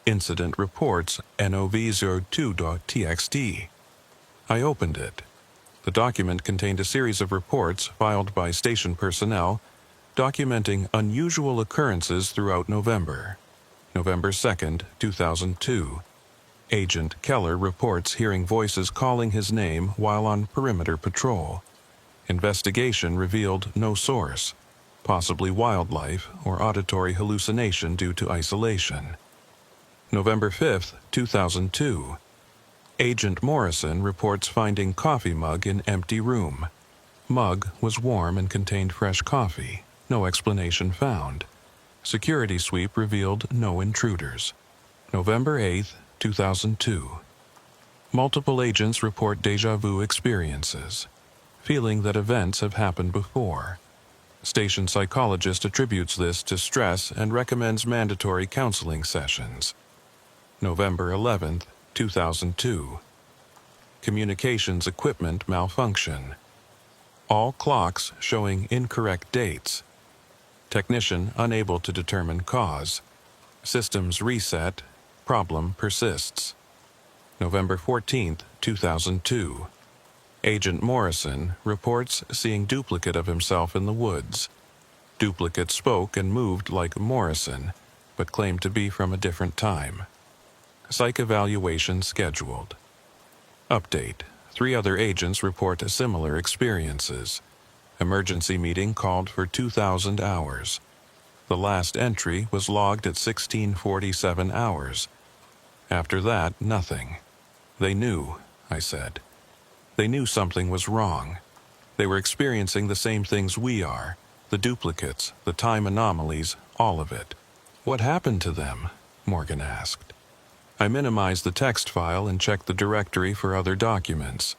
Incident Reports NOV02.txt. I opened it. The document contained a series of reports filed by station personnel documenting unusual occurrences throughout November. November 2, 2002. Agent Keller reports hearing voices calling his name while on perimeter patrol. Investigation revealed no source, possibly wildlife or auditory hallucination due to isolation. November 5, 2002. Agent Morrison reports finding coffee mug in empty room. Mug was warm and contained fresh coffee. No explanation found. Security sweep revealed no intruders. November 8, 2002. Multiple agents report déjà vu experiences, feeling that events have happened before. Station psychologist attributes this to stress and recommends mandatory counseling sessions. November 11, 2002. Communications equipment malfunction. All clocks showing incorrect dates. Technician unable to determine cause. Systems reset. Problem persists. November 14, 2002. Agent Morrison reports seeing duplicate of himself in the woods. Duplicate spoke and moved like Morrison, but claimed to be from a different time. Psych evaluation scheduled. Update. 3 other agents report similar experiences. Emergency meeting called for 2,000 hours. The last entry was logged at 16:47 hours. After that, nothing. They knew, I said. They knew something was wrong. They were experiencing the same things we are, the duplicates, the time anomalies, all of it. What happened to them? Morgan asked. I minimized the text file and checked the directory for other documents.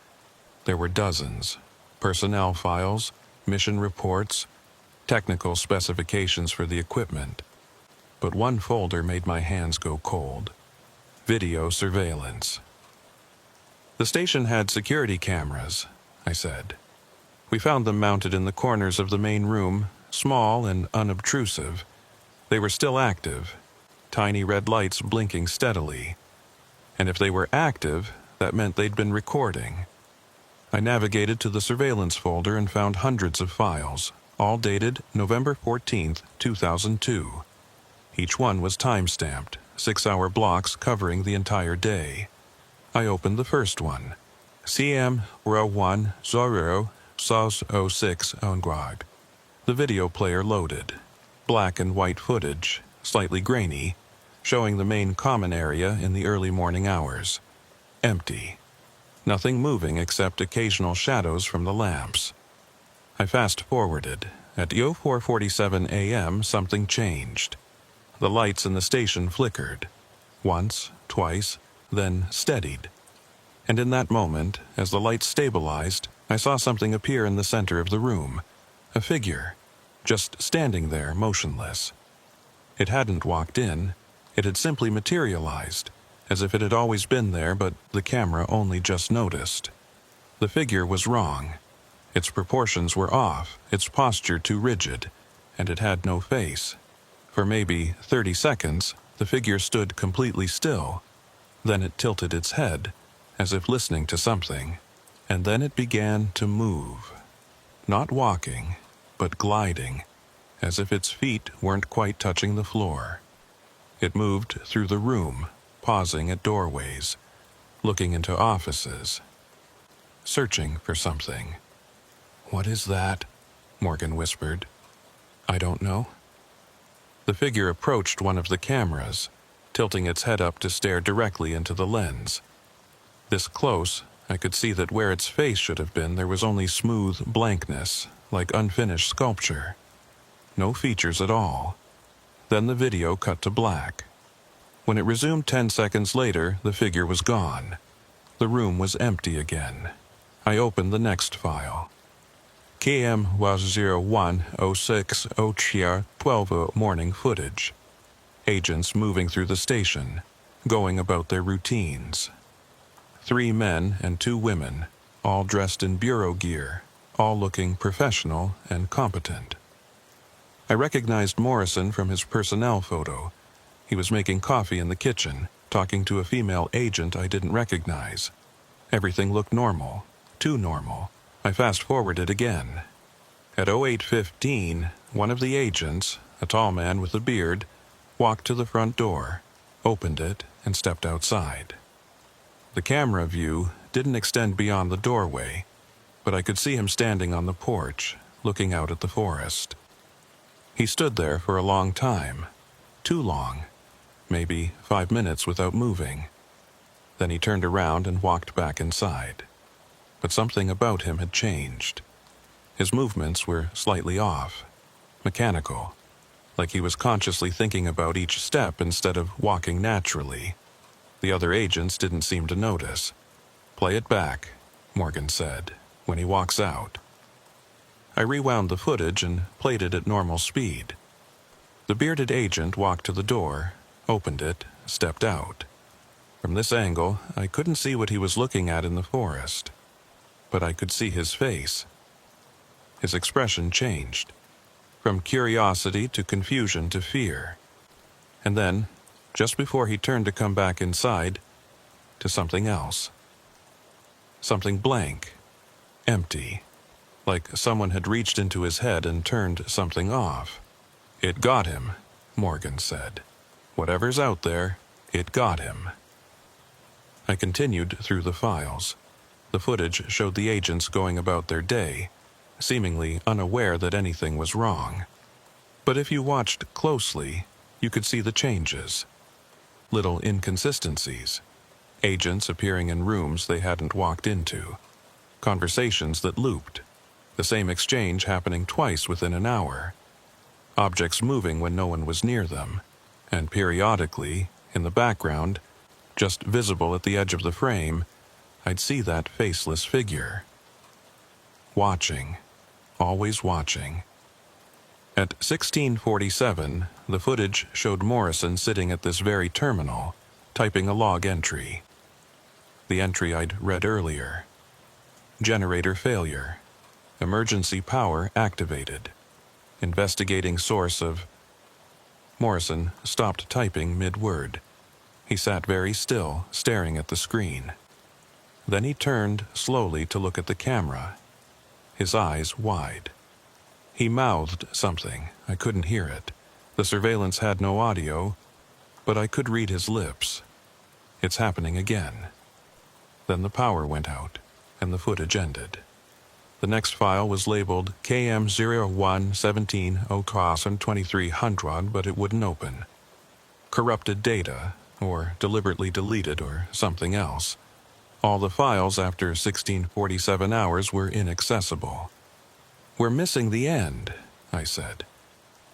There were dozens. Personnel files, mission reports, technical specifications for the equipment. But one folder made my hands go cold. Video surveillance. The station had security cameras, I said. We found them mounted in the corners of the main room, small and unobtrusive. They were still active, tiny red lights blinking steadily. And if they were active, that meant they'd been recording. I navigated to the surveillance folder and found hundreds of files, all dated November 14, 2002. Each one was time-stamped, 6-hour blocks covering the entire day. I opened the first one. CM row 1 Zorro Sos 06 Onguard. The video player loaded. Black and white footage, slightly grainy, showing the main common area in the early morning hours. Empty. Nothing moving except occasional shadows from the lamps. I fast-forwarded. At 04:47 a.m. something changed. The lights in the station flickered. Once, twice, then steadied. And in that moment, as the lights stabilized, I saw something appear in the center of the room. A figure. just standing there motionless. It hadn't walked in, it had simply materialized, as if it had always been there, but the camera only just noticed. The figure was wrong. Its proportions were off, its posture too rigid, and it had no face. For maybe 30 seconds, the figure stood completely still. Then it tilted its head, as if listening to something, and then it began to move. Not walking, but gliding, as if its feet weren't quite touching the floor. It moved through the room, pausing at doorways, looking into offices, searching for something. "What is that?" Morgan whispered. "I don't know." The figure approached one of the cameras, tilting its head up to stare directly into the lens. This close, I could see that where its face should have been, there was only smooth blankness, like unfinished sculpture. No features at all. Then the video cut to black. When it resumed 10 seconds later, the figure was gone. The room was empty again. I opened the next file. KM 0106 12 morning footage. Agents moving through the station, going about their routines. 3 men and 2 women, all dressed in bureau gear, all looking professional and competent. I recognized Morrison from his personnel photo. He was making coffee in the kitchen, talking to a female agent I didn't recognize. Everything looked normal, too normal. I fast-forwarded again. At 08:15, one of the agents, a tall man with a beard, walked to the front door, opened it, and stepped outside. The camera view didn't extend beyond the doorway, but I could see him standing on the porch, looking out at the forest. He stood there for a long time, too long, maybe 5 minutes without moving. Then he turned around and walked back inside. But something about him had changed. His movements were slightly off, mechanical, like he was consciously thinking about each step instead of walking naturally. The other agents didn't seem to notice. "Play it back," Morgan said, "when he walks out." I rewound the footage and played it at normal speed. The bearded agent walked to the door, opened it, stepped out. From this angle, I couldn't see what he was looking at in the forest, but I could see his face. His expression changed, from curiosity to confusion to fear. And then, just before he turned to come back inside, to something else. Something blank, empty, like someone had reached into his head and turned something off. "It got him," Morgan said. "Whatever's out there, it got him." I continued through the files. The footage showed the agents going about their day, seemingly unaware that anything was wrong. But if you watched closely, you could see the changes. Little inconsistencies. Agents appearing in rooms they hadn't walked into. Conversations that looped. The same exchange happening twice within an hour. Objects moving when no one was near them. And periodically, in the background, just visible at the edge of the frame, I'd see that faceless figure. Watching. Always watching. At 16:47, the footage showed Morrison sitting at this very terminal, typing a log entry. The entry I'd read earlier. Generator failure. Emergency power activated. Investigating source of... Morrison stopped typing mid-word. He sat very still, staring at the screen. Then he turned slowly to look at the camera, his eyes wide. He mouthed something. I couldn't hear it. The surveillance had no audio, but I could read his lips. "It's happening again." Then the power went out, and the footage ended. The next file was labeled KM0117 Ocassin 2300, but it wouldn't open. Corrupted data, or deliberately deleted, or something else. All the files after 1647 hours were inaccessible. "We're missing the end," I said.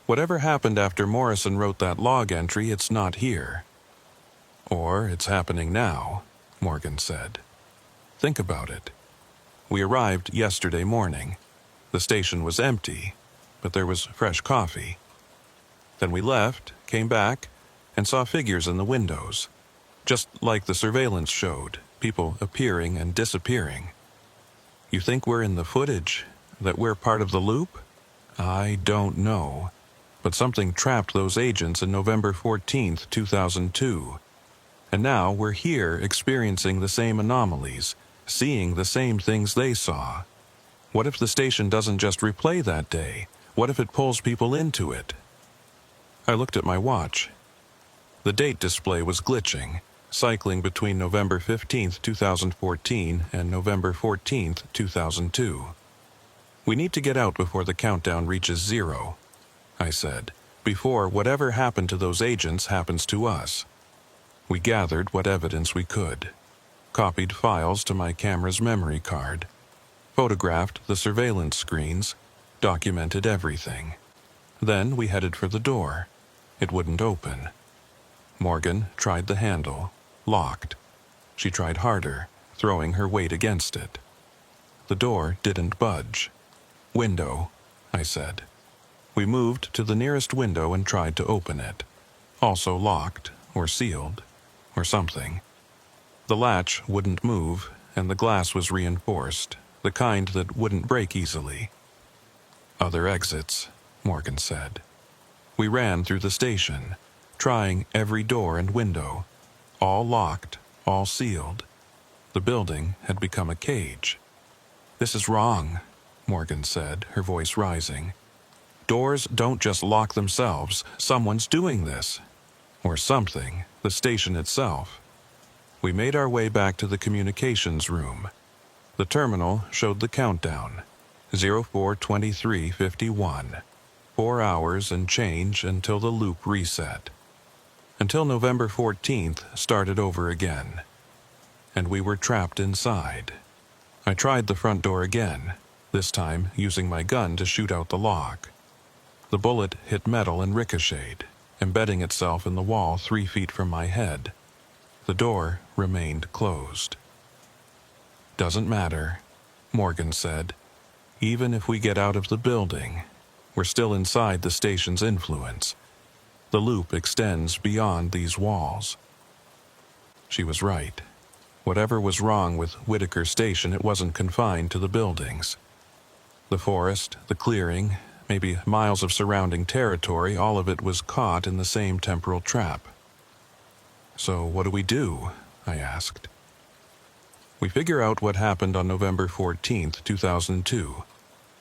"Whatever happened after Morrison wrote that log entry, it's not here." "Or it's happening now," Morgan said. "Think about it. We arrived yesterday morning. The station was empty. but there was fresh coffee. Then we left, came back, and saw figures in the windows. Just like the surveillance showed, people appearing and disappearing. You think we're in the footage? That we're part of the loop? I don't know. But something trapped those agents in November 14th, 2002. And now we're here experiencing the same anomalies, seeing the same things they saw. What if the station doesn't just replay that day? What if it pulls people into it? I looked at my watch. The date display was glitching, cycling between November 15th, 2014 and November 14th, 2002. We need to get out before the countdown reaches 0, I said, before whatever happened to those agents happens to us. We gathered what evidence we could, copied files to my camera's memory card, photographed the surveillance screens, documented everything. Then we headed for the door. It wouldn't open. Morgan tried the handle, locked. She tried harder, throwing her weight against it. The door didn't budge. Window, I said. We moved to the nearest window and tried to open it. Also locked, or sealed, or something. The latch wouldn't move, and the glass was reinforced, the kind that wouldn't break easily. Other exits, Morgan said. We ran through the station, trying every door and window. All locked, all sealed. The building had become a cage. This is wrong, Morgan said, her voice rising. Doors don't just lock themselves. Someone's doing this. Or something, the station itself. We made our way back to the communications room. The terminal showed the countdown, 04:23:51. 4 hours and change until the loop reset. Until November 14th started over again. And we were trapped inside. I tried the front door again, this time using my gun to shoot out the lock. The bullet hit metal and ricocheted, embedding itself in the wall 3 feet from my head. The door remained closed. Doesn't matter, Morgan said. Even if we get out of the building, we're still inside the station's influence. The loop extends beyond these walls. She was right. Whatever was wrong with Whitaker Station, it wasn't confined to the buildings. The forest, the clearing, maybe miles of surrounding territory, all of it was caught in the same temporal trap. So what do we do? I asked. We figure out what happened on November 14th, 2002.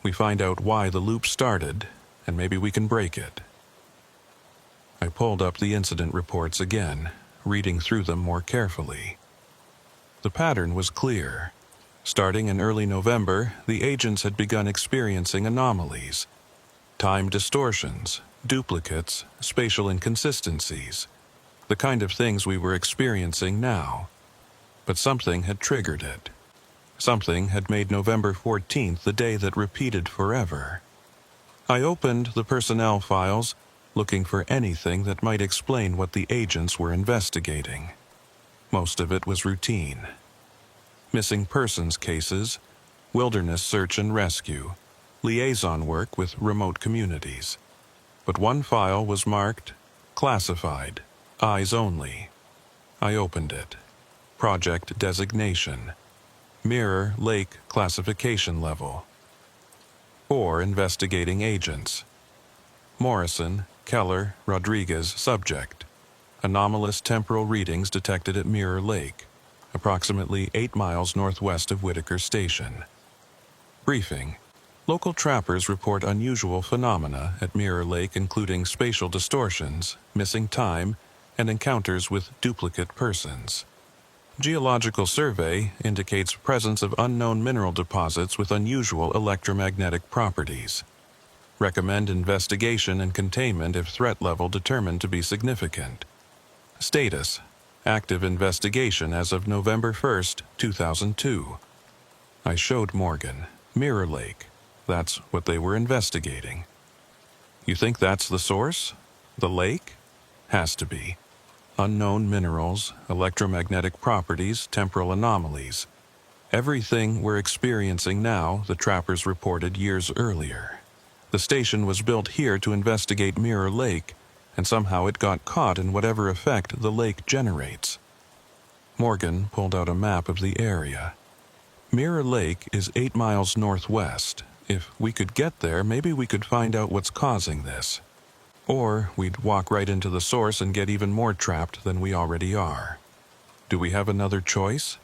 We find out why the loop started, and maybe we can break it. I pulled up the incident reports again, reading through them more carefully. The pattern was clear. Starting in early November, the agents had begun experiencing anomalies. Time distortions, duplicates, spatial inconsistencies. The kind of things we were experiencing now. But something had triggered it. Something had made November 14th the day that repeated forever. I opened the personnel files, looking for anything that might explain what the agents were investigating. Most of it was routine. Missing persons cases, wilderness search and rescue, liaison work with remote communities. But one file was marked classified, eyes only. I opened it. Project designation. Mirror Lake classification level. 4 investigating agents. Morrison, Keller, Rodriguez subject. Anomalous temporal readings detected at Mirror Lake, approximately 8 miles northwest of Whitaker Station. Briefing. Local trappers report unusual phenomena at Mirror Lake, including spatial distortions, missing time, and encounters with duplicate persons. Geological survey indicates presence of unknown mineral deposits with unusual electromagnetic properties. Recommend investigation and containment if threat level determined to be significant. Status: active investigation as of November 1st, 2002. I showed Morgan. Mirror Lake. That's what they were investigating. You think that's the source? The lake? Has to be. Unknown minerals, electromagnetic properties, temporal anomalies. Everything we're experiencing now, the trappers reported years earlier. The station was built here to investigate Mirror Lake, and somehow it got caught in whatever effect the lake generates. Morgan pulled out a map of the area. Mirror Lake is 8 miles northwest. If we could get there, maybe we could find out what's causing this. Or we'd walk right into the source and get even more trapped than we already are. Do we have another choice?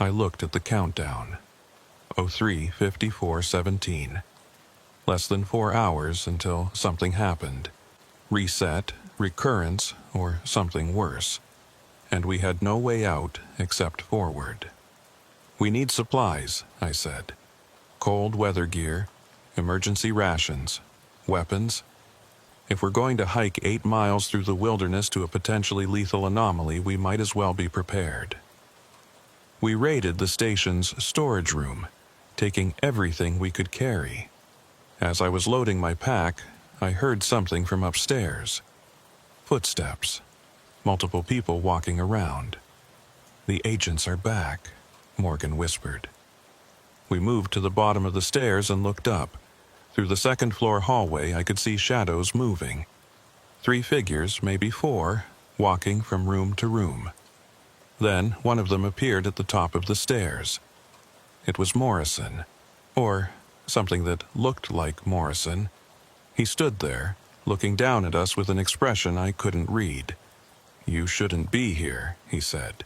I looked at the countdown. 03:54:17. Less than 4 hours until something happened. Reset, recurrence, or something worse. And we had no way out except forward. We need supplies, I said. Cold weather gear, emergency rations, weapons. If we're going to hike 8 miles through the wilderness to a potentially lethal anomaly, we might as well be prepared. We raided the station's storage room, taking everything we could carry. As I was loading my pack, I heard something from upstairs. Footsteps. Multiple people walking around. "The agents are back," Morgan whispered. We moved to the bottom of the stairs and looked up. Through the second-floor hallway, I could see shadows moving. 3 figures, maybe 4, walking from room to room. Then one of them appeared at the top of the stairs. It was Morrison, or something that looked like Morrison. He stood there, looking down at us with an expression I couldn't read. "You shouldn't be here," he said.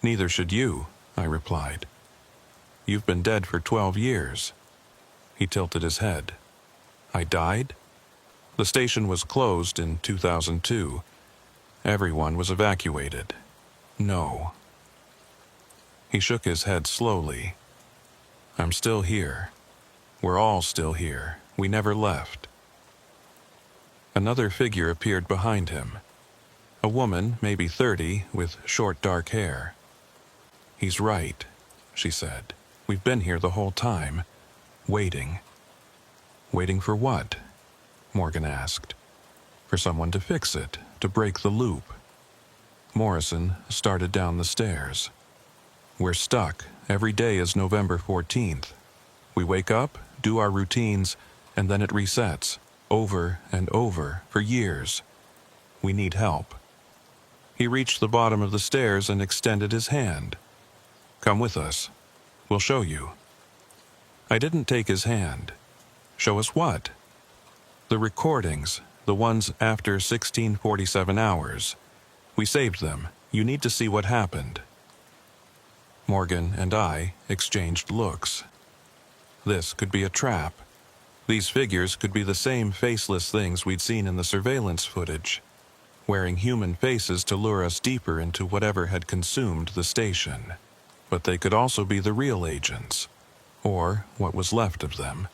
"Neither should you," I replied. "You've been dead for 12 years. He tilted his head. "I died?" The station was closed in 2002. Everyone was evacuated. "No." He shook his head slowly. "I'm still here. We're all still here. We never left." Another figure appeared behind him. A woman, maybe 30, with short dark hair. "He's right," she said. "We've been here the whole time. Waiting." "Waiting for what?" Morgan asked. "For someone to fix it, to break the loop." Morrison started down the stairs. "We're stuck. Every day is November 14th. We wake up, do our routines, and then it resets, over and over, for years. We need help." He reached the bottom of the stairs and extended his hand. "Come with us. We'll show you." I didn't take his hand. "Show us what?" "The recordings, the ones after 1647 hours. We saved them. You need to see what happened." Morgan and I exchanged looks. This could be a trap. These figures could be the same faceless things we'd seen in the surveillance footage, wearing human faces to lure us deeper into whatever had consumed the station. But they could also be the real agents, or what was left of them,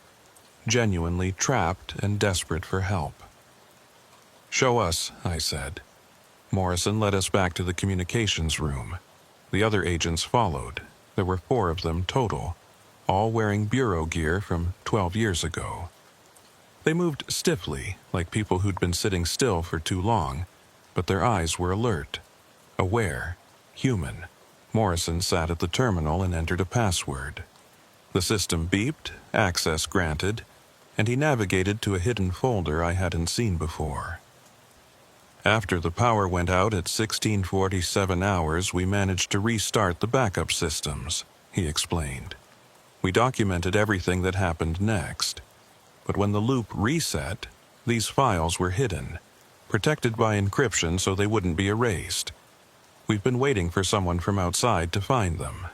genuinely trapped and desperate for help. "Show us," I said. Morrison led us back to the communications room. The other agents followed. There were 4 of them total, all wearing bureau gear from 12 years ago. They moved stiffly, like people who'd been sitting still for too long, but their eyes were alert, aware, human. Morrison sat at the terminal and entered a password. The system beeped, access granted, and he navigated to a hidden folder I hadn't seen before. "After the power went out at 1647 hours, we managed to restart the backup systems," he explained. "We documented everything that happened next. But when the loop reset, these files were hidden, protected by encryption so they wouldn't be erased. We've been waiting for someone from outside to find them."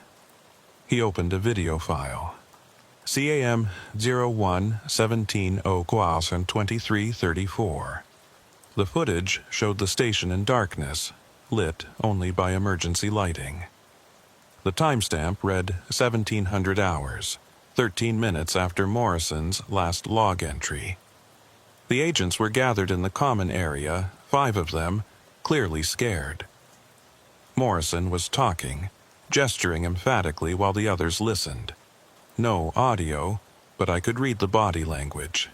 He opened a video file. "CAM 01-17-0-23-34. The footage showed the station in darkness, lit only by emergency lighting. The timestamp read 1700 hours, 13 minutes after Morrison's last log entry. The agents were gathered in the common area, 5 of them, clearly scared. Morrison was talking, gesturing emphatically while the others listened. No audio, but I could read the body language.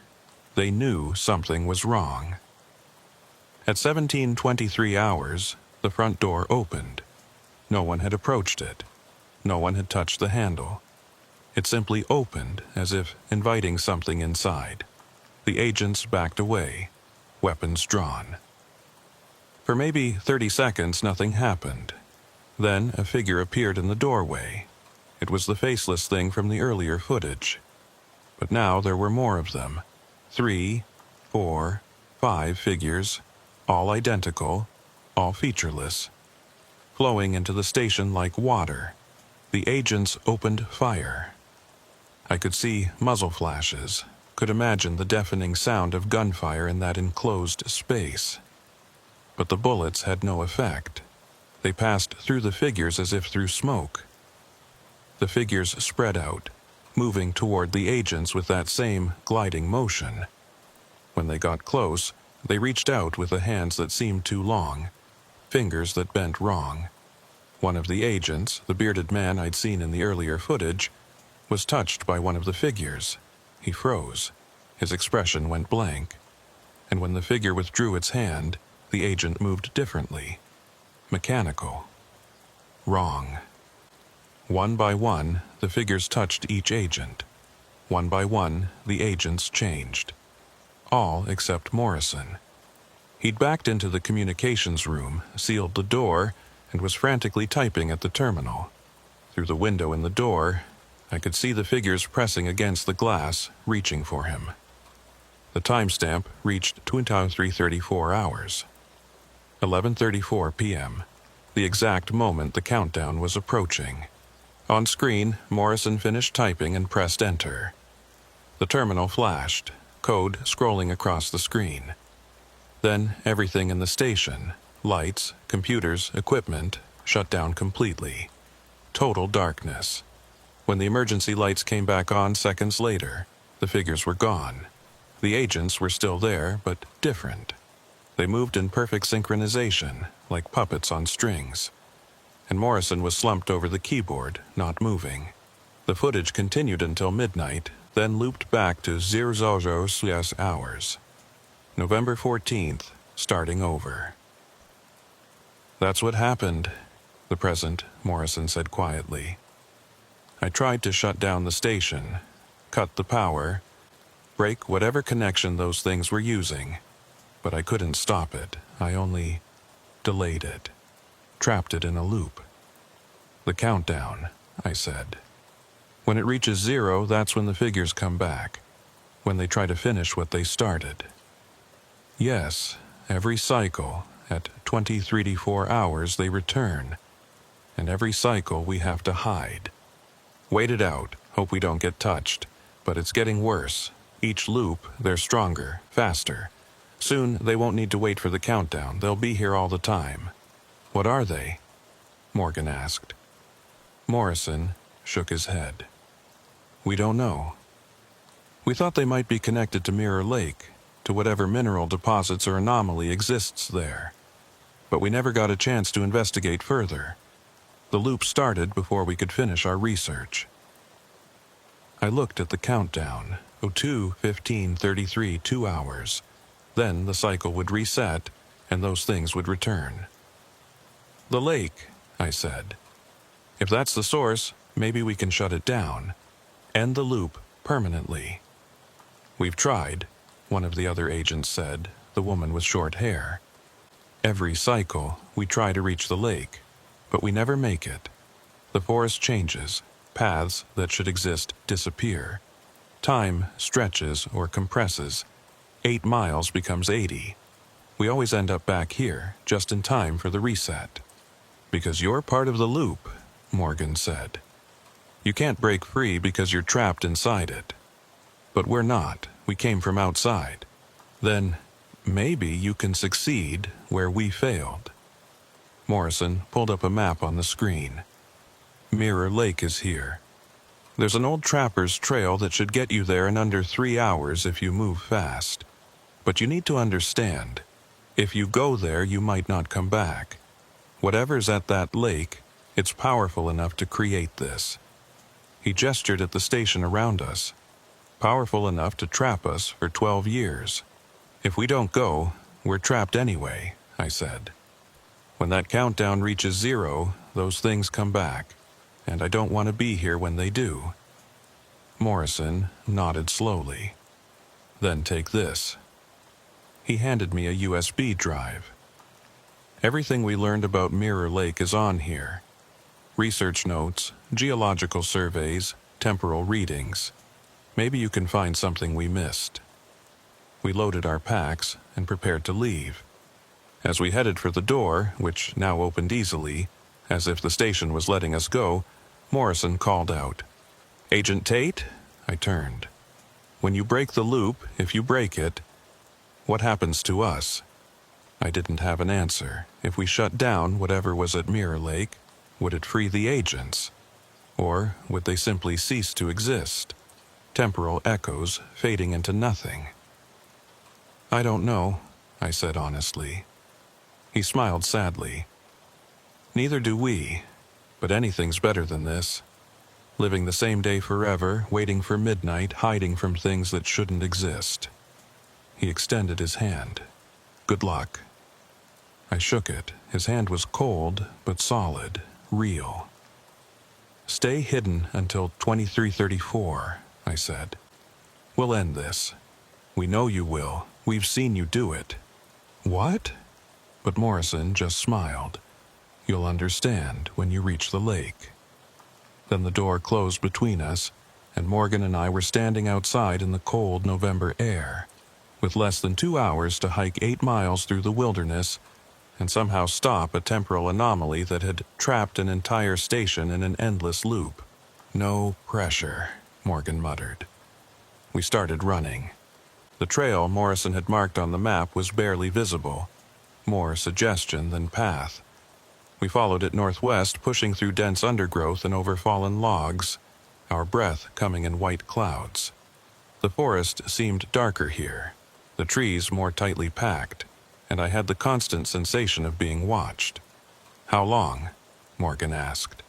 They knew something was wrong. At 17:23 hours, the front door opened. No one had approached it. No one had touched the handle. It simply opened as if inviting something inside. The agents backed away, weapons drawn. For maybe 30 seconds, nothing happened. Then a figure appeared in the doorway. It was the faceless thing from the earlier footage. But now there were more of them. 3, 4, 5 figures, all identical, all featureless. Flowing into the station like water, the agents opened fire. I could see muzzle flashes, could imagine the deafening sound of gunfire in that enclosed space. But the bullets had no effect. They passed through the figures as if through smoke. The figures spread out, moving toward the agents with that same gliding motion. When they got close, they reached out with the hands that seemed too long, fingers that bent wrong. One of the agents, the bearded man I'd seen in the earlier footage, was touched by one of the figures. He froze. His expression went blank. And when the figure withdrew its hand, the agent moved differently. Mechanical. Wrong. One by one, the figures touched each agent. One by one, the agents changed. All except Morrison. He'd backed into the communications room, sealed the door, and was frantically typing at the terminal. Through the window in the door, I could see the figures pressing against the glass, reaching for him. The timestamp reached 23:34 hours. 11:34 p.m., the exact moment the countdown was approaching. On screen, Morrison finished typing and pressed enter. The terminal flashed, code scrolling across the screen. Then everything in the station, lights, computers, equipment, shut down completely. Total darkness. When the emergency lights came back on seconds later, the figures were gone. The agents were still there, but different. They moved in perfect synchronization, like puppets on strings. And Morrison was slumped over the keyboard, not moving. The footage continued until midnight, then looped back to 00 hours. November 14th, starting over. That's what happened, the present, Morrison said quietly. I tried to shut down the station, cut the power, break whatever connection those things were using. But I couldn't stop it. I only delayed it, trapped it in a loop. The countdown, I said. When it reaches 0, that's when the figures come back, when they try to finish what they started. Yes, every cycle, at 23:34 hours, they return. And every cycle we have to hide. Wait it out, hope we don't get touched. But it's getting worse. Each loop, they're stronger, faster. Soon, they won't need to wait for the countdown. They'll be here all the time. What are they? Morgan asked. Morrison shook his head. We don't know. We thought they might be connected to Mirror Lake, to whatever mineral deposits or anomaly exists there. But we never got a chance to investigate further. The loop started before we could finish our research. I looked at the countdown. 02:15:33, 2 hours. Then the cycle would reset, and those things would return. The lake, I said. If that's the source, maybe we can shut it down. End the loop permanently. We've tried, one of the other agents said, the woman with short hair. Every cycle, we try to reach the lake, but we never make it. The forest changes, paths that should exist disappear. Time stretches or compresses. 8 miles becomes 80. We always end up back here, just in time for the reset. Because you're part of the loop, Morgan said. You can't break free because you're trapped inside it. But we're not. We came from outside. Then, maybe you can succeed where we failed. Morrison pulled up a map on the screen. Mirror Lake is here. There's an old trapper's trail that should get you there in under 3 hours if you move fast. But you need to understand, if you go there, you might not come back. Whatever's at that lake, it's powerful enough to create this. He gestured at the station around us. Powerful enough to trap us for 12 years. If we don't go, we're trapped anyway, I said. When that countdown reaches 0, those things come back. And I don't want to be here when they do. Morrison nodded slowly. Then take this. He handed me a USB drive. Everything we learned about Mirror Lake is on here. Research notes, geological surveys, temporal readings. Maybe you can find something we missed. We loaded our packs and prepared to leave. As we headed for the door, which now opened easily, as if the station was letting us go, Morrison called out, "Agent Tate?" I turned. "When you break the loop, if you break it, what happens to us?" I didn't have an answer. If we shut down whatever was at Mirror Lake, would it free the agents? Or would they simply cease to exist? Temporal echoes fading into nothing. "I don't know," I said honestly. He smiled sadly. "Neither do we, but anything's better than this. Living the same day forever, waiting for midnight, hiding from things that shouldn't exist." He extended his hand. "Good luck." I shook it. His hand was cold, but solid, real. "Stay hidden until 2334, I said. "We'll end this. We know you will. We've seen you do it." "What?" But Morrison just smiled. "You'll understand when you reach the lake." Then the door closed between us, and Morgan and I were standing outside in the cold November air, with less than 2 hours to hike 8 miles through the wilderness and somehow stop a temporal anomaly that had trapped an entire station in an endless loop. "No pressure," Morgan muttered. We started running. The trail Morrison had marked on the map was barely visible, more suggestion than path. We followed it northwest, pushing through dense undergrowth and over fallen logs, our breath coming in white clouds. The forest seemed darker here, the trees more tightly packed, and I had the constant sensation of being watched. "How long?" Morgan asked.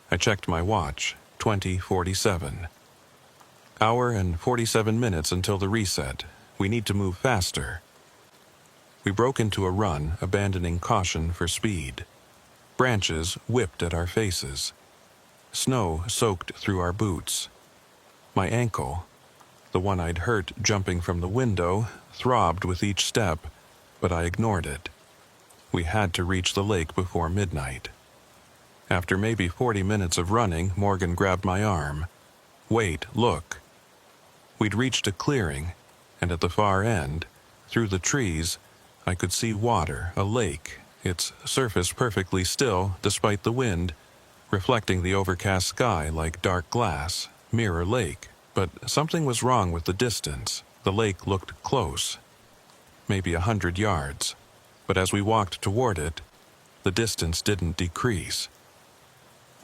I checked my watch, 20:47. "Hour and 47 minutes until the reset. We need to move faster." We broke into a run, abandoning caution for speed. Branches whipped at our faces. Snow soaked through our boots. My ankle, the one I'd hurt jumping from the window, throbbed with each step, but I ignored it. We had to reach the lake before midnight. After maybe 40 minutes of running, Morgan grabbed my arm. "Wait, look." We'd reached a clearing, and at the far end, through the trees, I could see water, a lake, its surface perfectly still despite the wind, reflecting the overcast sky like dark glass, Mirror Lake. But something was wrong with the distance. The lake looked close, maybe 100 yards, but as we walked toward it, the distance didn't decrease.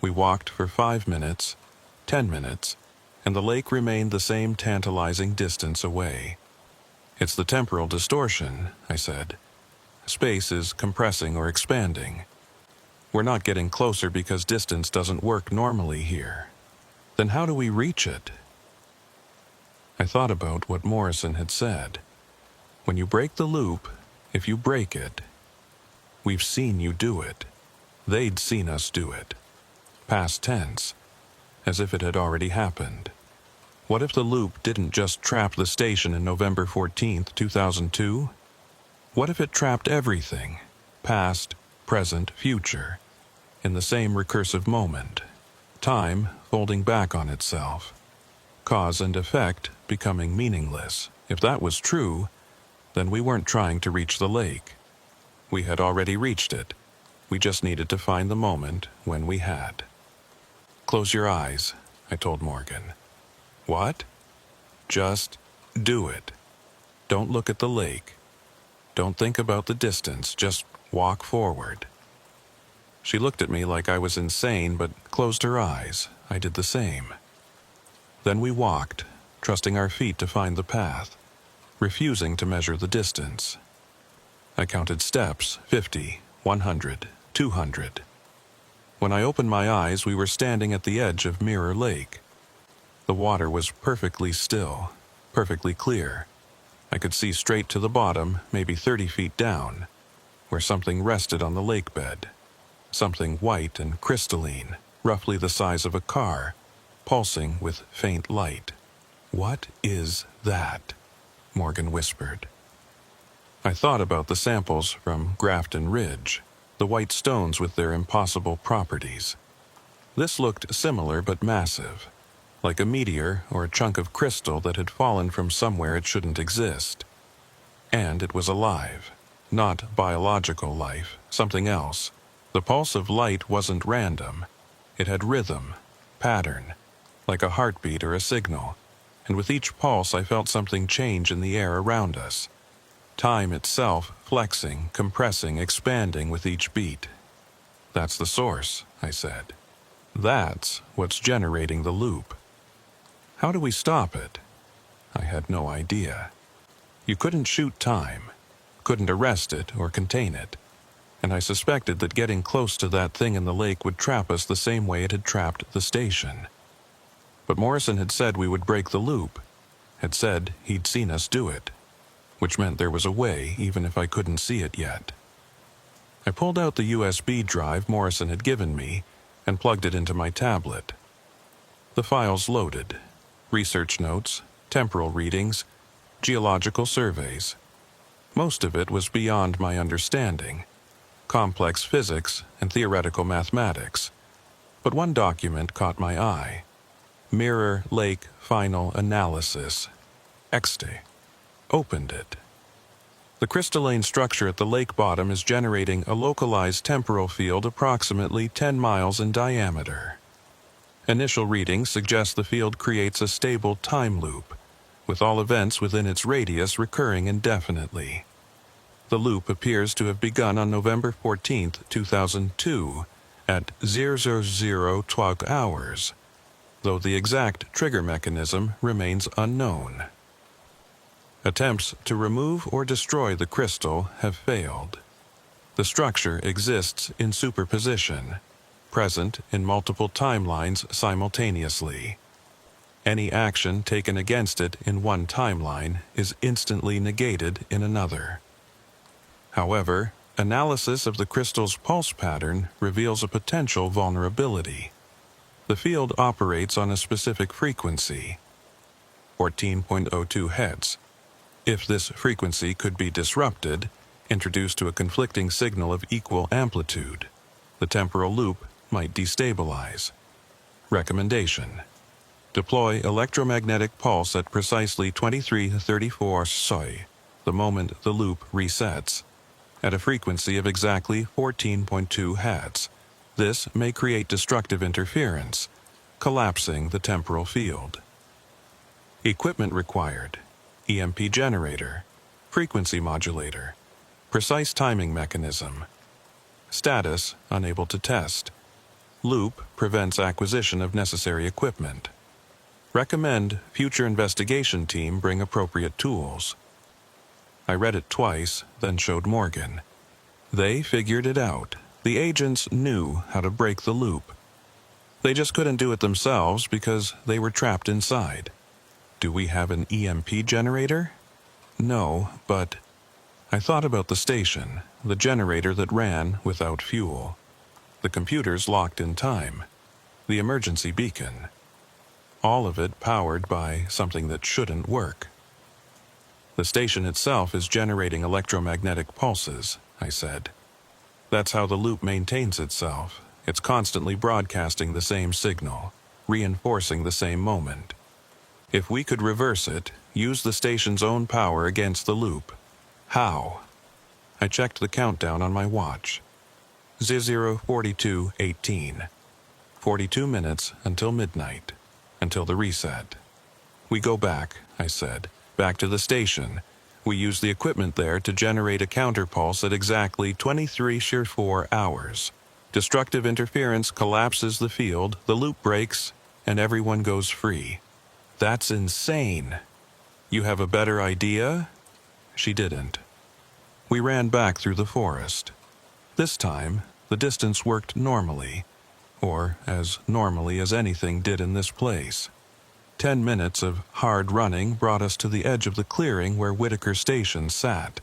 We walked for 5 minutes, 10 minutes, and the lake remained the same tantalizing distance away. "It's the temporal distortion," I said. "Space is compressing or expanding. We're not getting closer because distance doesn't work normally here. Then how do we reach it?" I thought about what Morrison had said. When you break the loop, if you break it, we've seen you do it. They'd seen us do it. Past tense, as if it had already happened. What if the loop didn't just trap the station in November 14th, 2002? What if it trapped everything, past, present, future, in the same recursive moment? Time folding back on itself. Cause and effect becoming meaningless. If that was true, then we weren't trying to reach the lake. We had already reached it. We just needed to find the moment when we had. "Close your eyes," I told Morgan. "What?" "Just do it. Don't look at the lake. Don't think about the distance. Just walk forward." She looked at me like I was insane, but closed her eyes. I did the same. Then we walked, trusting our feet to find the path, refusing to measure the distance. I counted steps, 50, 100, 200. When I opened my eyes, we were standing at the edge of Mirror Lake. The water was perfectly still, perfectly clear. I could see straight to the bottom, maybe 30 feet down, where something rested on the lake bed. Something white and crystalline, roughly the size of a car, pulsing with faint light. "What is that?" Morgan whispered. I thought about the samples from Grafton Ridge, the white stones with their impossible properties. This looked similar but massive, like a meteor or a chunk of crystal that had fallen from somewhere it shouldn't exist. And it was alive. Not biological life, something else. The pulse of light wasn't random. It had rhythm, pattern, like a heartbeat or a signal, and with each pulse I felt something change in the air around us. Time itself flexing, compressing, expanding with each beat. "That's the source," I said. "That's what's generating the loop." "How do we stop it?" I had no idea. You couldn't shoot time, couldn't arrest it or contain it, and I suspected that getting close to that thing in the lake would trap us the same way it had trapped the station. But Morrison had said we would break the loop, had said he'd seen us do it, which meant there was a way even if I couldn't see it yet. I pulled out the USB drive Morrison had given me and plugged it into my tablet. The files loaded: research notes, temporal readings, geological surveys. Most of it was beyond my understanding, complex physics and theoretical mathematics. But one document caught my eye: Mirror Lake Final Analysis. XD. Opened it. The crystalline structure at the lake bottom is generating a localized temporal field approximately 10 miles in diameter. Initial readings suggest the field creates a stable time loop, with all events within its radius recurring indefinitely. The loop appears to have begun on November 14, 2002, at 00012 hours, though the exact trigger mechanism remains unknown. Attempts to remove or destroy the crystal have failed. The structure exists in superposition, present in multiple timelines simultaneously. Any action taken against it in one timeline is instantly negated in another. However, analysis of the crystal's pulse pattern reveals a potential vulnerability. The field operates on a specific frequency, 14.02 Hz. If this frequency could be disrupted, introduced to a conflicting signal of equal amplitude, the temporal loop might destabilize. Recommendation: deploy electromagnetic pulse at precisely 2334 SOI, the moment the loop resets, at a frequency of exactly 14.2 Hz. This may create destructive interference, collapsing the temporal field. Equipment required: EMP generator, frequency modulator, precise timing mechanism. Status: unable to test. Loop prevents acquisition of necessary equipment. Recommend future investigation team bring appropriate tools. I read it twice, then showed Morgan. They figured it out. The agents knew how to break the loop. They just couldn't do it themselves because they were trapped inside. Do we have an EMP generator? No, but I thought about the station, the generator that ran without fuel, the computers locked in time, the emergency beacon. All of it powered by something that shouldn't work. The station itself is generating electromagnetic pulses, I said. That's how the loop maintains itself. It's constantly broadcasting the same signal, reinforcing the same moment. If we could reverse it, use the station's own power against the loop. How? I checked the countdown on my watch. 00:42:18. 42 minutes until midnight, until the reset. We go back, I said, back to the station. We use the equipment there to generate a counterpulse at exactly 23:04 hours. Destructive interference collapses the field, the loop breaks, and everyone goes free. That's insane. You have a better idea? She didn't. We ran back through the forest. This time, the distance worked normally, or as normally as anything did in this place. 10 minutes of hard running brought us to the edge of the clearing where Whitaker Station sat,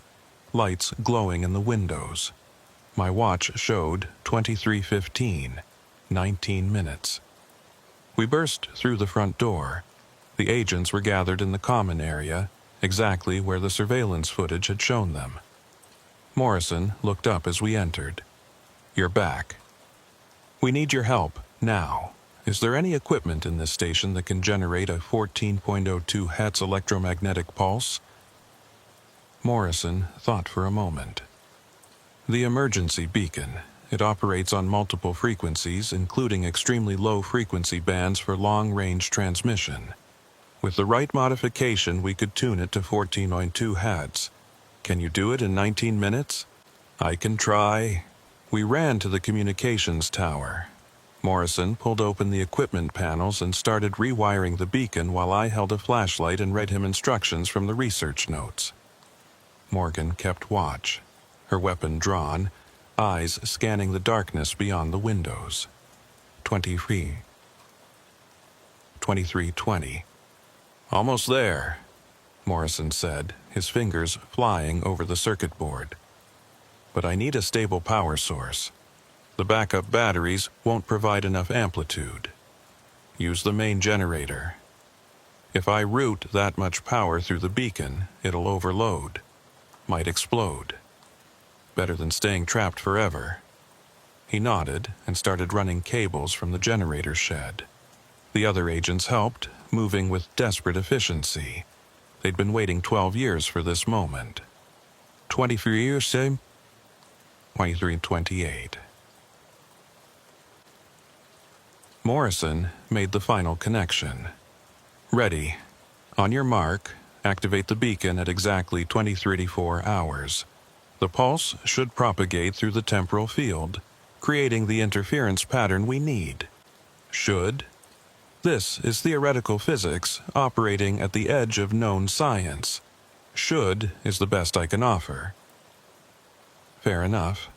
lights glowing in the windows. My watch showed 23:15, 19 minutes. We burst through the front door. The agents were gathered in the common area, exactly where the surveillance footage had shown them. Morrison looked up as we entered. "You're back. We need your help, now. Is there any equipment in this station that can generate a 14.02 Hz electromagnetic pulse?" Morrison thought for a moment. "The emergency beacon. It operates on multiple frequencies, including extremely low frequency bands for long-range transmission. With the right modification, we could tune it to 14.2 Hz. Can you do it in 19 minutes? "I can try." We ran to the communications tower. Morrison pulled open the equipment panels and started rewiring the beacon while I held a flashlight and read him instructions from the research notes. Morgan kept watch, her weapon drawn, eyes scanning the darkness beyond the windows. 23:20. "Almost there," Morrison said, his fingers flying over the circuit board. "But I need a stable power source. The backup batteries won't provide enough amplitude. Use the main generator. If I route that much power through the beacon, it'll overload. Might explode. Better than staying trapped forever." He nodded and started running cables from the generator shed. The other agents helped, moving with desperate efficiency. They'd been waiting 12 years for this moment. 23 years, same? 23:28. Morrison made the final connection. "Ready. On your mark, activate the beacon at exactly 20:34 hours. The pulse should propagate through the temporal field, creating the interference pattern we need." Should? This is theoretical physics operating at the edge of known science. Should is the best I can offer. Fair enough.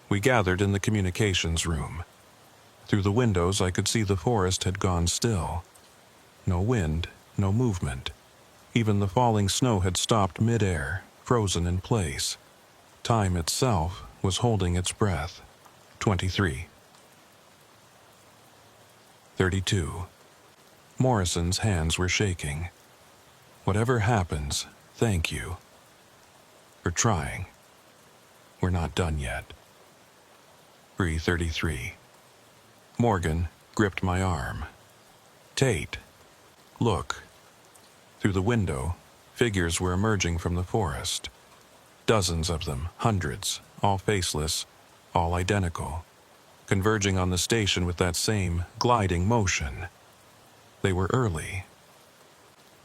We gathered in the communications room. Through the windows I could see the forest had gone still. No wind, no movement. Even the falling snow had stopped mid-air, frozen in place. Time itself was holding its breath. 23:32. Morrison's hands were shaking. "Whatever happens, thank you. For trying. We're not done yet." 3:33. Morgan gripped my arm. "Tate, look." Through the window, figures were emerging from the forest. Dozens of them, hundreds, all faceless, all identical, converging on the station with that same gliding motion. They were early.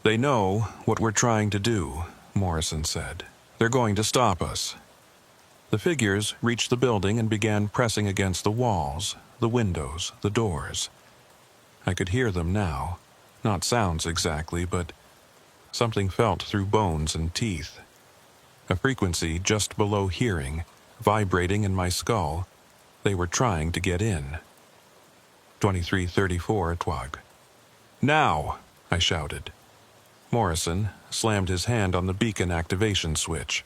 "They know what we're trying to do," Morrison said. "They're going to stop us." The figures reached the building and began pressing against the walls, the windows, the doors. I could hear them now. Not sounds exactly, but something felt through bones and teeth. A frequency just below hearing, vibrating in my skull. They were trying to get in. 23:34 twag. "Now!" I shouted. Morrison slammed his hand on the beacon activation switch.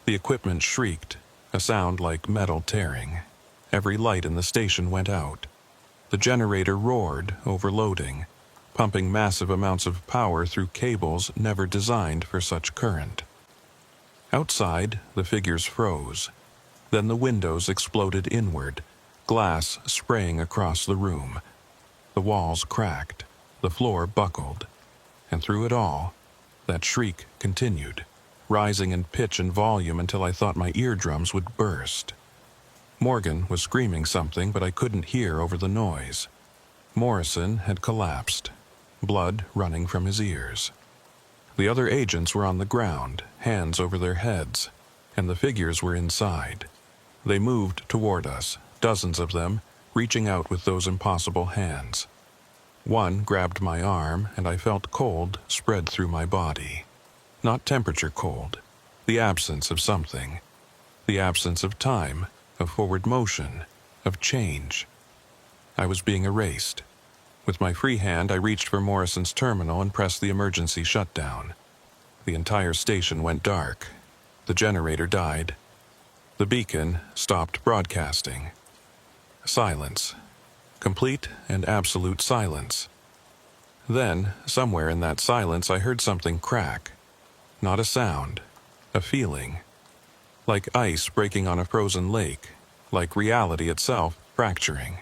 The equipment shrieked, a sound like metal tearing. Every light in the station went out. The generator roared, overloading, pumping massive amounts of power through cables never designed for such current. Outside, the figures froze. Then the windows exploded inward, glass spraying across the room. The walls cracked, the floor buckled. And through it all, that shriek continued, rising in pitch and volume until I thought my eardrums would burst. Morgan was screaming something, but I couldn't hear over the noise. Morrison had collapsed, blood running from his ears. The other agents were on the ground, hands over their heads, and the figures were inside. They moved toward us, dozens of them, reaching out with those impossible hands. One grabbed my arm, and I felt cold spread through my body. Not temperature cold, the absence of something. The absence of time, of forward motion, of change. I was being erased. With my free hand, I reached for Morrison's terminal and pressed the emergency shutdown. The entire station went dark. The generator died. The beacon stopped broadcasting. Silence. Complete and absolute silence. Then, somewhere in that silence, I heard something crack. Not a sound, a feeling. Like ice breaking on a frozen lake, like reality itself fracturing.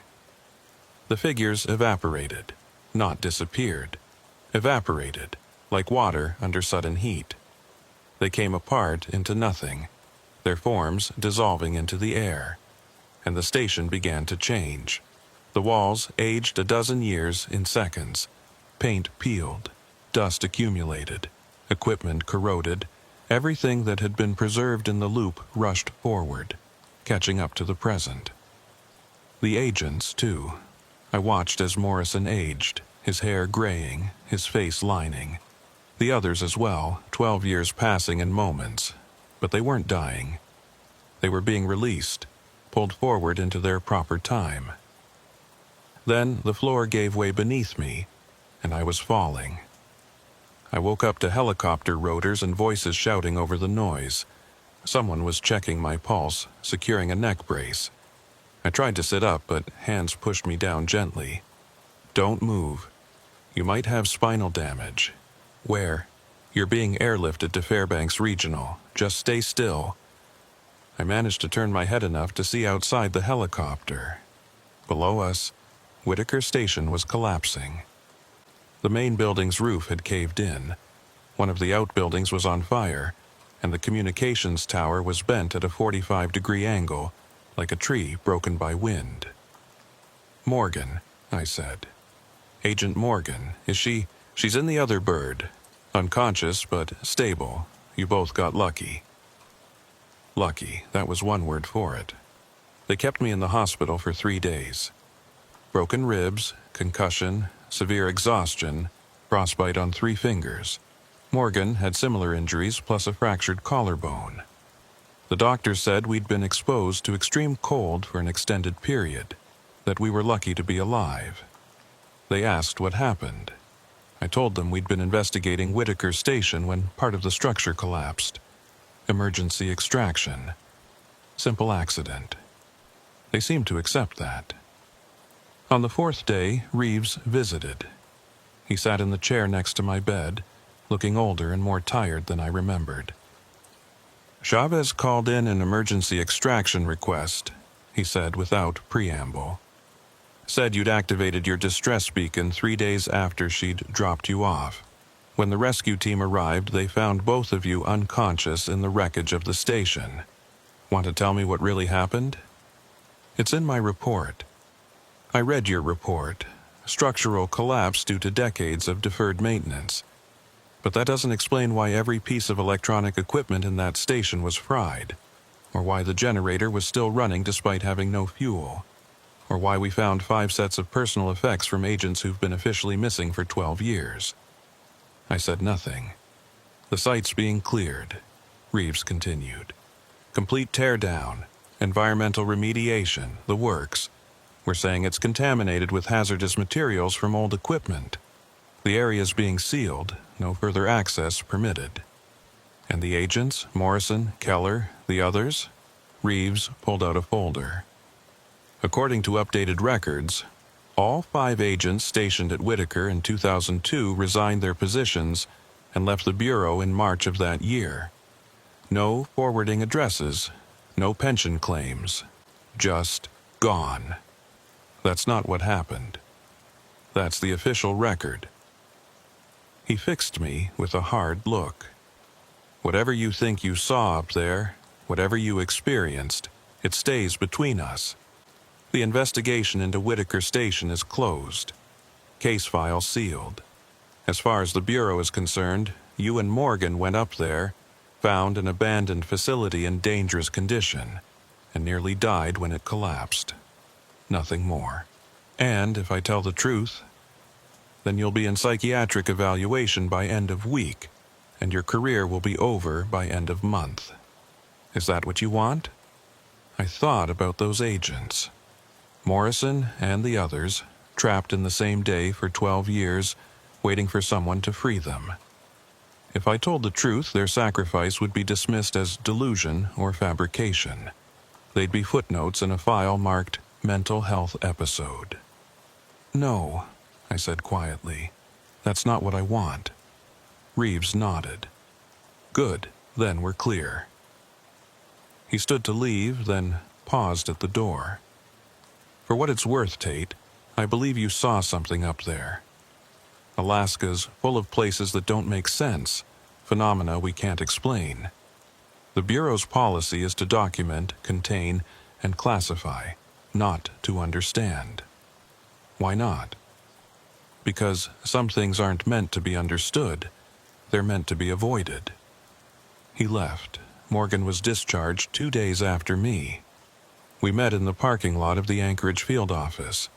The figures evaporated, not disappeared. Evaporated, like water under sudden heat. They came apart into nothing, their forms dissolving into the air, and the station began to change. The walls aged a dozen years in seconds. Paint peeled, dust accumulated, equipment corroded. Everything that had been preserved in the loop rushed forward, catching up to the present. The agents, too. I watched as Morrison aged, his hair graying, his face lining. The others as well, 12 years passing in moments. But they weren't dying. They were being released, pulled forward into their proper time. Then the floor gave way beneath me, and I was falling. I woke up to helicopter rotors and voices shouting over the noise. Someone was checking my pulse, securing a neck brace. I tried to sit up, but hands pushed me down gently. Don't move. You might have spinal damage. Where? You're being airlifted to Fairbanks Regional. Just stay still. I managed to turn my head enough to see outside the helicopter. Below us, Whitaker Station was collapsing. The main building's roof had caved in. One of the outbuildings was on fire, and the communications tower was bent at a 45-degree angle, like a tree broken by wind. Morgan, I said. Agent Morgan, is she? She's in the other bird. Unconscious, but stable. You both got lucky. Lucky, that was one word for it. They kept me in the hospital for 3 days. Broken ribs, concussion, severe exhaustion, frostbite on 3 fingers. Morgan had similar injuries plus a fractured collarbone. The doctor said we'd been exposed to extreme cold for an extended period, that we were lucky to be alive. They asked what happened. I told them we'd been investigating Whitaker Station when part of the structure collapsed. Emergency extraction. Simple accident. They seemed to accept that. On the 4th day, Reeves visited. He sat in the chair next to my bed, looking older and more tired than I remembered. Chavez called in an emergency extraction request, he said without preamble. Said you'd activated your distress beacon 3 days after she'd dropped you off. When the rescue team arrived, they found both of you unconscious in the wreckage of the station. Want to tell me what really happened? It's in my report. I read your report. Structural collapse due to decades of deferred maintenance. But that doesn't explain why every piece of electronic equipment in that station was fried, or why the generator was still running despite having no fuel, or why we found 5 sets of personal effects from agents who've been officially missing for 12 years. I said nothing. The site's being cleared, Reeves continued. Complete teardown, environmental remediation, the works. We're saying it's contaminated with hazardous materials from old equipment. The area's being sealed, no further access permitted. And the agents, Morrison, Keller, the others? Reeves pulled out a folder. According to updated records, all 5 agents stationed at Whitaker in 2002 resigned their positions and left the Bureau in March of that year. No forwarding addresses, no pension claims, just gone. That's not what happened. That's the official record. He fixed me with a hard look. Whatever you think you saw up there, whatever you experienced, it stays between us. The investigation into Whitaker Station is closed. Case file sealed. As far as the Bureau is concerned, you and Morgan went up there, found an abandoned facility in dangerous condition, and nearly died when it collapsed. Nothing more. And if I tell the truth, then you'll be in psychiatric evaluation by end of week, and your career will be over by end of month. Is that what you want? I thought about those agents. Morrison and the others, trapped in the same day for 12 years, waiting for someone to free them. If I told the truth, their sacrifice would be dismissed as delusion or fabrication. They'd be footnotes in a file marked mental health episode. No, I said quietly. That's not what I want. Reeves nodded. Good, then we're clear. He stood to leave, then paused at the door. For what it's worth, Tate, I believe you saw something up there. Alaska's full of places that don't make sense, phenomena we can't explain. The Bureau's policy is to document, contain, and classify, not to understand. Why not? Because some things aren't meant to be understood, they're meant to be avoided. He left. Morgan was discharged 2 days after me. We met in the parking lot of the Anchorage field office,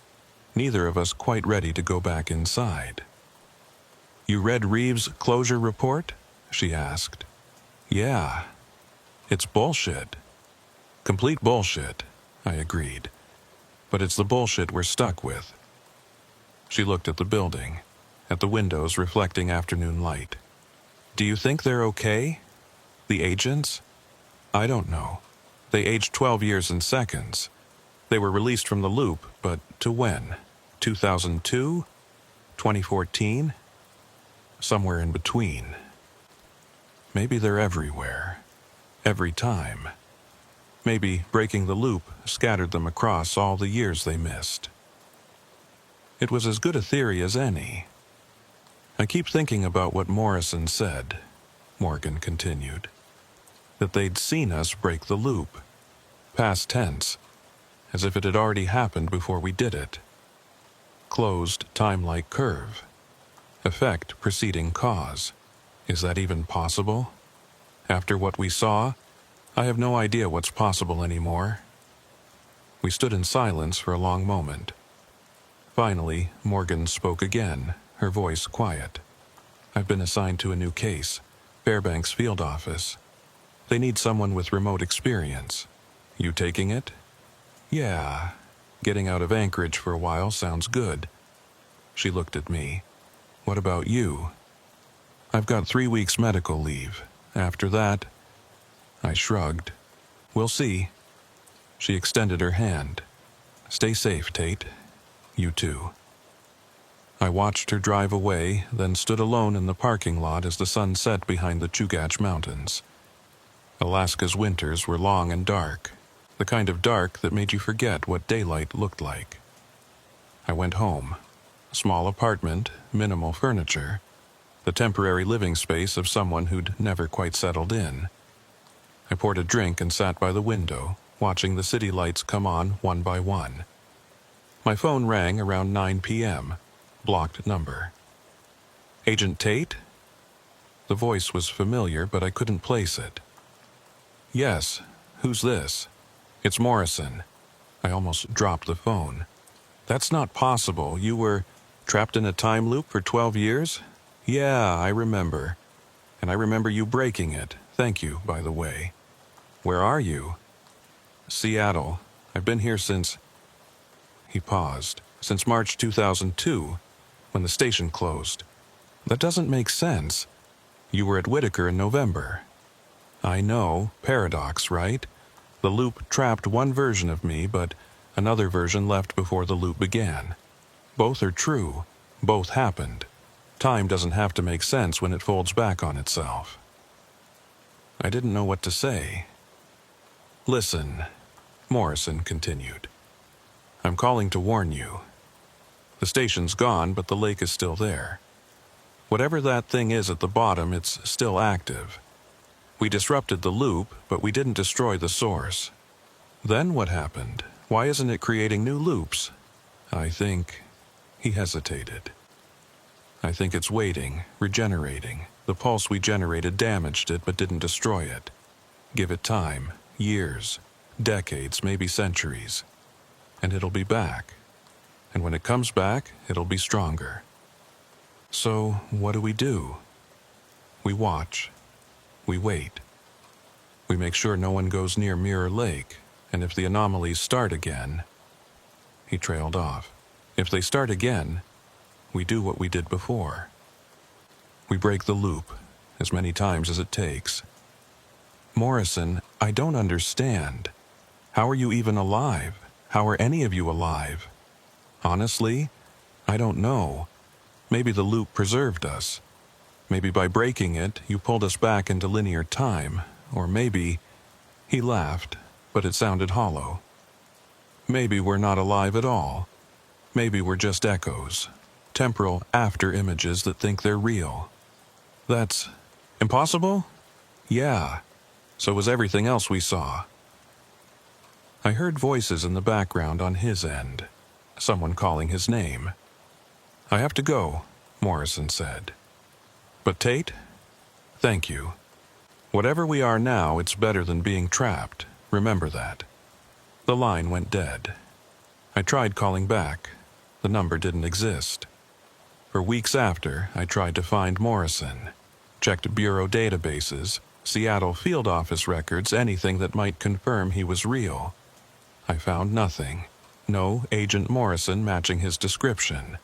neither of us quite ready to go back inside. You read Reeves' closure report? She asked. Yeah. It's bullshit. Complete bullshit, I agreed. But it's the bullshit we're stuck with. She looked at the building, at the windows reflecting afternoon light. Do you think they're okay? The agents? I don't know. They aged 12 years in seconds. They were released from the loop, but to when? 2002? 2014? Somewhere in between. Maybe they're everywhere. Every time. Maybe breaking the loop scattered them across all the years they missed. It was as good a theory as any. I keep thinking about what Morrison said, Morgan continued. That they'd seen us break the loop. Past tense. As if it had already happened before we did it. Closed time-like curve. Effect preceding cause. Is that even possible? After what we saw, I have no idea what's possible anymore. We stood in silence for a long moment. Finally, Morgan spoke again, her voice quiet. I've been assigned to a new case, Fairbanks field office. They need someone with remote experience. You taking it? Yeah. Getting out of Anchorage for a while sounds good. She looked at me. What about you? I've got 3 weeks medical leave. After that, I shrugged. We'll see. She extended her hand. Stay safe, Tate. You too. I watched her drive away, then stood alone in the parking lot as the sun set behind the Chugach Mountains. Alaska's winters were long and dark, the kind of dark that made you forget what daylight looked like. I went home. Small apartment, minimal furniture, the temporary living space of someone who'd never quite settled in. I poured a drink and sat by the window, watching the city lights come on one by one. My phone rang around 9 p.m. Blocked number. Agent Tate? The voice was familiar, but I couldn't place it. Yes, who's this? It's Morrison. I almost dropped the phone. That's not possible. You were trapped in a time loop for 12 years? Yeah, I remember. And I remember you breaking it. Thank you, by the way. Where are you? Seattle. I've been here since... He paused. Since March 2002, when the station closed. That doesn't make sense. You were at Whitaker in November. I know, paradox, right? The loop trapped one version of me, but another version left before the loop began. Both are true. Both happened. Time doesn't have to make sense when it folds back on itself. I didn't know what to say. Listen, Morrison continued. I'm calling to warn you. The station's gone, but the lake is still there. Whatever that thing is at the bottom, it's still active. We disrupted the loop, but we didn't destroy the source. Then what happened? Why isn't it creating new loops? I think... He hesitated. I think it's waiting, regenerating. The pulse we generated damaged it, but didn't destroy it. Give it time, years, decades, maybe centuries. And it'll be back. And when it comes back, it'll be stronger. So, what do? We watch. We wait. We make sure no one goes near Mirror Lake, and if the anomalies start again... He trailed off. If they start again, we do what we did before. We break the loop, as many times as it takes. Morrison, I don't understand. How are you even alive? How are any of you alive? Honestly, I don't know. Maybe the loop preserved us. Maybe by breaking it, you pulled us back into linear time. Or maybe... He laughed, but it sounded hollow. Maybe we're not alive at all. Maybe we're just echoes. Temporal after-images that think they're real. That's... impossible? Yeah. So was everything else we saw. I heard voices in the background on his end. Someone calling his name. "I have to go," Morrison said. "But Tate? Thank you. Whatever we are now, it's better than being trapped. Remember that." The line went dead. I tried calling back. The number didn't exist. For weeks after, I tried to find Morrison. Checked bureau databases, Seattle field office records, anything that might confirm he was real. I found nothing. No Agent Morrison matching his description.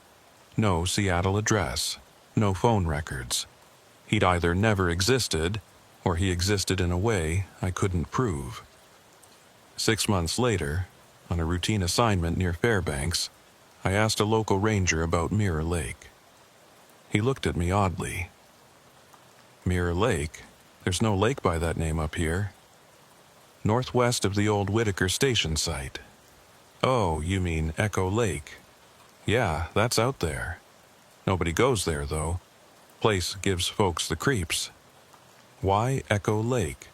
No Seattle address. No phone records. He'd either never existed, or he existed in a way I couldn't prove. 6 months later, on a routine assignment near Fairbanks, I asked a local ranger about Mirror Lake. He looked at me oddly. "Mirror Lake? There's no lake by that name up here." "Northwest of the old Whitaker Station site." "Oh, you mean Echo Lake." "Yeah, that's out there. Nobody goes there, though. Place gives folks the creeps." "Why Echo Lake?"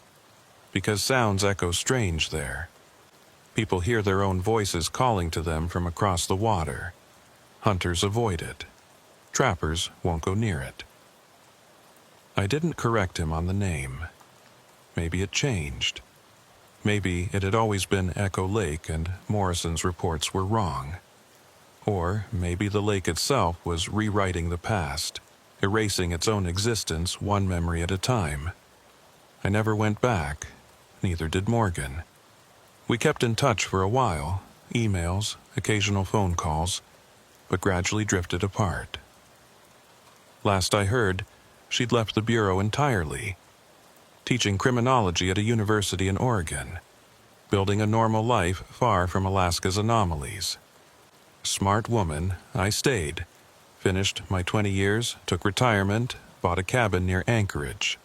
"Because sounds echo strange there. People hear their own voices calling to them from across the water. Hunters avoid it. Trappers won't go near it." I didn't correct him on the name. Maybe it changed. Maybe it had always been Echo Lake and Morrison's reports were wrong. Or maybe the lake itself was rewriting the past, erasing its own existence one memory at a time. I never went back, neither did Morgan. We kept in touch for a while, emails, occasional phone calls, but gradually drifted apart. Last I heard, she'd left the Bureau entirely, teaching criminology at a university in Oregon, building a normal life far from Alaska's anomalies. Smart woman, I stayed, finished my 20 years, took retirement, bought a cabin near Anchorage.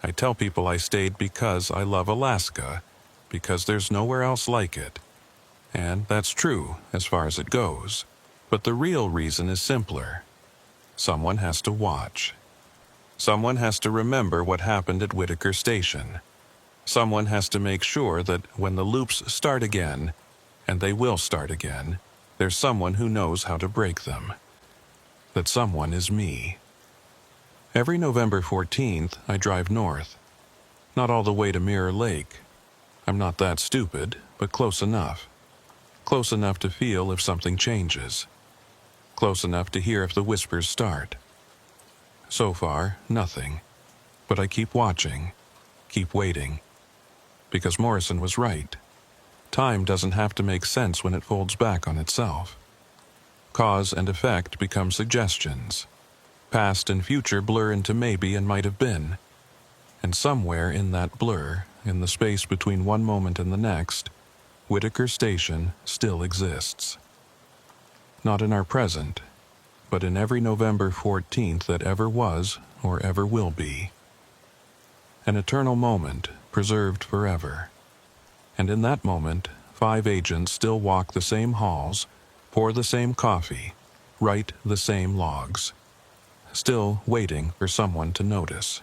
I tell people I stayed because I love Alaska, because there's nowhere else like it. And that's true as far as it goes. But the real reason is simpler. Someone has to watch. Someone has to remember what happened at Whitaker Station. Someone has to make sure that when the loops start again, and they will start again, there's someone who knows how to break them. That someone is me. Every November 14th, I drive north. Not all the way to Mirror Lake. I'm not that stupid, but close enough. Close enough to feel if something changes. Close enough to hear if the whispers start. So far, nothing. But I keep watching, keep waiting. Because Morrison was right. Time doesn't have to make sense when it folds back on itself. Cause and effect become suggestions. Past and future blur into maybe and might have been. And somewhere in that blur, in the space between one moment and the next, Whitaker Station still exists. Not in our present, but in every November 14th that ever was or ever will be. An eternal moment, preserved forever. And in that moment, 5 agents still walk the same halls, pour the same coffee, write the same logs. Still waiting for someone to notice.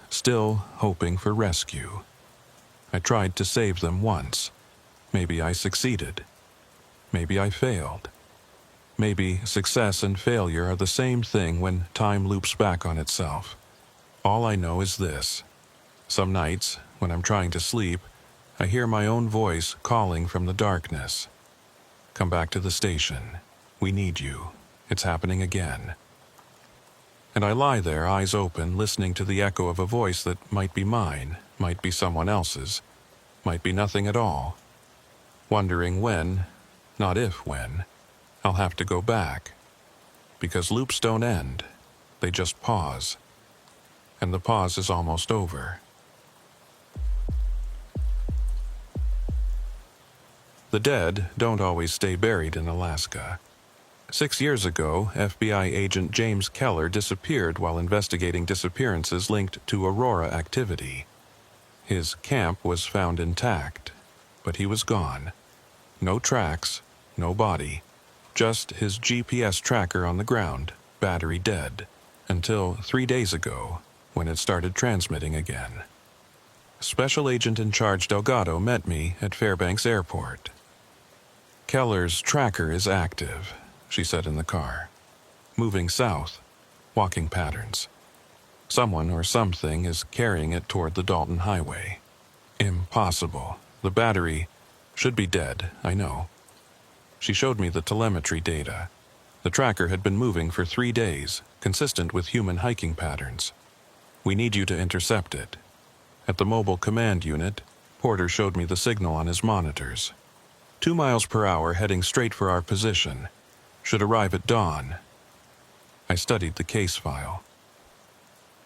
Still hoping for rescue. I tried to save them once. Maybe I succeeded. Maybe I failed. Maybe success and failure are the same thing when time loops back on itself. All I know is this. Some nights, when I'm trying to sleep, I hear my own voice calling from the darkness. "Come back to the station. We need you. It's happening again." And I lie there, eyes open, listening to the echo of a voice that might be mine, might be someone else's, might be nothing at all. Wondering when, not if when, I'll have to go back. Because loops don't end. They just pause. And the pause is almost over. The dead don't always stay buried in Alaska. 6 years ago, FBI agent James Keller disappeared while investigating disappearances linked to Aurora activity. His camp was found intact, but he was gone. No tracks, no body, just his GPS tracker on the ground, battery dead, until 3 days ago, when it started transmitting again. Special Agent in Charge Delgado met me at Fairbanks Airport. "Keller's tracker is active," she said in the car. "Moving south, walking patterns. Someone or something is carrying it toward the Dalton Highway. Impossible. The battery should be dead, I know." She showed me the telemetry data. The tracker had been moving for 3 days, consistent with human hiking patterns. "We need you to intercept it." At the mobile command unit, Porter showed me the signal on his monitors. 2 miles per hour heading straight for our position. Should arrive at dawn. I studied the case file.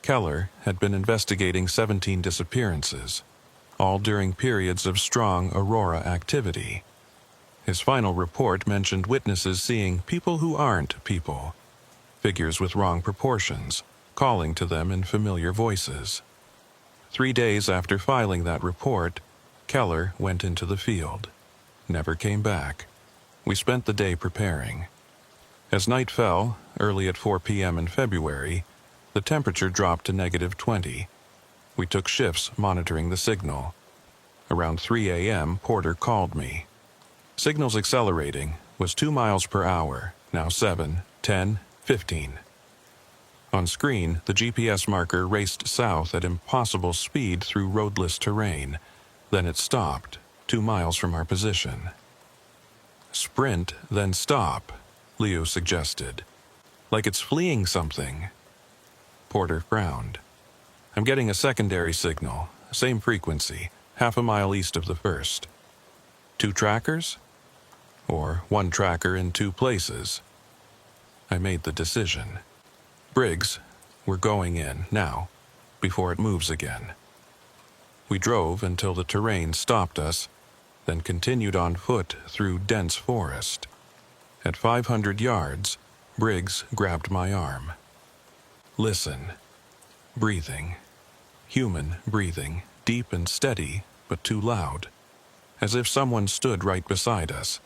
Keller had been investigating 17 disappearances, all during periods of strong Aurora activity. His final report mentioned witnesses seeing people who aren't people, figures with wrong proportions, calling to them in familiar voices. 3 days after filing that report, Keller went into the field. Never came back. We spent the day preparing. As night fell, early at 4 p.m. in February, the temperature dropped to -20. We took shifts monitoring the signal. Around 3 a.m., Porter called me. Signal's accelerating, was 2 miles per hour, now 7, 10, 15. On screen, the GPS marker raced south at impossible speed through roadless terrain. Then it stopped, 2 miles from our position. "Sprint, then stop," Leo suggested. "Like it's fleeing something." Porter frowned. "I'm getting a secondary signal, same frequency, half a mile east of the first. 2 trackers? Or 1 tracker in 2 places?" I made the decision. "Briggs, we're going in, now, before it moves again." We drove until the terrain stopped us, then continued on foot through dense forest. At 500 yards, Briggs grabbed my arm. "Listen." Breathing. Human breathing, deep and steady, but too loud. As if someone stood right beside us.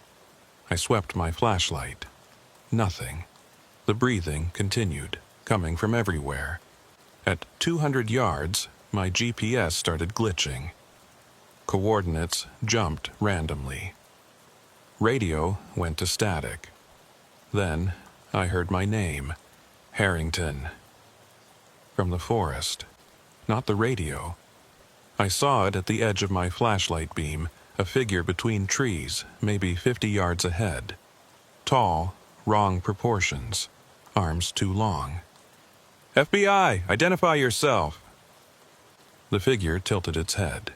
I swept my flashlight. Nothing. The breathing continued, coming from everywhere. At 200 yards, my GPS started glitching. Coordinates jumped randomly. Radio went to static. Then I heard my name, Harrington. From the forest, not the radio. I saw it at the edge of my flashlight beam, a figure between trees, maybe 50 yards ahead. Tall, wrong proportions, arms too long. "FBI, identify yourself." The figure tilted its head.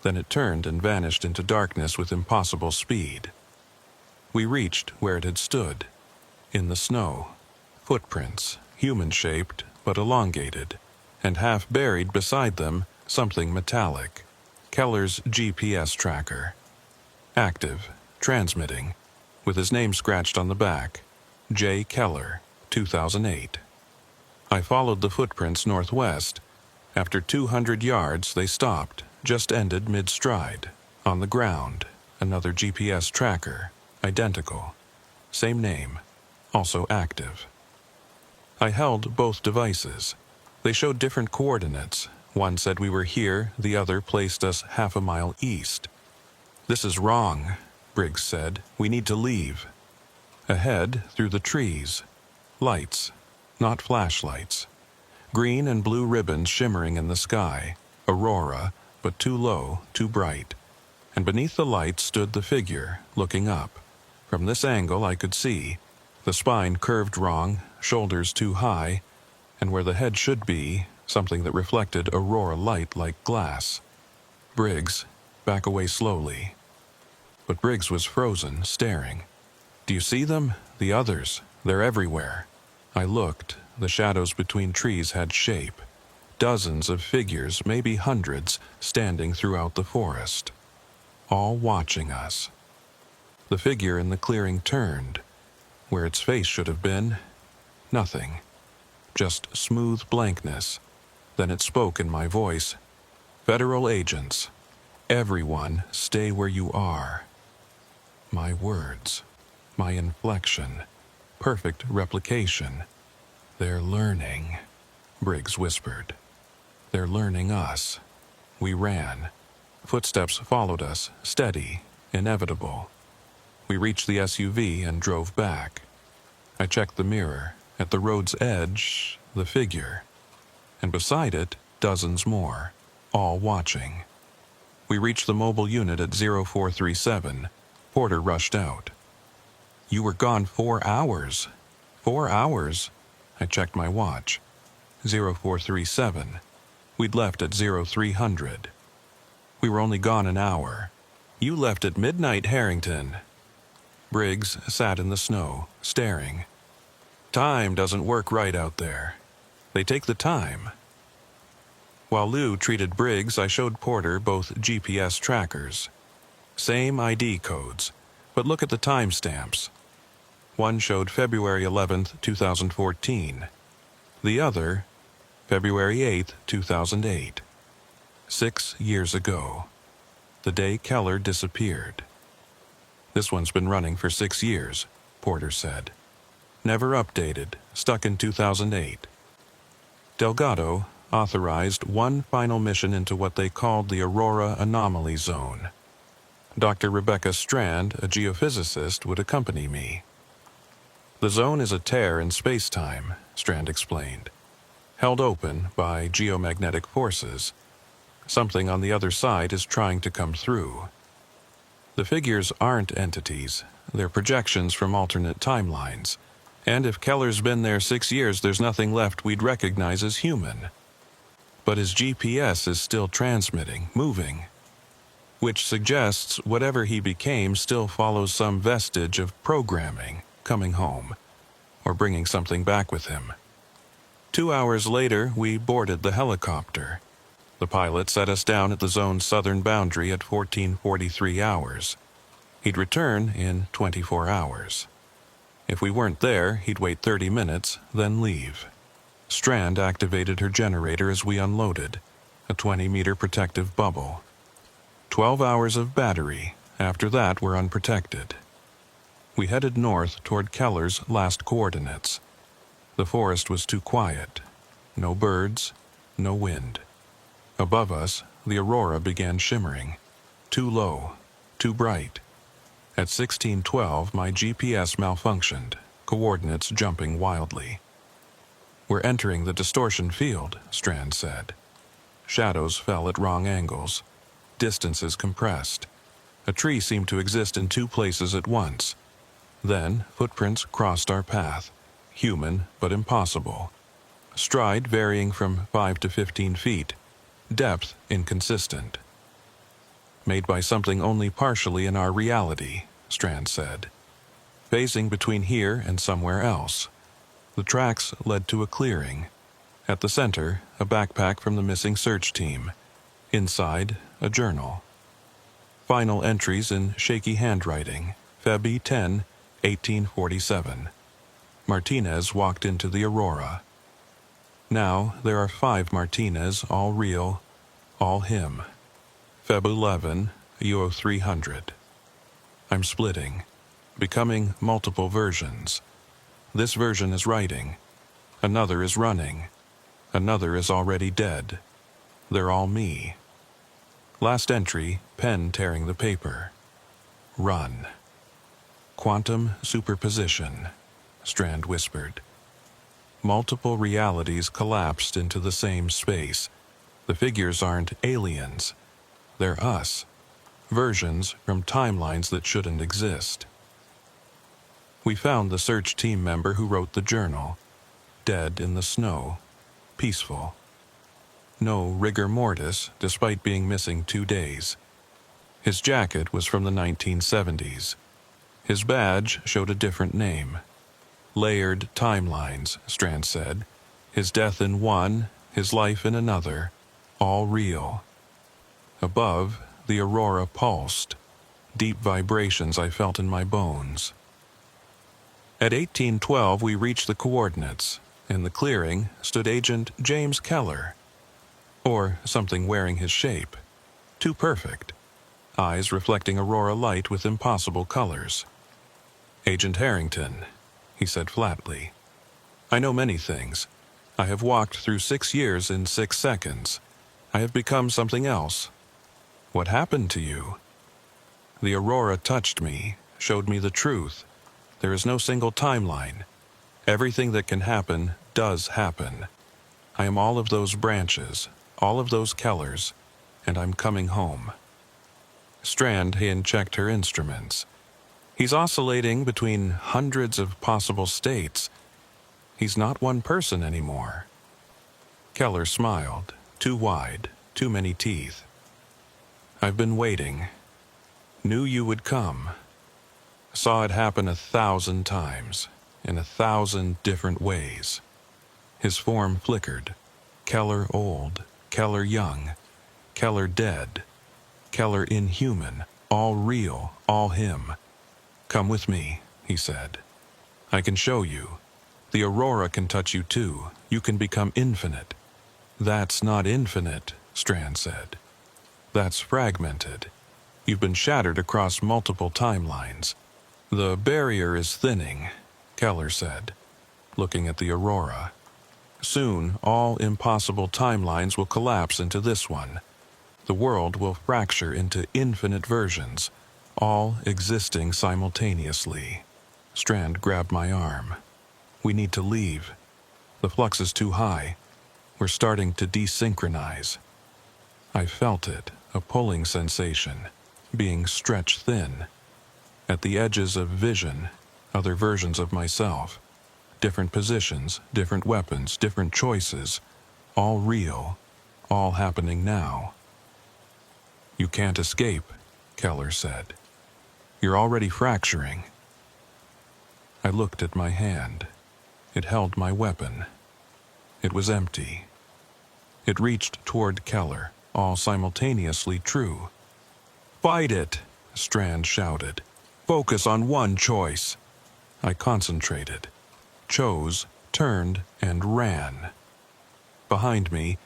Then it turned and vanished into darkness with impossible speed. We reached where it had stood, in the snow. Footprints, human-shaped but elongated, and half buried beside them, something metallic. Keller's GPS tracker. Active, transmitting, with his name scratched on the back. J. Keller, 2008. I followed the footprints northwest. After 200 yards, they stopped, just ended mid-stride. On the ground, another GPS tracker, identical. Same name, also active. I held both devices. They showed different coordinates. One said we were here, the other placed us half a mile east. "This is wrong," Briggs said. "We need to leave." Ahead, through the trees. Lights, not flashlights. Green and blue ribbons shimmering in the sky. Aurora, but too low, too bright. And beneath the light stood the figure, looking up. From this angle I could see. The spine curved wrong, shoulders too high, and where the head should be, something that reflected aurora light like glass. "Briggs, back away slowly." But Briggs was frozen, staring. "Do you see them? The others. They're everywhere." I looked. The shadows between trees had shape. Dozens of figures, maybe hundreds, standing throughout the forest. All watching us. The figure in the clearing turned. Where its face should have been, nothing. Just smooth blankness. Then it spoke in my voice. "Federal agents, everyone stay where you are." My words, my inflection, perfect replication. "They're learning," Briggs whispered. "They're learning us." We ran. Footsteps followed us, steady, inevitable. We reached the SUV and drove back. I checked the mirror. At the road's edge, the figure. And beside it, dozens more, all watching. We reached the mobile unit at 0437. Porter rushed out. "You were gone 4 hours." 4 hours? I checked my watch. 0437. We'd left at 0300. "We were only gone an hour." "You left at midnight, Harrington." Briggs sat in the snow, staring. "Time doesn't work right out there. They take the time." While Lou treated Briggs, I showed Porter both GPS trackers. Same ID codes, but look at the timestamps. One showed February 11th, 2014. The other, February 8th, 2008. 6 years ago. The day Keller disappeared. "This one's been running for 6 years, Porter said. "Never updated, stuck in 2008. Delgado authorized one final mission into what they called the Aurora Anomaly Zone. Dr. Rebecca Strand, a geophysicist, would accompany me. "The zone is a tear in space-time," Strand explained, "held open by geomagnetic forces. Something on the other side is trying to come through. The figures aren't entities, they're projections from alternate timelines. And if Keller's been there 6 years, there's nothing left we'd recognize as human. But his GPS is still transmitting, moving, which suggests whatever he became still follows some vestige of programming, coming home, or bringing something back with him." 2 hours later, we boarded the helicopter. The pilot set us down at the zone's southern boundary at 1443 hours. He'd return in 24 hours. If we weren't there, he'd wait 30 minutes, then leave. Strand activated her generator as we unloaded, a 20-meter protective bubble. 12 hours of battery. After that, we're unprotected. We headed north toward Keller's last coordinates. The forest was too quiet. No birds, no wind. Above us, the aurora began shimmering. Too low, too bright. At 1612, my GPS malfunctioned, coordinates jumping wildly. "We're entering the distortion field," Strand said. Shadows fell at wrong angles. Distances compressed. A tree seemed to exist in 2 places at once. Then, footprints crossed our path. Human, but impossible. Stride varying from 5 to 15 feet. Depth inconsistent. "Made by something only partially in our reality," Strand said. "Phasing between here and somewhere else." The tracks led to a clearing. At the center, a backpack from the missing search team. Inside, a journal. Final entries in shaky handwriting. Feb. 10, 1847. Martinez walked into the Aurora. Now there are 5 Martinez, all real, all him. Feb. 11, UO 300. I'm splitting, becoming multiple versions. This version is writing. Another is running. Another is already dead. They're all me. Last entry, pen tearing the paper. Run. Quantum superposition, Strand whispered. Multiple realities collapsed into the same space. The figures aren't aliens. They're us. Versions from timelines that shouldn't exist. We found the search team member who wrote the journal. Dead in the snow. Peaceful. No rigor mortis, despite being missing 2 days. His jacket was from the 1970s. His badge showed a different name. Layered timelines, Strand said. His death in one, his life in another. All real. Above, the aurora pulsed. Deep vibrations I felt in my bones. At 1812, we reached the coordinates. In the clearing stood Agent James Keller, or something wearing his shape. Too perfect. Eyes reflecting aurora light with impossible colors. "Agent Harrington," he said flatly. "I know many things. I have walked through 6 years in 6 seconds. I have become something else. What happened to you?" The aurora touched me, showed me the truth. There is no single timeline. Everything that can happen does happen. I am all of those branches, all of those Kellers, and I'm coming home. Strand checked her instruments. "He's oscillating between hundreds of possible states. He's not one person anymore." Keller smiled, too wide, too many teeth. "I've been waiting. Knew you would come. Saw it happen 1,000 times, in 1,000 different ways." His form flickered. Keller old, Keller young, Keller dead, Keller inhuman, all real, all him. "Come with me," he said. "I can show you. The aurora can touch you too. You can become infinite." "That's not infinite," Strand said. "That's fragmented. You've been shattered across multiple timelines." "The barrier is thinning," Keller said, looking at the aurora. "Soon, all impossible timelines will collapse into this one. The world will fracture into infinite versions, all existing simultaneously." Strand grabbed my arm. "We need to leave. The flux is too high. We're starting to desynchronize." I felt it, a pulling sensation, being stretched thin. At the edges of vision, other versions of myself. Different positions, different weapons, different choices. All real, all happening now. "You can't escape," Keller said. "You're already fracturing." I looked at my hand. It held my weapon. It was empty. It reached toward Keller, all simultaneously true. "Fight it!" Strand shouted. "Focus on one choice." I concentrated, chose, turned, and ran. Behind me,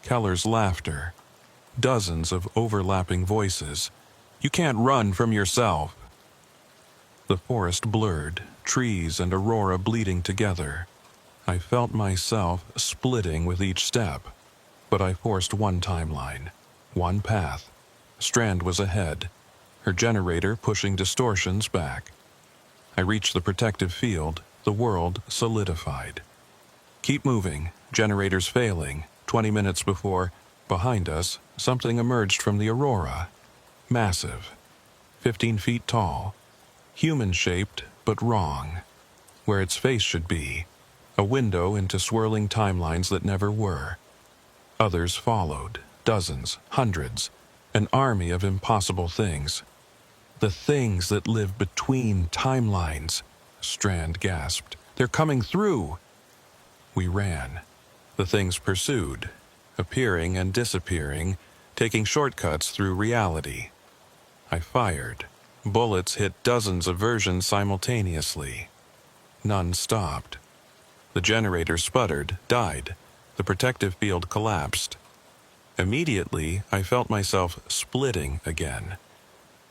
Keller's laughter. Dozens of overlapping voices. "You can't run from yourself." The forest blurred, trees and aurora bleeding together. I felt myself splitting with each step, but I forced one timeline, one path. Strand was ahead, her generator pushing distortions back. I reached the protective field, the world solidified. "Keep moving, generators failing." 20 minutes before, behind us, something emerged from the aurora. Massive, 15 feet tall, human-shaped but wrong. Where its face should be, a window into swirling timelines that never were. Others followed, dozens, hundreds, an army of impossible things. "The things that live between timelines," Strand gasped. "They're coming through." We ran. The things pursued, appearing and disappearing, taking shortcuts through reality. I fired. Bullets hit dozens of versions simultaneously. None stopped. The generator sputtered, died. The protective field collapsed. Immediately, I felt myself splitting again.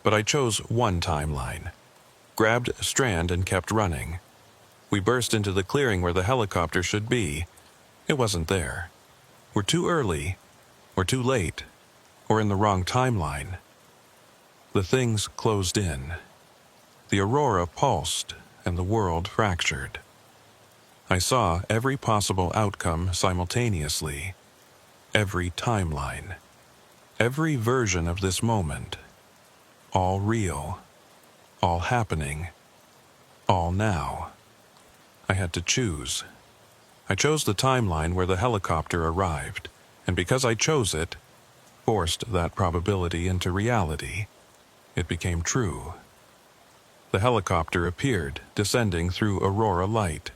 But I chose one timeline. Grabbed Strand and kept running. We burst into the clearing where the helicopter should be. It wasn't there. We're too early, or too late, or in the wrong timeline. The things closed in. The aurora pulsed, and the world fractured. I saw every possible outcome simultaneously. Every timeline. Every version of this moment. All real. All happening. All now. I had to choose. I chose the timeline where the helicopter arrived, and because I chose it, forced that probability into reality, it became true. The helicopter appeared, descending through aurora light.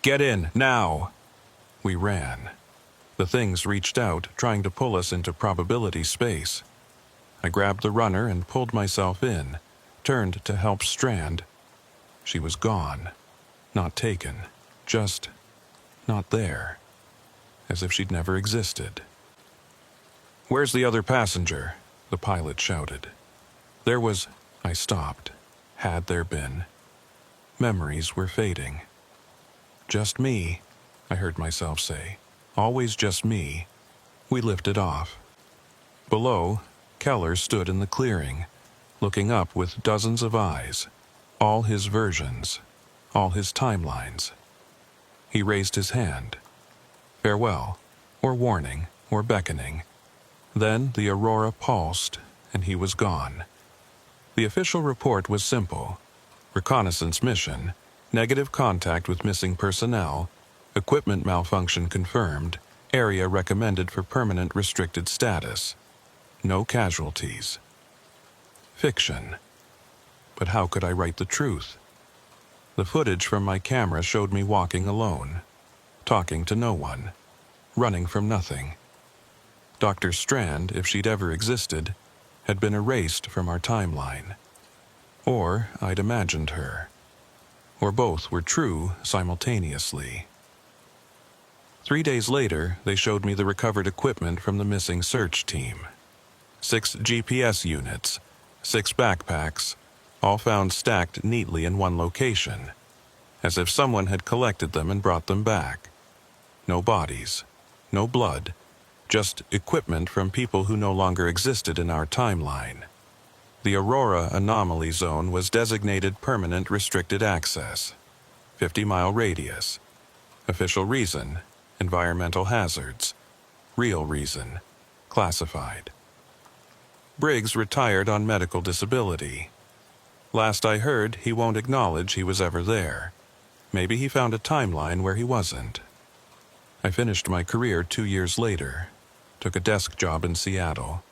"Get in, now!" We ran. The things reached out, trying to pull us into probability space. I grabbed the runner and pulled myself in, turned to help Strand. She was gone. Not taken. Just not there. As if she'd never existed. "Where's the other passenger?" the pilot shouted. I stopped. Had there been? Memories were fading. "Just me," I heard myself say. "Always just me." We lifted off. Below, Keller stood in the clearing, looking up with dozens of eyes, all his versions, all his timelines. He raised his hand. Farewell, or warning, or beckoning. Then the Aurora pulsed, and he was gone. The official report was simple. Reconnaissance mission, negative contact with missing personnel, equipment malfunction confirmed, area recommended for permanent restricted status. No casualties. Fiction. But how could I write the truth? The footage from my camera showed me walking alone, talking to no one, running from nothing. Dr. Strand, if she'd ever existed, had been erased from our timeline. Or I'd imagined her. Or both were true simultaneously. 3 days later, they showed me the recovered equipment from the missing search team. 6 GPS units, 6 backpacks, all found stacked neatly in one location, as if someone had collected them and brought them back. No bodies, no blood, just equipment from people who no longer existed in our timeline. The Aurora anomaly zone was designated permanent restricted access, 50-mile radius. Official reason, environmental hazards. Real reason, classified. Briggs retired on medical disability. Last I heard, he won't acknowledge he was ever there. Maybe he found a timeline where he wasn't. I finished my career 2 years later, took a desk job in Seattle.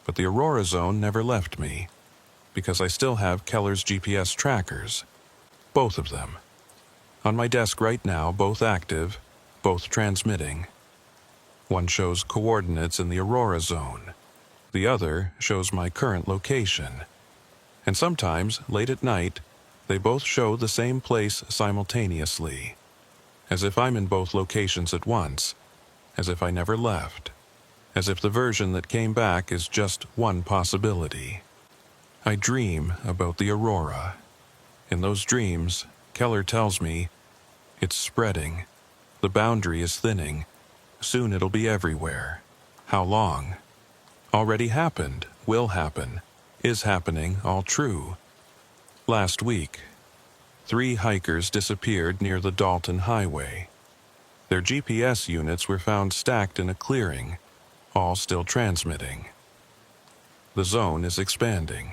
But the Aurora zone never left me, because I still have Keller's GPS trackers, both of them. On my desk right now, both active, both transmitting. One shows coordinates in the Aurora zone. The other shows my current location. And sometimes, late at night, they both show the same place simultaneously, as if I'm in both locations at once, as if I never left, as if the version that came back is just one possibility. I dream about the Aurora. In those dreams, Keller tells me, it's spreading. The boundary is thinning. Soon it'll be everywhere. How long? Already happened, will happen, is happening, all true. Last week, 3 hikers disappeared near the Dalton Highway. Their GPS units were found stacked in a clearing, all still transmitting. The zone is expanding.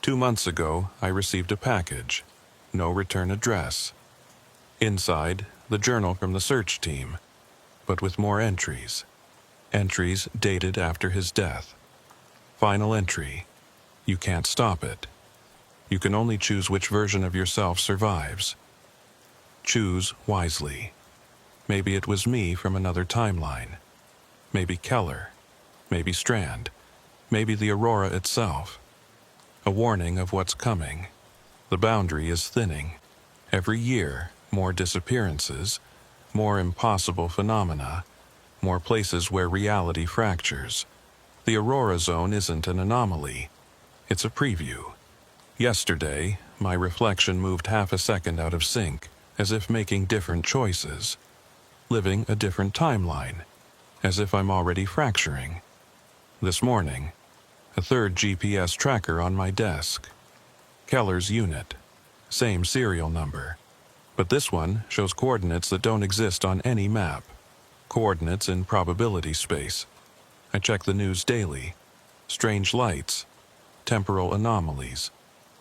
2 months ago, I received a package. No return address. Inside, the journal from the search team, but with more entries. Entries dated after his death. Final entry. You can't stop it. You can only choose which version of yourself survives. Choose wisely. Maybe it was me from another timeline. Maybe Keller. Maybe Strand. Maybe the Aurora itself. A warning of what's coming. The boundary is thinning. Every year, more disappearances, more impossible phenomena, more places where reality fractures. The Aurora zone isn't an anomaly. It's a preview. Yesterday, my reflection moved half a second out of sync, as if making different choices. Living a different timeline, as if I'm already fracturing. This morning, a 3rd GPS tracker on my desk. Keller's unit. Same serial number. But this one shows coordinates that don't exist on any map. Coordinates in probability space. I check the news daily. Strange lights. Temporal anomalies.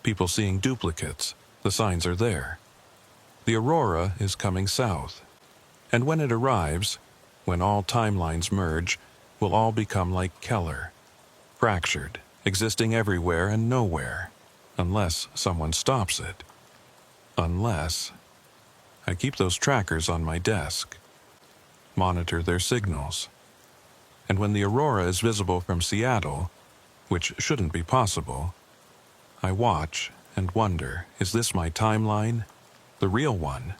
People seeing duplicates. The signs are there. The Aurora is coming south. And when it arrives, when all timelines merge, we'll all become like Keller. Fractured, existing everywhere and nowhere. Unless someone stops it. Unless... I keep those trackers on my desk. Monitor their signals. And when the Aurora is visible from Seattle, which shouldn't be possible, I watch and wonder, is this my timeline? the real one?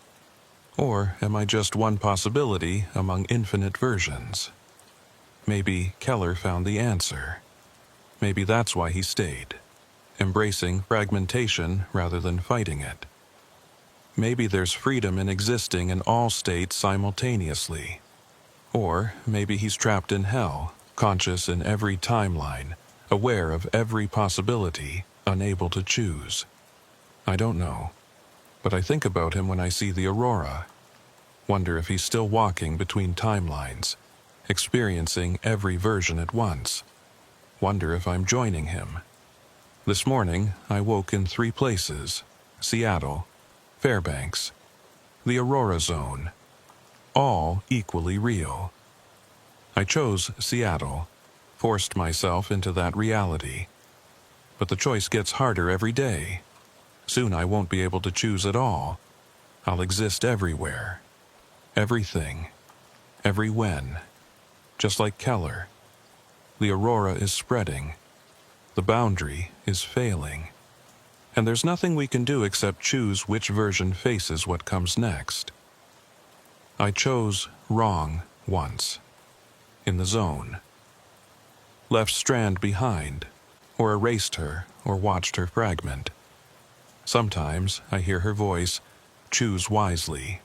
Or am I just one possibility among infinite versions? Maybe Keller found the answer. Maybe that's why he stayed, embracing fragmentation rather than fighting it. Maybe there's freedom in existing in all states simultaneously. Or maybe he's trapped in hell, conscious in every timeline, aware of every possibility, unable to choose. I don't know, but I think about him when I see the aurora. Wonder if he's still walking between timelines, experiencing every version at once. Wonder if I'm joining him. This morning, I woke in 3 places: Seattle, Fairbanks, the Aurora Zone, all equally real. I chose Seattle, forced myself into that reality. But the choice gets harder every day. Soon I won't be able to choose at all. I'll exist everywhere. Everything. Every when. Just like Keller. The aurora is spreading. The boundary is failing. And there's nothing we can do except choose which version faces what comes next. I chose wrong once. In the zone. Left strand behind, or erased her, or watched her fragment. Sometimes I hear her voice, choose wisely.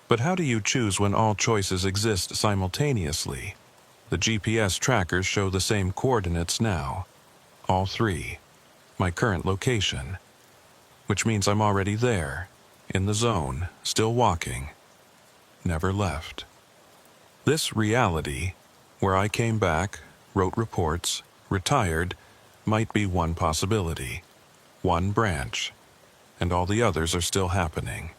But how do you choose when all choices exist simultaneously? The GPS trackers show the same coordinates now. All 3. My current location. Which means I'm already there, in the zone, still walking. Never left. This reality, where I came back, wrote reports, retired, might be one possibility, one branch, and all the others are still happening.